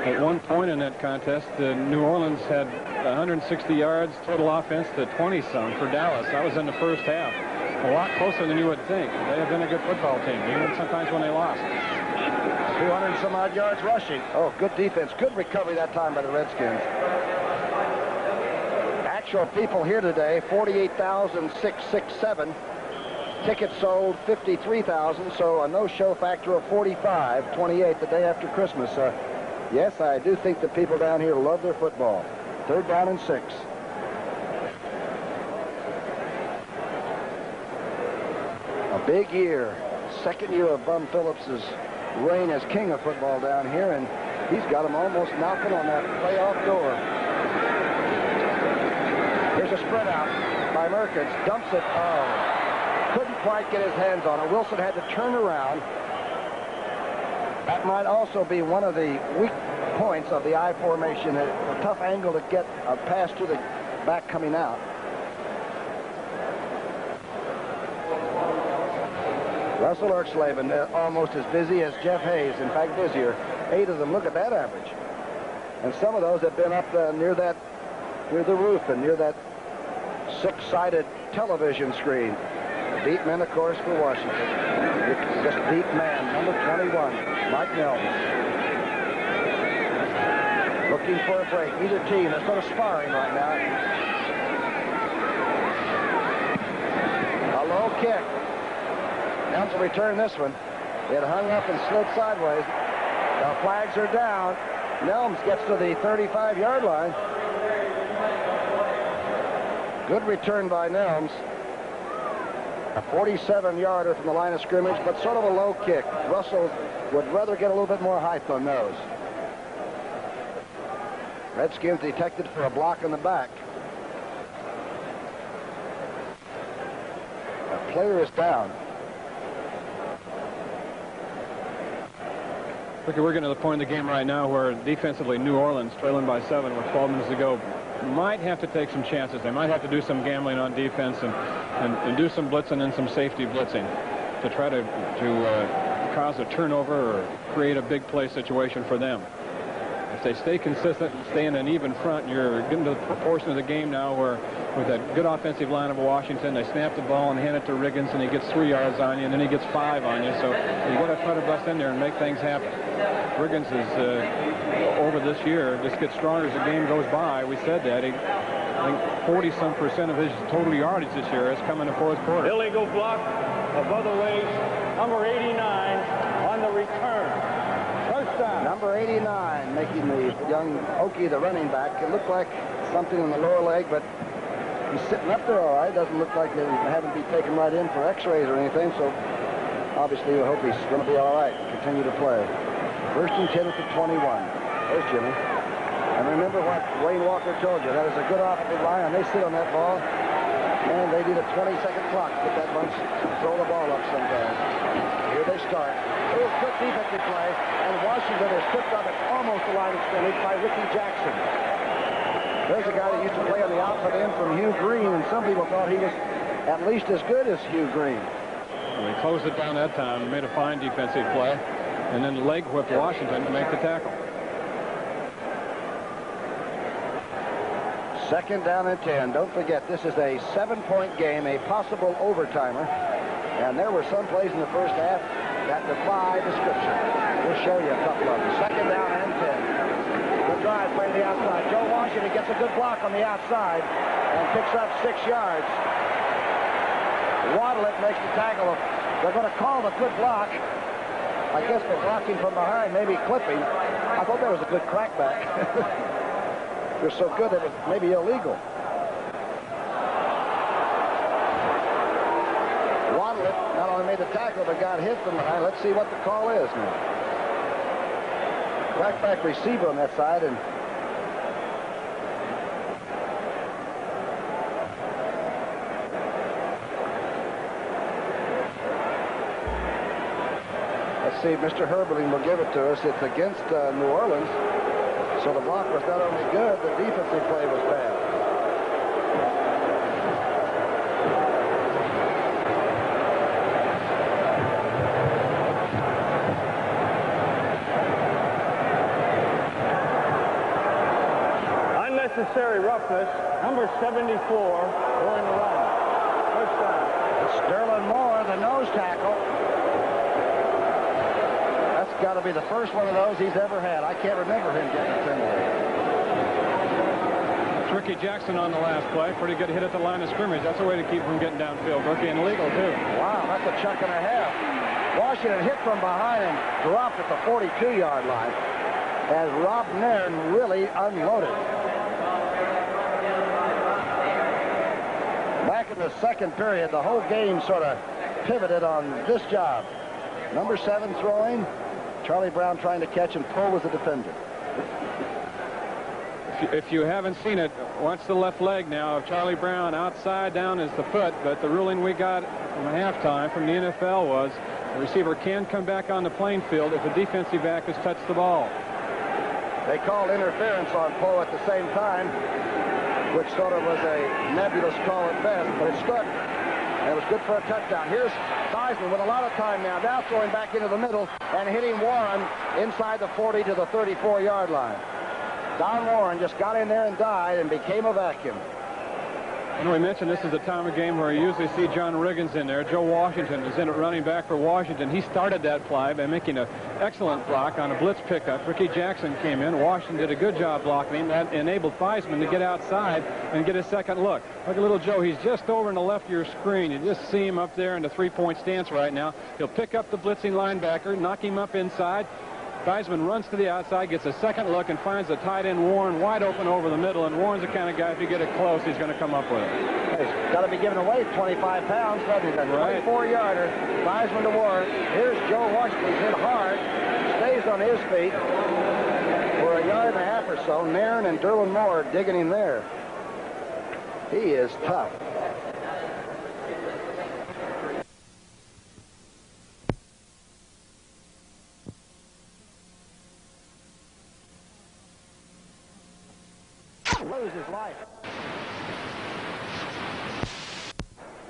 B: At one point in that contest, New Orleans had 160 yards total offense to 20-some for Dallas. That was in the first half. A lot closer than you would think. They have been a good football team, even sometimes when they lost.
A: 200-some-odd yards rushing. Oh, good defense. Good recovery that time by the Redskins. Actual people here today, 48,667. Tickets sold 53,000, so a no-show factor of 45, 28 the day after Christmas. Yes, I do think the people down here love their football. Third down and 6. A big year. Second year of Bum Phillips's reign as king of football down here, and he's got them almost knocking on that playoff door. Here's a spread out by Merkins. Dumps it. Oh, couldn't quite get his hands on it. Wilson had to turn around. That might also be one of the weak points of the I formation. A tough angle to get a pass to the back coming out. Russell Erxleben almost as busy as Jeff Hayes. In fact, busier. 8 of them. Look at that average. And some of those have been up near the roof and near that 6-sided television screen. Deep men, of course, for Washington. Just deep man, number 21, Mike Nelms. Looking for a break. Either team is sort of sparring right now. A low kick. Nelms will return this one. It hung up and slid sideways. The flags are down. Nelms gets to the 35-yard line. Good return by Nelms. A 47-yarder from the line of scrimmage, but sort of a low kick. Russell would rather get a little bit more height on those. Redskins detected for a block in the back. A player is down.
B: Okay, we're getting to the point of the game right now where defensively New Orleans, trailing by 7 with 12 minutes to go, might have to take some chances. They might have to do some gambling on defense and do some blitzing and some safety blitzing to try to cause a turnover or create a big play situation for them. If they stay consistent, stay in an even front, you're getting to the portion of the game now where with that good offensive line of Washington, they snap the ball and hand it to Riggins, and he gets 3 yards on you, and then he gets 5 on you. So you got to try to bust in there and make things happen. Riggins is over this year, just gets stronger as the game goes by. We said that. I think 40-some% of his total yardage this year has come in the fourth quarter.
C: Illegal block above the waist, number 89 on the return. First down.
A: Number 89 making the young Okie the running back. It looked like something in the lower leg, but he's sitting up there all right. Doesn't look like they haven't been taken right in for x-rays or anything, so obviously we hope he's going to be all right. Continue to play. First and 10 at the 21. There's Jimmy. And remember what Wayne Walker told you. That is a good offensive line, and they sit on that ball. Man, they need a 20-second clock to get that bunch to throw the ball up sometimes. Here they start. Oh, good defensive play, and Washington is tripped up at almost the line of scrimmage by Ricky Jackson. There's a guy that used to play on the outfield end from Hugh Green, and some people thought he was at least as good as Hugh Green.
B: Well, he closed it down that time, made a fine defensive play, and then leg whipped Washington to make the tackle.
A: Second down and 10. Don't forget, this is a 7-point game, a possible overtimer. And there were some plays in the first half that defy description. We'll show you a couple of them. Second down and 10. Good drive, play to the outside. Joe Washington gets a good block on the outside and picks up 6 yards. Waddle makes the tackle. They're going to call the good block. I guess for blocking from behind, maybe clipping. I thought that was a good crackback. They're so good that it was maybe illegal. Waddle not only made the tackle, but got hit from behind. Let's see what the call is now. Crackback receiver on that side, and let's see if Mr. Herberling will give it to us. It's against New Orleans. So the block was not only good, the defensive play was bad.
C: Unnecessary roughness, number 74, going to run. First down.
A: It's Sterling Moore, the nose tackle. That's got to be the first one of those he's ever had. I can't remember him getting a penalty.
B: It's Ricky Jackson on the last play. Pretty good hit at the line of scrimmage. That's a way to keep from getting downfield. Rookie and legal, too.
A: Wow, that's a chuck and a half. Washington hit from behind and dropped at the 42-yard line as Rob Nairn really unloaded. Back in the second period, the whole game sort of pivoted on this job. Number 7 throwing, Charlie Brown trying to catch and pull as a defender.
B: If you haven't seen it, watch the left leg now of Charlie Brown. Outside down is the foot, but the ruling we got from halftime from the NFL was the receiver can come back on the playing field if the defensive back has touched the ball.
A: They called interference on Poe at the same time, which sort of was a nebulous call at best, but it struck. And it was good for a touchdown. Here's Theismann with a lot of time now throwing back into the middle and hitting Warren inside the 40 to the 34-yard line. Don Warren just got in there and died and became a vacuum.
B: You know, we mentioned this is the time of game where you usually see John Riggins in there. Joe Washington is in it running back for Washington. He started that play by making an excellent block on a blitz pickup. Ricky Jackson came in. Washington did a good job blocking him. That enabled Theismann to get outside and get a second look. Look at little Joe. He's just over in the left of your screen. You just see him up there in the three-point stance right now. He'll pick up the blitzing linebacker, knock him up inside. Theismann runs to the outside, gets a second look, and finds the tight end Warren wide open over the middle. And Warren's the kind of guy, if you get it close, he's going to come up with it.
A: He's got to be giving away 25 pounds, doesn't he? That 24-yarder. Theismann to Warren. Here's Joe Washington. He's hit hard. Stays on his feet for a yard and a half or so. Nairn and Derwin Moore digging him there. He is tough. Lose his life.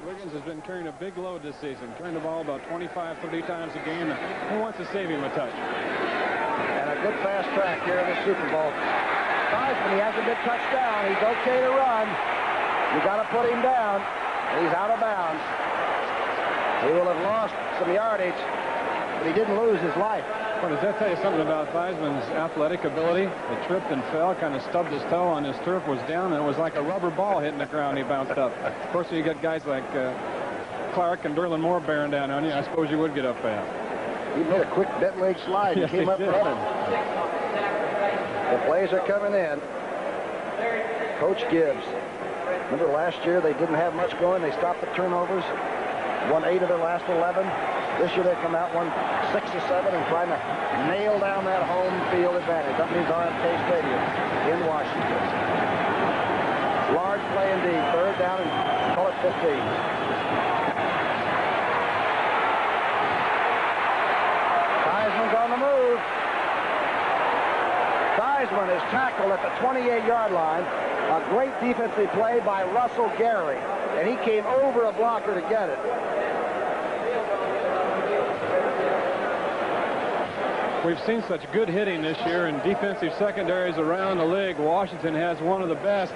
B: Wiggins has been carrying a big load this season, carrying the ball about 25, 30 times a game. Who wants to save him a touch?
A: And a good fast track here in the Super Bowl. Theismann, he hasn't been touched down. He's okay to run. You got to put him down. He's out of bounds. He will have lost some yardage, but he didn't lose his life.
B: Well, does that tell you something about Theismann's athletic ability? He tripped and fell, kind of stubbed his toe on his turf, was down, and it was like a rubber ball hitting the ground. He bounced up. Of course, you got guys like Clark and Derwin Moore bearing down on you. I suppose you would get up fast.
A: He made a quick bent leg slide and came up running. The plays are coming in. Coach Gibbs. Remember last year they didn't have much going. They stopped the turnovers. Won 8 of their last 11. This year they come out, won 6 or 7 and trying to nail down that home field advantage. That means RFK Stadium in Washington. Large play indeed. Third down and call it 15. Theismann's on the move. Theismann is tackled at the 28-yard line. A great defensive play by Russell Gary. And he came over a blocker to get it.
B: We've seen such good hitting this year in defensive secondaries around the league. Washington has one of the best,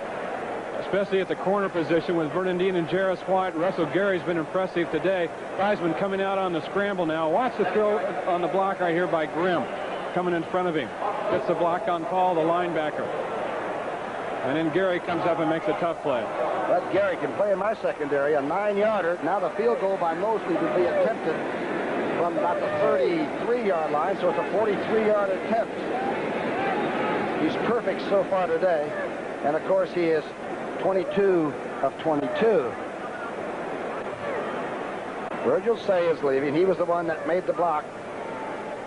B: especially at the corner position with Vernon Dean and Jarris White. Russell Gary's been impressive today. Theismann coming out on the scramble now. Watch the throw on the block right here by Grimm coming in front of him. Gets the block on Paul, the linebacker. And then Gary comes up and makes a tough play.
A: But Gary can play in my secondary, a 9-yarder. Now the field goal by Mosley would be attempted from about the 33-yard line, so it's a 43-yard attempt. He's perfect so far today, and of course he is 22 of 22. Virgil Say is leaving. He was the one that made the block.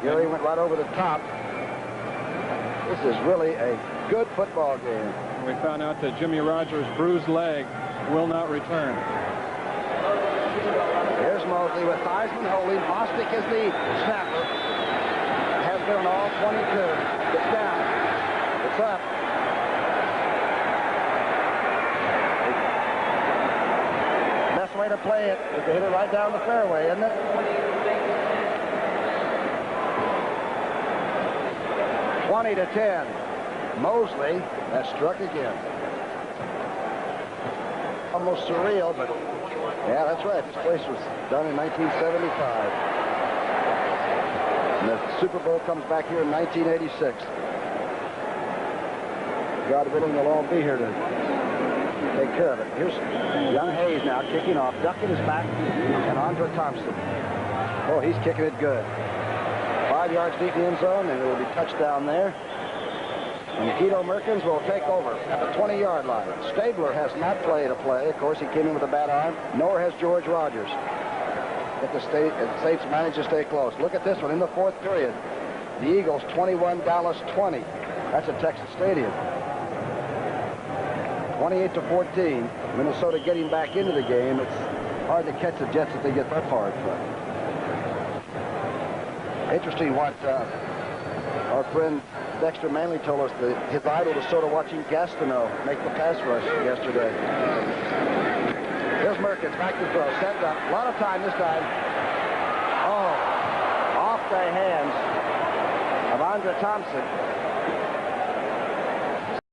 A: Gary went right over the top. This is really a good football game.
B: We found out that Jimmy Rogers' bruised leg will not return.
A: Here's Mosley with Theismann holding. Bostic is the snapper. Has been on all 22. It's down. It's up. Best way to play it is to hit it right down the fairway, isn't it? 20-10. Mosley has struck again. Almost surreal, but yeah, that's right. This place was done in 1975. And the Super Bowl comes back here in 1986. God willing, they'll all be here to take care of it. Here's young Hayes now kicking off. Ducking his back, and Andre Thompson. Oh, he's kicking it good. 5 yards deep in the end zone, and it will be touchdown there. And Guido Merkins will take over at the 20-yard line. Stabler has not played a play. Of course, he came in with a bad arm. Nor has George Rogers. But the Saints managed to stay close. Look at this one in the 4th period. The Eagles 21, Dallas 20. That's at Texas Stadium. 28-14. Minnesota getting back into the game. It's hard to catch the Jets if they get that far in front. Interesting what our friend Dexter Manley told us that his idol was sort of watching Gastineau make the pass rush yesterday. Here's Merkins back to throw. Set up. A lot of time this time. Oh, off the hands of Andre Thompson.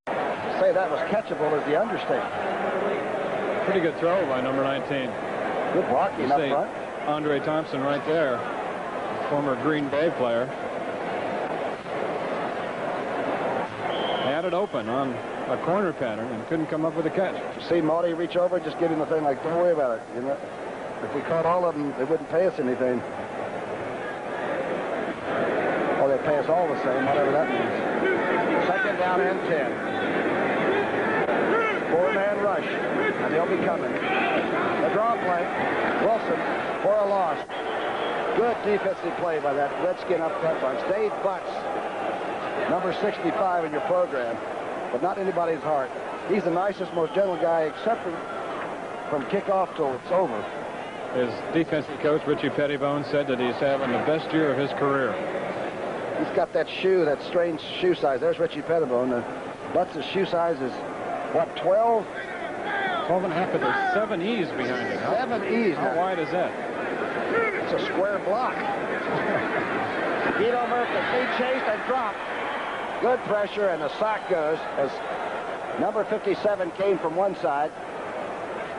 A: To say that was catchable is the understatement.
B: Pretty good throw by number 19.
A: Good blocking up front.
B: Andre Thompson right there, former Green Bay player. Had it open on a corner pattern and couldn't come up with a catch.
A: You see Marty reach over, just give him the thing like, don't worry about it. You know, if we caught all of them, they wouldn't pay us anything. Or they pay us all the same, whatever that means. Second down and 10. Four-man rush, and they'll be coming. The draw play, Wilson for a loss. Good defensive play by that Redskin up front bunch. Dave Butts, number 65 in your program, but not anybody's heart. He's the nicest, most gentle guy, except from kickoff till it's over.
B: His defensive coach, Richie Pettibone, said that he's having the best year of his career.
A: He's got that shoe, that strange shoe size. There's Richie Pettibone. Butts' shoe size is, what, 12?
B: 12 and a half, but there's 7 E's behind it.
A: 7 E's.
B: How wide is that?
A: It's a square block. Guido Merkins, he chased and dropped. Good pressure, and the sack goes as number 57 came from one side.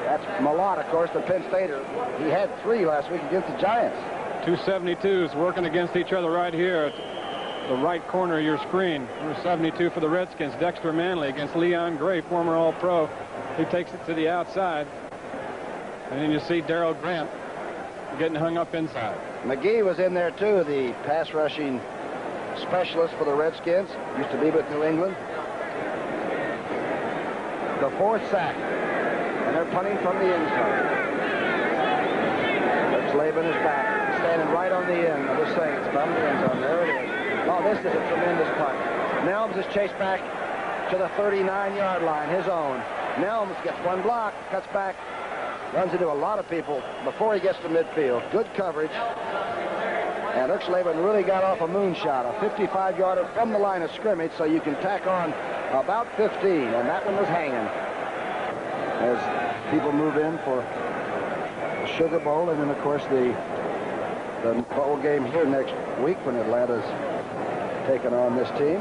A: That's Malott, of course, the Penn Stater. He had 3 last week against the Giants.
B: 272s working against each other right here at the right corner of your screen. Number 72 for the Redskins, Dexter Manley against Leon Gray, former All-Pro. He takes it to the outside. And then you see Darrell Grant getting hung up inside.
A: McGee was in there, too, the pass rushing specialist for the Redskins. Used to be with New England. The 4th sack. And they're punting from the end zone. Laban is back, standing right on the end of the Saints from the end zone. There it is. Oh, this is a tremendous punt. Nelms is chased back to the 39-yard line, his own. Nelms gets one block, cuts back, runs into a lot of people before he gets to midfield. Good coverage. And Laban really got off a moonshot, a 55-yarder from the line of scrimmage, so you can tack on about 15, and that one was hanging. As people move in for Sugar Bowl, and then of course the bowl game here next week when Atlanta's taking on this team.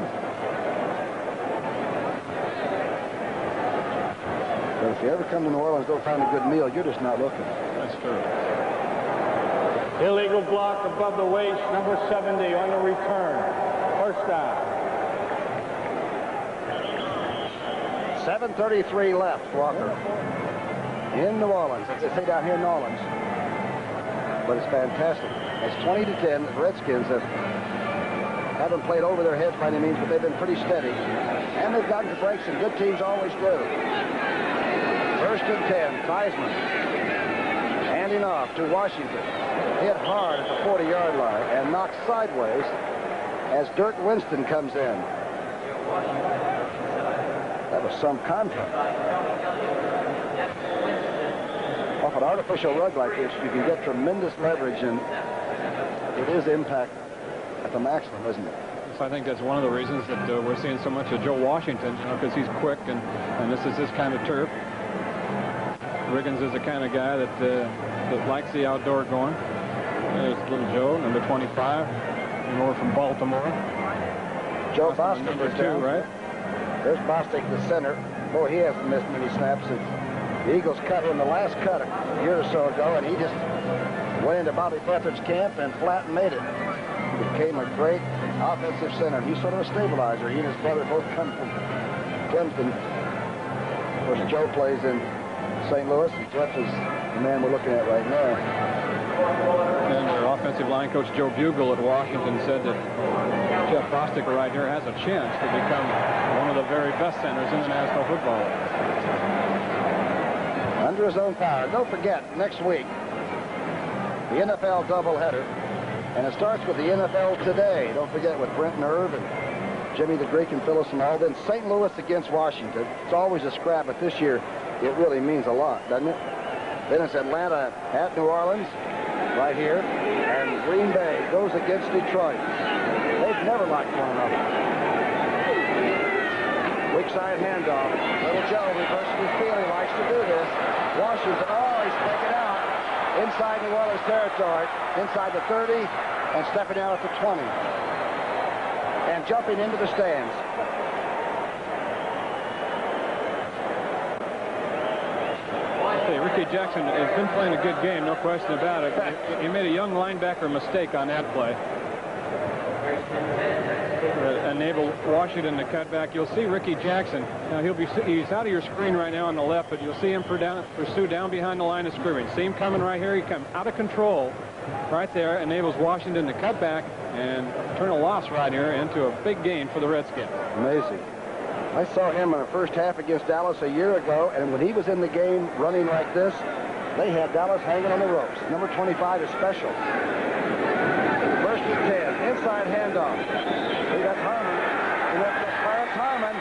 A: But if you ever come to New Orleans, don't find a good meal, you're just not looking.
B: That's true.
C: Illegal block above the waist, number 70 on the return. First down.
A: 7:33 left, Walker. In New Orleans, as they say down here in New Orleans. But it's fantastic. It's 20-10. The Redskins haven't played over their heads by any means, but they've been pretty steady. And they've gotten to breaks, and good teams always do. First and 10, Theismann. Handing off to Washington. Hit hard at the 40-yard line and knocked sideways as Dirk Winston comes in. That was some contact. Off an artificial rug like this, you can get tremendous leverage, and it is impact at the maximum, isn't it?
B: So I think that's one of the reasons that we're seeing so much of Joe Washington, you know, because he's quick, and this is his kind of turf. Riggins is the kind of guy that likes the outdoor going. There's little Joe, number 25, more from Baltimore.
A: Joe Bostic
B: number
A: is
B: 2,
A: down.
B: right?
A: There's Bostic, the center. Boy, he hasn't missed many snaps. The Eagles cut him the last cut a year or so ago, and he just went into Bobby Beathard's camp and flat and made it. He became a great offensive center. He's sort of a stabilizer. He and his brother both come from Clemson. Of course, Joe plays in St. Louis, and Jeff is the man we're looking at right now.
B: And their offensive line coach Joe Bugle at Washington said that Jeff Bostic right here has a chance to become one of the very best centers in the National Football League.
A: Under his own power. Don't forget, next week, the NFL doubleheader And it starts with the NFL today. Don't forget with Brent Nerve and Jimmy the Greek and Phyllis and all. Then St. Louis against Washington. It's always a scrap, but this year it really means a lot, doesn't it? Then it's Atlanta at New Orleans, right here. And Green Bay goes against Detroit. They've never liked one another. Weak side handoff. Little Joe reverses his field. He likes to do this. Washington, oh, he's taken out. Inside New Orleans territory. Inside the 30 and stepping out at the 20. And jumping into the stands.
B: Hey, Ricky Jackson has been playing a good game, no question about it. He made a young linebacker mistake on that play. Enable Washington to cut back. You'll see Ricky Jackson. Now he's out of your screen right now on the left, but you'll see him pursue down behind the line of scrimmage. See him coming right here. He comes out of control right there, enables Washington to cut back and turn a loss right here into a big gain for the Redskins.
A: Amazing. I saw him in the first half against Dallas a year ago, and when he was in the game running like this, they had Dallas hanging on the ropes. Number 25 is special. First and 10, inside handoff. See, that's Harmon. He left Clarence Harmon.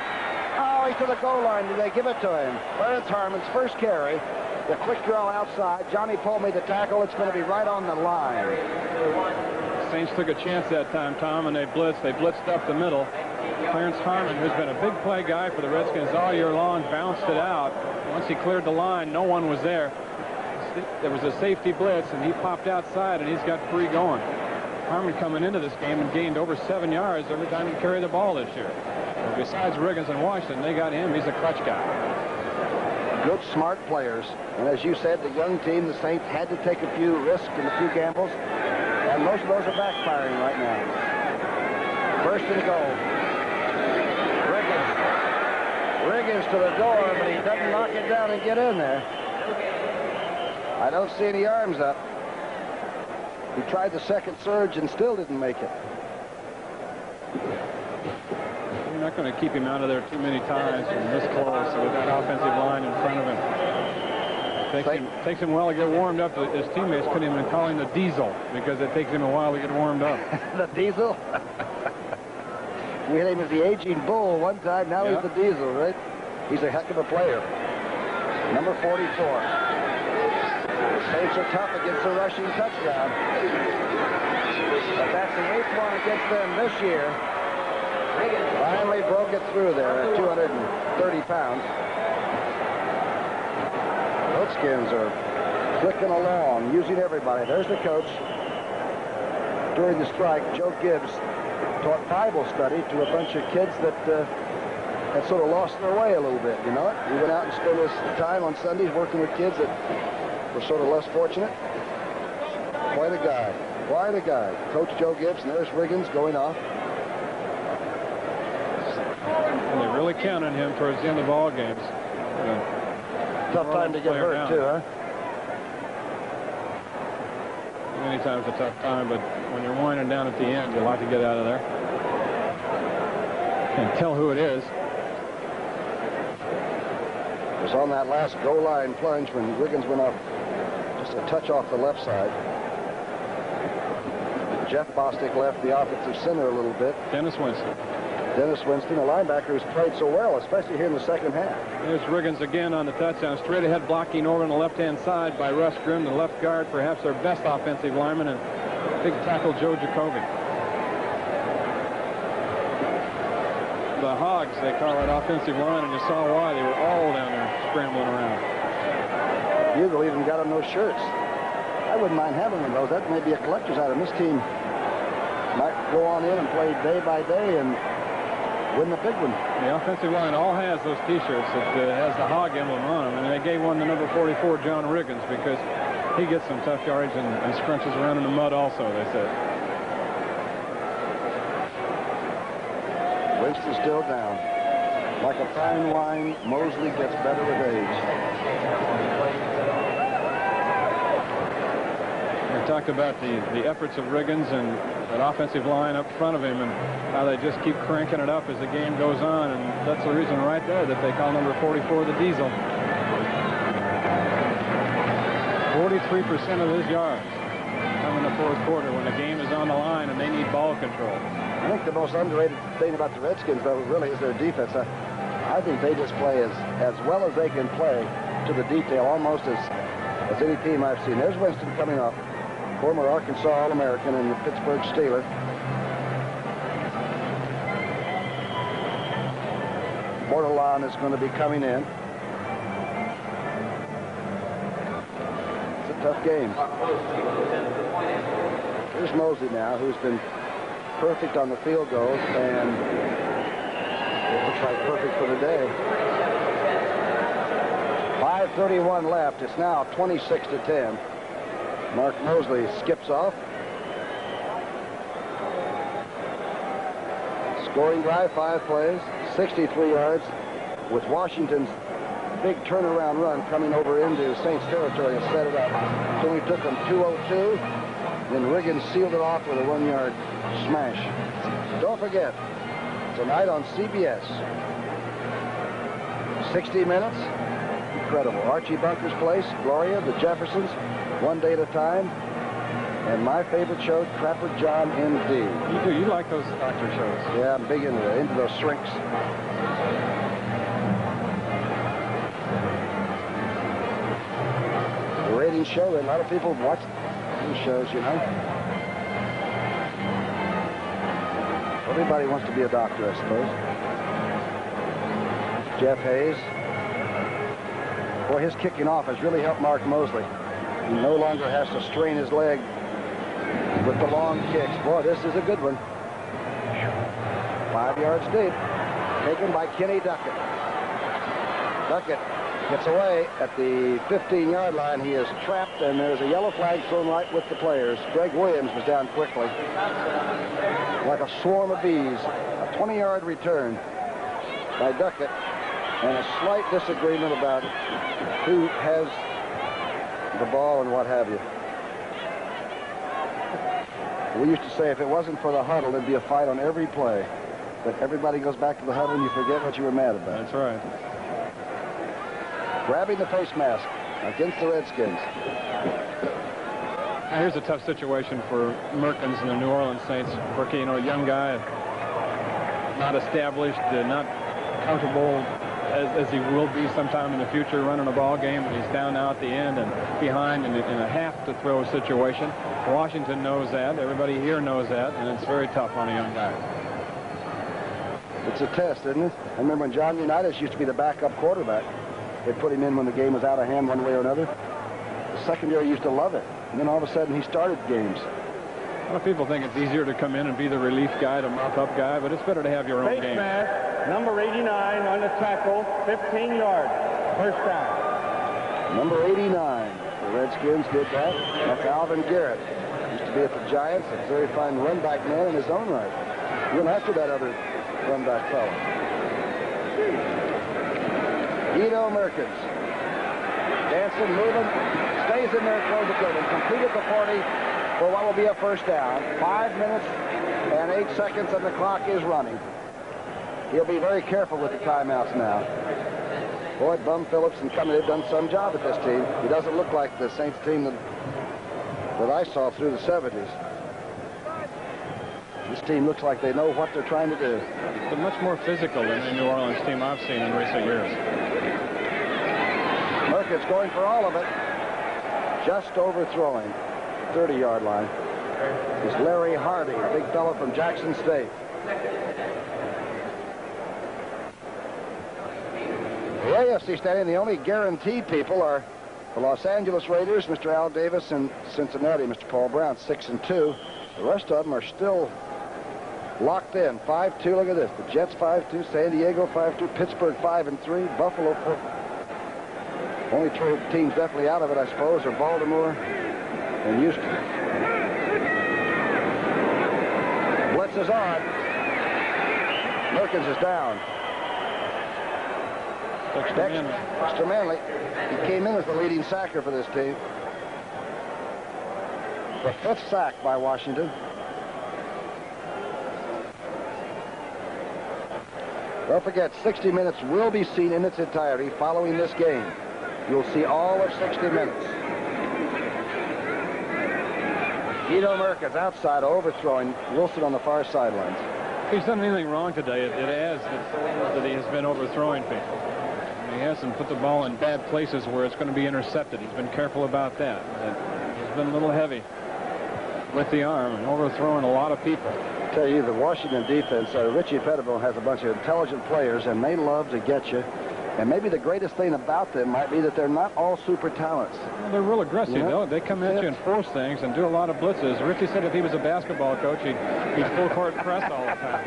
A: Oh, he's to the goal line. Did they give it to him? Clarence Harmon's first carry. The quick draw outside. Johnny Poe made the tackle. It's going to be right on the line.
B: Saints took a chance that time, Tom, and they blitzed. They blitzed up the middle. Clarence Harmon, who's been a big play guy for the Redskins all year long, bounced it out. Once he cleared the line, no one was there. There was a safety blitz, and he popped outside, and he's got free going. Harmon coming into this game and gained over 7 yards every time he carried the ball this year. But besides Riggins and Washington, they got him. He's a clutch guy.
A: Good, smart players. And as you said, the young team, the Saints, had to take a few risks and a few gambles. And most of those are backfiring right now. First and goal. Riggins to the door, but he doesn't knock it down and get in there. I don't see any arms up. He tried the second surge and still didn't make it.
B: You're not going to keep him out of there too many times from this close with that offensive line in front of him. Takes him a while to get warmed up. His teammates couldn't even call him the Diesel because it takes him a while to get warmed up.
A: The Diesel? We had him as the aging bull one time. Now he's the Diesel, right? He's a heck of a player. Number 44. The Saints are tough against the rushing touchdown. But that's the 8th one against them this year. Finally broke it through there at 230 pounds. Redskins are clicking along, using everybody. There's the coach. During the strike, Joe Gibbs taught Bible study to a bunch of kids that had sort of lost their way a little bit, you know it? He went out and spent his time on Sundays working with kids that were sort of less fortunate. Quite a guy. Quite a guy. Coach Joe Gibbs, and there's Riggins going off.
B: And they really count on him towards the end of ball games.
A: Tough time to get hurt, too, huh?
B: Many times a tough time, but when you're winding down at the end, you like to get out of there. Can't tell who it is.
A: It was on that last goal line plunge when Riggins went up just a touch off the left side. Jeff Bostic left the offensive center a little bit.
B: Dennis Winston.
A: Dennis Winston, a linebacker who's played so well, especially here in the second half.
B: There's Riggins again on the touchdown. Straight ahead blocking over on the left-hand side by Russ Grimm, the left guard, perhaps our best offensive lineman, and big tackle Joe Jacoby. The Hogs, they call that offensive line, and you saw why. They were all down there scrambling around.
A: Bugle even got them those shirts. I wouldn't mind having one of those. That may be a collector's item. This team might go on in and play day by day and win the big one.
B: The offensive line all has those T-shirts that has the Hog emblem on them, and they gave one to number 44, John Riggins, because he gets some tough yardage and scrunches around in the mud also, they said.
A: Winston's still down. Like a fine wine, Mosley gets better with age.
B: We talked about the efforts of Riggins and that offensive line up front of him and how they just keep cranking it up as the game goes on, and that's the reason right there that they call number 44 the Diesel. 43% of his yards. come in the fourth quarter when the game is on the line and they need ball control.
A: I think the most underrated thing about the Redskins, though, really is their defense. I think they just play as well as they can play to the detail, almost as any team I've seen. There's Winston coming up, former Arkansas All-American and the Pittsburgh Steeler. Bordelon is going to be coming in. It's a tough game. Here's Mosley now, who's been perfect on the field goals, and it looks like perfect for the day. 5:31 left. It's now 26-10. Mark Mosley skips off. Scoring drive, 5 plays, 63 yards, with Washington's big turnaround run coming over into Saints territory and set it up. So we took them 2:02. Then Riggins sealed it off with a 1-yard smash. Don't forget, tonight on CBS, 60 Minutes, incredible. Archie Bunker's Place, Gloria, the Jeffersons, One Day at a Time, and my favorite show, Trapper John M.D.
B: You do. You like those doctor shows.
A: Yeah, I'm big into those shrinks. The ratings show that a lot of people watch these shows, you know. Everybody wants to be a doctor, I suppose. Jeff Hayes. Boy, his kicking off has really helped Mark Mosley. He no longer has to strain his leg with the long kicks. Boy, this is a good one. 5 yards deep. Taken by Kenny Duckett. Duckett gets away at the 15-yard line. He is trapped, and there's a yellow flag thrown right with the players. Greg Williams was down quickly, like a swarm of bees. A 20-yard return by Duckett, and a slight disagreement about who has the ball and what have you. We used to say if it wasn't for the huddle, there'd be a fight on every play. But everybody goes back to the huddle and you forget what you were mad about.
B: That's right.
A: Grabbing the face mask against the Redskins.
B: Now here's a tough situation for Merkins and the New Orleans Saints. Rookie, you know, a young guy, not established, not comfortable as he will be sometime in the future running a ball game. But he's down now at the end and behind in a have-to-throw situation. Washington knows that. Everybody here knows that, and it's very tough on a young guy.
A: It's a test, isn't it? I remember when John Unitas used to be the backup quarterback. They put him in when the game was out of hand one way or another. The secondary used to love it. And then all of a sudden he started games.
B: A lot of people think it's easier to come in and be the relief guy, the mop-up guy, but it's better to have your own game.
C: Face mask, number 89 on the tackle, 15 yards, first down.
A: Number 89. The Redskins did that. That's Alvin Garrett. Used to be at the Giants. A very fine run-back man in his own right. He went after that other run-back fellow. Guido Merkins. Dancing, moving, stays in there, close it good, and completed the 40 for what will be a first down. 5 minutes and 8 seconds, and the clock is running. He'll be very careful with the timeouts now. Boy, Bum Phillips and company have done some job at this team. He doesn't look like the Saints team that I saw through the 70s. This team looks like they know what they're trying to do.
B: They're much more physical than the New Orleans team I've seen in recent years.
A: Merkins going for all of it. Just overthrowing. 30-yard line is Larry Hardy, a big fellow from Jackson State. The AFC standing, the only guaranteed people are the Los Angeles Raiders, Mr. Al Davis, and Cincinnati, Mr. Paul Brown, 6-2. The rest of them are still locked in. 5-2, look at this. The Jets 5-2, San Diego 5-2, Pittsburgh 5-3, Buffalo 4. Only two teams definitely out of it, I suppose, are Baltimore and Houston. Blitz is on. Merkins is down. Dexter Manley. He came in as the leading sacker for this team. The 5th sack by Washington. Don't forget, 60 Minutes will be seen in its entirety following this game. You'll see all of 60 Minutes. Guido Merkens outside, overthrowing Wilson on the far sidelines.
B: If he's done anything wrong today, it adds that he has been overthrowing people. He hasn't put the ball in bad places where it's going to be intercepted. He's been careful about that. He's been a little heavy with the arm and overthrowing a lot of people.
A: I tell you, the Washington defense, Richie Pettibone has a bunch of intelligent players, and they love to get you. And maybe the greatest thing about them might be that they're not all super talents.
B: Well, they're real aggressive, though. They come at you and force things and do a lot of blitzes. Richie said if he was a basketball coach, he'd full court press all the time.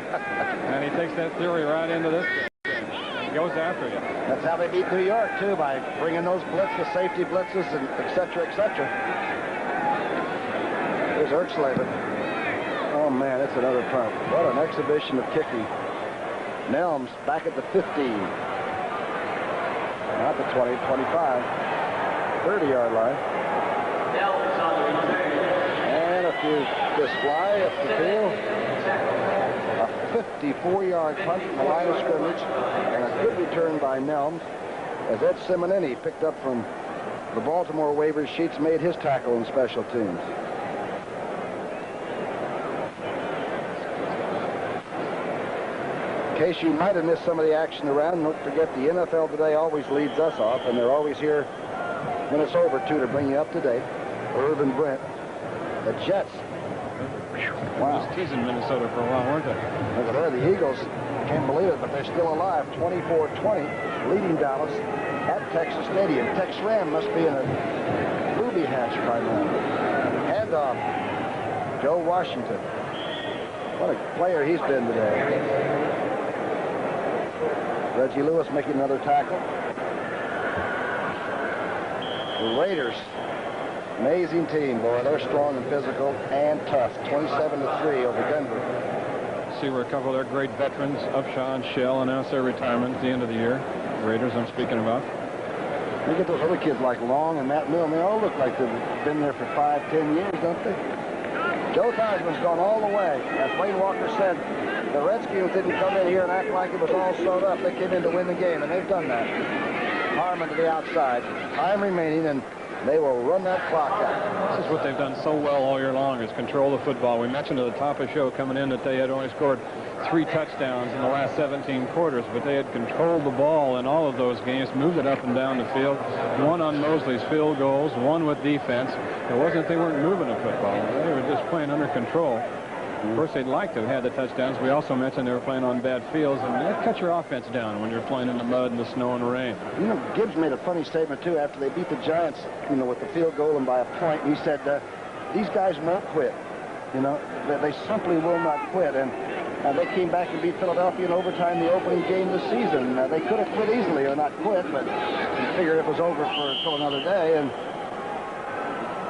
B: And he takes that theory right into this game. He goes after you.
A: That's how they beat New York, too, by bringing those blitzes, safety blitzes, and et cetera, et cetera. Here's Erxleben. Oh, man, it's another punt. What an exhibition of kicking. Nelms back at the 15. Not the 20, 25. 30-yard line. And a few just fly up the field. A 54-yard punt from the line of scrimmage. And a good return by Nelms, as Ed Simonini picked up from the Baltimore waiver sheets, made his tackle in special teams. In case you might have missed some of the action around, don't forget the NFL Today always leads us off, and they're always here when it's over, too, to bring you up to date. Irv and Brent. The Jets. Wow.
B: Just teasing Minnesota for a while, weren't they?
A: Look at there, the Eagles. Can't believe it, but they're still alive. 24-20, leading Dallas at Texas Stadium. Tex Ram must be in a booby hatch by now. Handoff. Joe Washington. What a player he's been today. Reggie Lewis making another tackle. The Raiders, amazing team, boy. They're strong and physical and tough. 27-3 over Denver.
B: See where a couple of their great veterans, Upshaw and Shell, announced their retirement at the end of the year. The Raiders I'm speaking about.
A: Look at those other kids like Long and Matt Milne. They all look like they've been there for 5-10 years, don't they? Joe Theismann's gone all the way. As Wayne Walker said, the Redskins didn't come in here and act like it was all sewed up. They came in to win the game, and they've done that. Harmon to the outside. Time remaining, and they will run that clock out.
B: This is what they've done so well all year long, is control the football. We mentioned at the top of the show coming in that they had only scored 3 touchdowns in the last 17 quarters, but they had controlled the ball in all of those games, moved it up and down the field. One on Mosley's field goals, one with defense. It wasn't they weren't moving the football. They were just playing under control. Of course, they'd like to have had the touchdowns. We also mentioned they were playing on bad fields, and that cuts your offense down when you're playing in the mud and the snow and the rain.
A: You know, Gibbs made a funny statement, too, after they beat the Giants, you know, with the field goal and by a point. He said, these guys won't quit. You know, they simply will not quit. And they came back and beat Philadelphia in overtime the opening game of the season. They could have quit easily or not quit, but they figured it was over until another day. And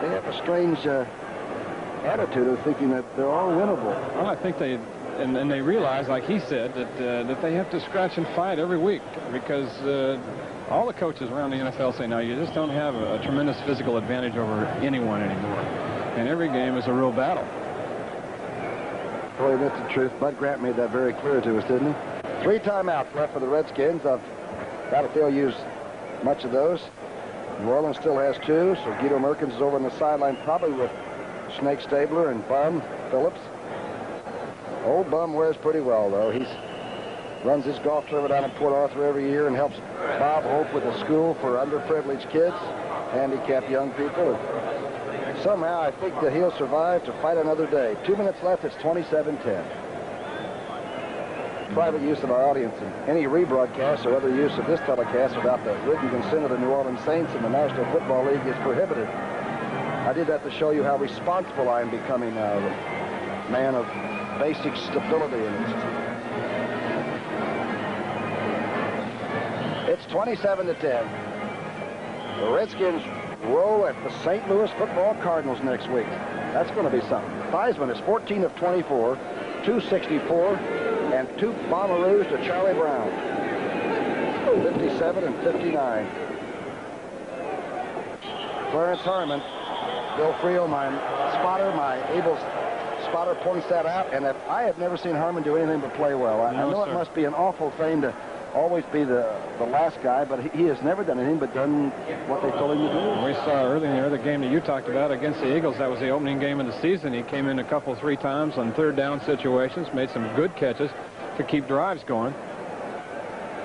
A: they have a strange attitude of thinking that they're all winnable.
B: Well, I think they realize, like he said, that they have to scratch and fight every week, because all the coaches around the NFL say now you just don't have a tremendous physical advantage over anyone anymore, and every game is a real battle.
A: Boy, that's the truth. Bud Grant made that very clear to us, didn't he? 3 timeouts left for the Redskins. I doubt if they'll use much of those. New Orleans still has 2, so Guido Merkens is over on the sideline, probably with Snake Stabler and Bum Phillips. Old Bum wears pretty well, though. He runs his golf tournament down in Port Arthur every year and helps Bob Hope with a school for underprivileged kids, handicapped young people. And somehow I think that he'll survive to fight another day. 2 minutes left. It's 27-10. Private use of our audience and any rebroadcast or other use of this telecast without the written consent of the New Orleans Saints and the National Football League is prohibited. I did that to show you how responsible I am becoming now, a man of basic stability. It's 27-10. The Redskins roll at the St. Louis Football Cardinals next week. That's going to be something. Theismann is 14 of 24, 264, and 2 bomberoos to Charlie Brown. 57 and 59. Clarence Harmon. Bill Friel, my spotter, my able spotter, points that out. And I have never seen Harmon do anything but play well. I know it must be an awful thing to always be the last guy, but he has never done anything but done what they told him to do.
B: We saw earlier in the other game that you talked about against the Eagles. That was the opening game of the season. He came in a couple, 3 times on third down situations, made some good catches to keep drives going.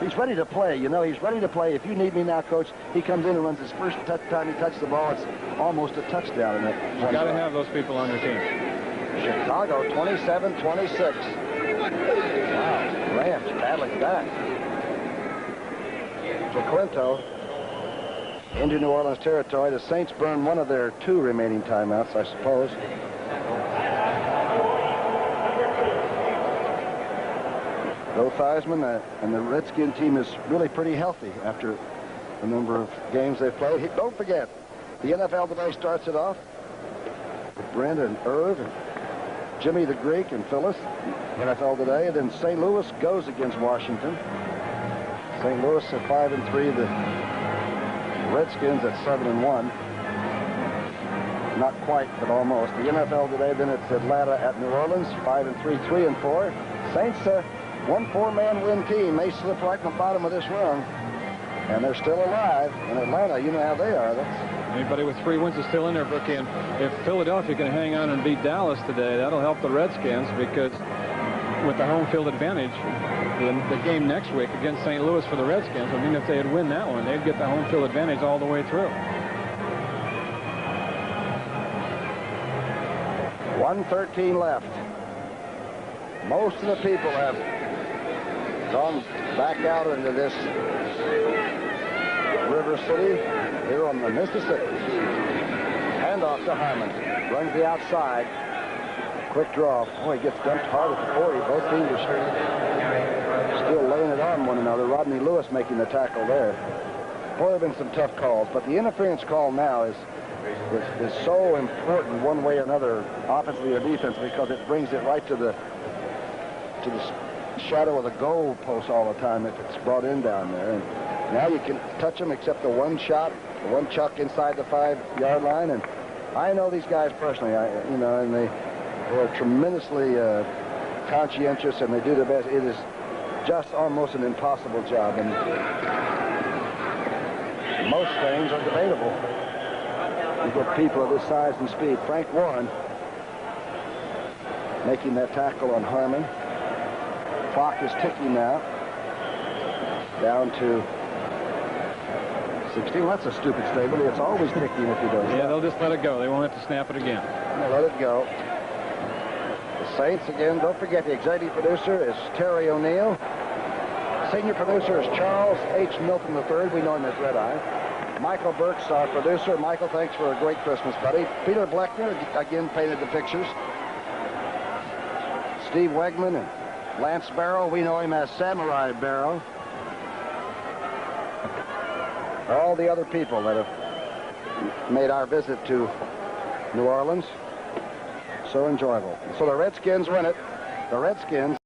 A: He's ready to play. You know, he's ready to play. If you need me now, Coach, he comes in and runs his first time he touches the ball. It's almost a touchdown.
B: You've got to have those people on your team.
A: Chicago 27-26. Wow, Rams battling back. Quinto into New Orleans territory. The Saints burn one of their 2 remaining timeouts, I suppose. Bill Theismann and the Redskin team is really pretty healthy after the number of games they've played. Don't forget, the NFL today starts it off with Brent and Irv and Jimmy the Greek and Phyllis. NFL today, and then St. Louis goes against Washington. St. Louis at 5-3. The Redskins at 7-1. Not quite, but almost. The NFL today, then it's Atlanta at New Orleans, 5-3, 3-4. Saints, 1 4-man win team. They slip right in the bottom of this run, and they're still alive. In Atlanta, you know how they are.
B: Anybody with 3 wins is still in there, Brookie. And if Philadelphia can hang on and beat Dallas today, that'll help the Redskins, because with the home field advantage, the game next week against St. Louis for the Redskins, I mean, if they'd win that one, they'd get the home field advantage all the way through.
A: 1:13 left. Most of the people have gone back out into this River City here on the Mississippi. Handoff to Harmon. Runs the outside. Quick draw. Boy, he gets dumped hard at the 40. Both teams are still laying it on one another. Rodney Lewis making the tackle there. Boy, there have been some tough calls, but the interference call now is so important one way or another, offensively or defensively, because it brings it right to the shadow of the goal post all the time if it's brought in down there. And now you can touch them except the one shot, the one chuck inside the 5-yard line. And I know these guys personally, and they're tremendously conscientious, and they do their best. It is just almost an impossible job, and most things are debatable. You get people of this size and speed. Frank Warren making that tackle on Harmon. Clock is ticking now. Down to 16. Well, that's a stupid statement. It's always ticking if you don't.
B: Yeah, they'll just let it go. They won't have to snap it again.
A: They'll let it go. The Saints, again, don't forget the executive producer is Terry O'Neill. Senior producer is Charles H. Milton III. We know him as Red Eye. Michael Burke's our producer. Michael, thanks for a great Christmas, buddy. Peter Bleckner, again, painted the pictures. Steve Wegman and Lance Barrow. We know him as Samurai Barrow. All the other people that have made our visit to New Orleans so enjoyable. So the Redskins win it. The Redskins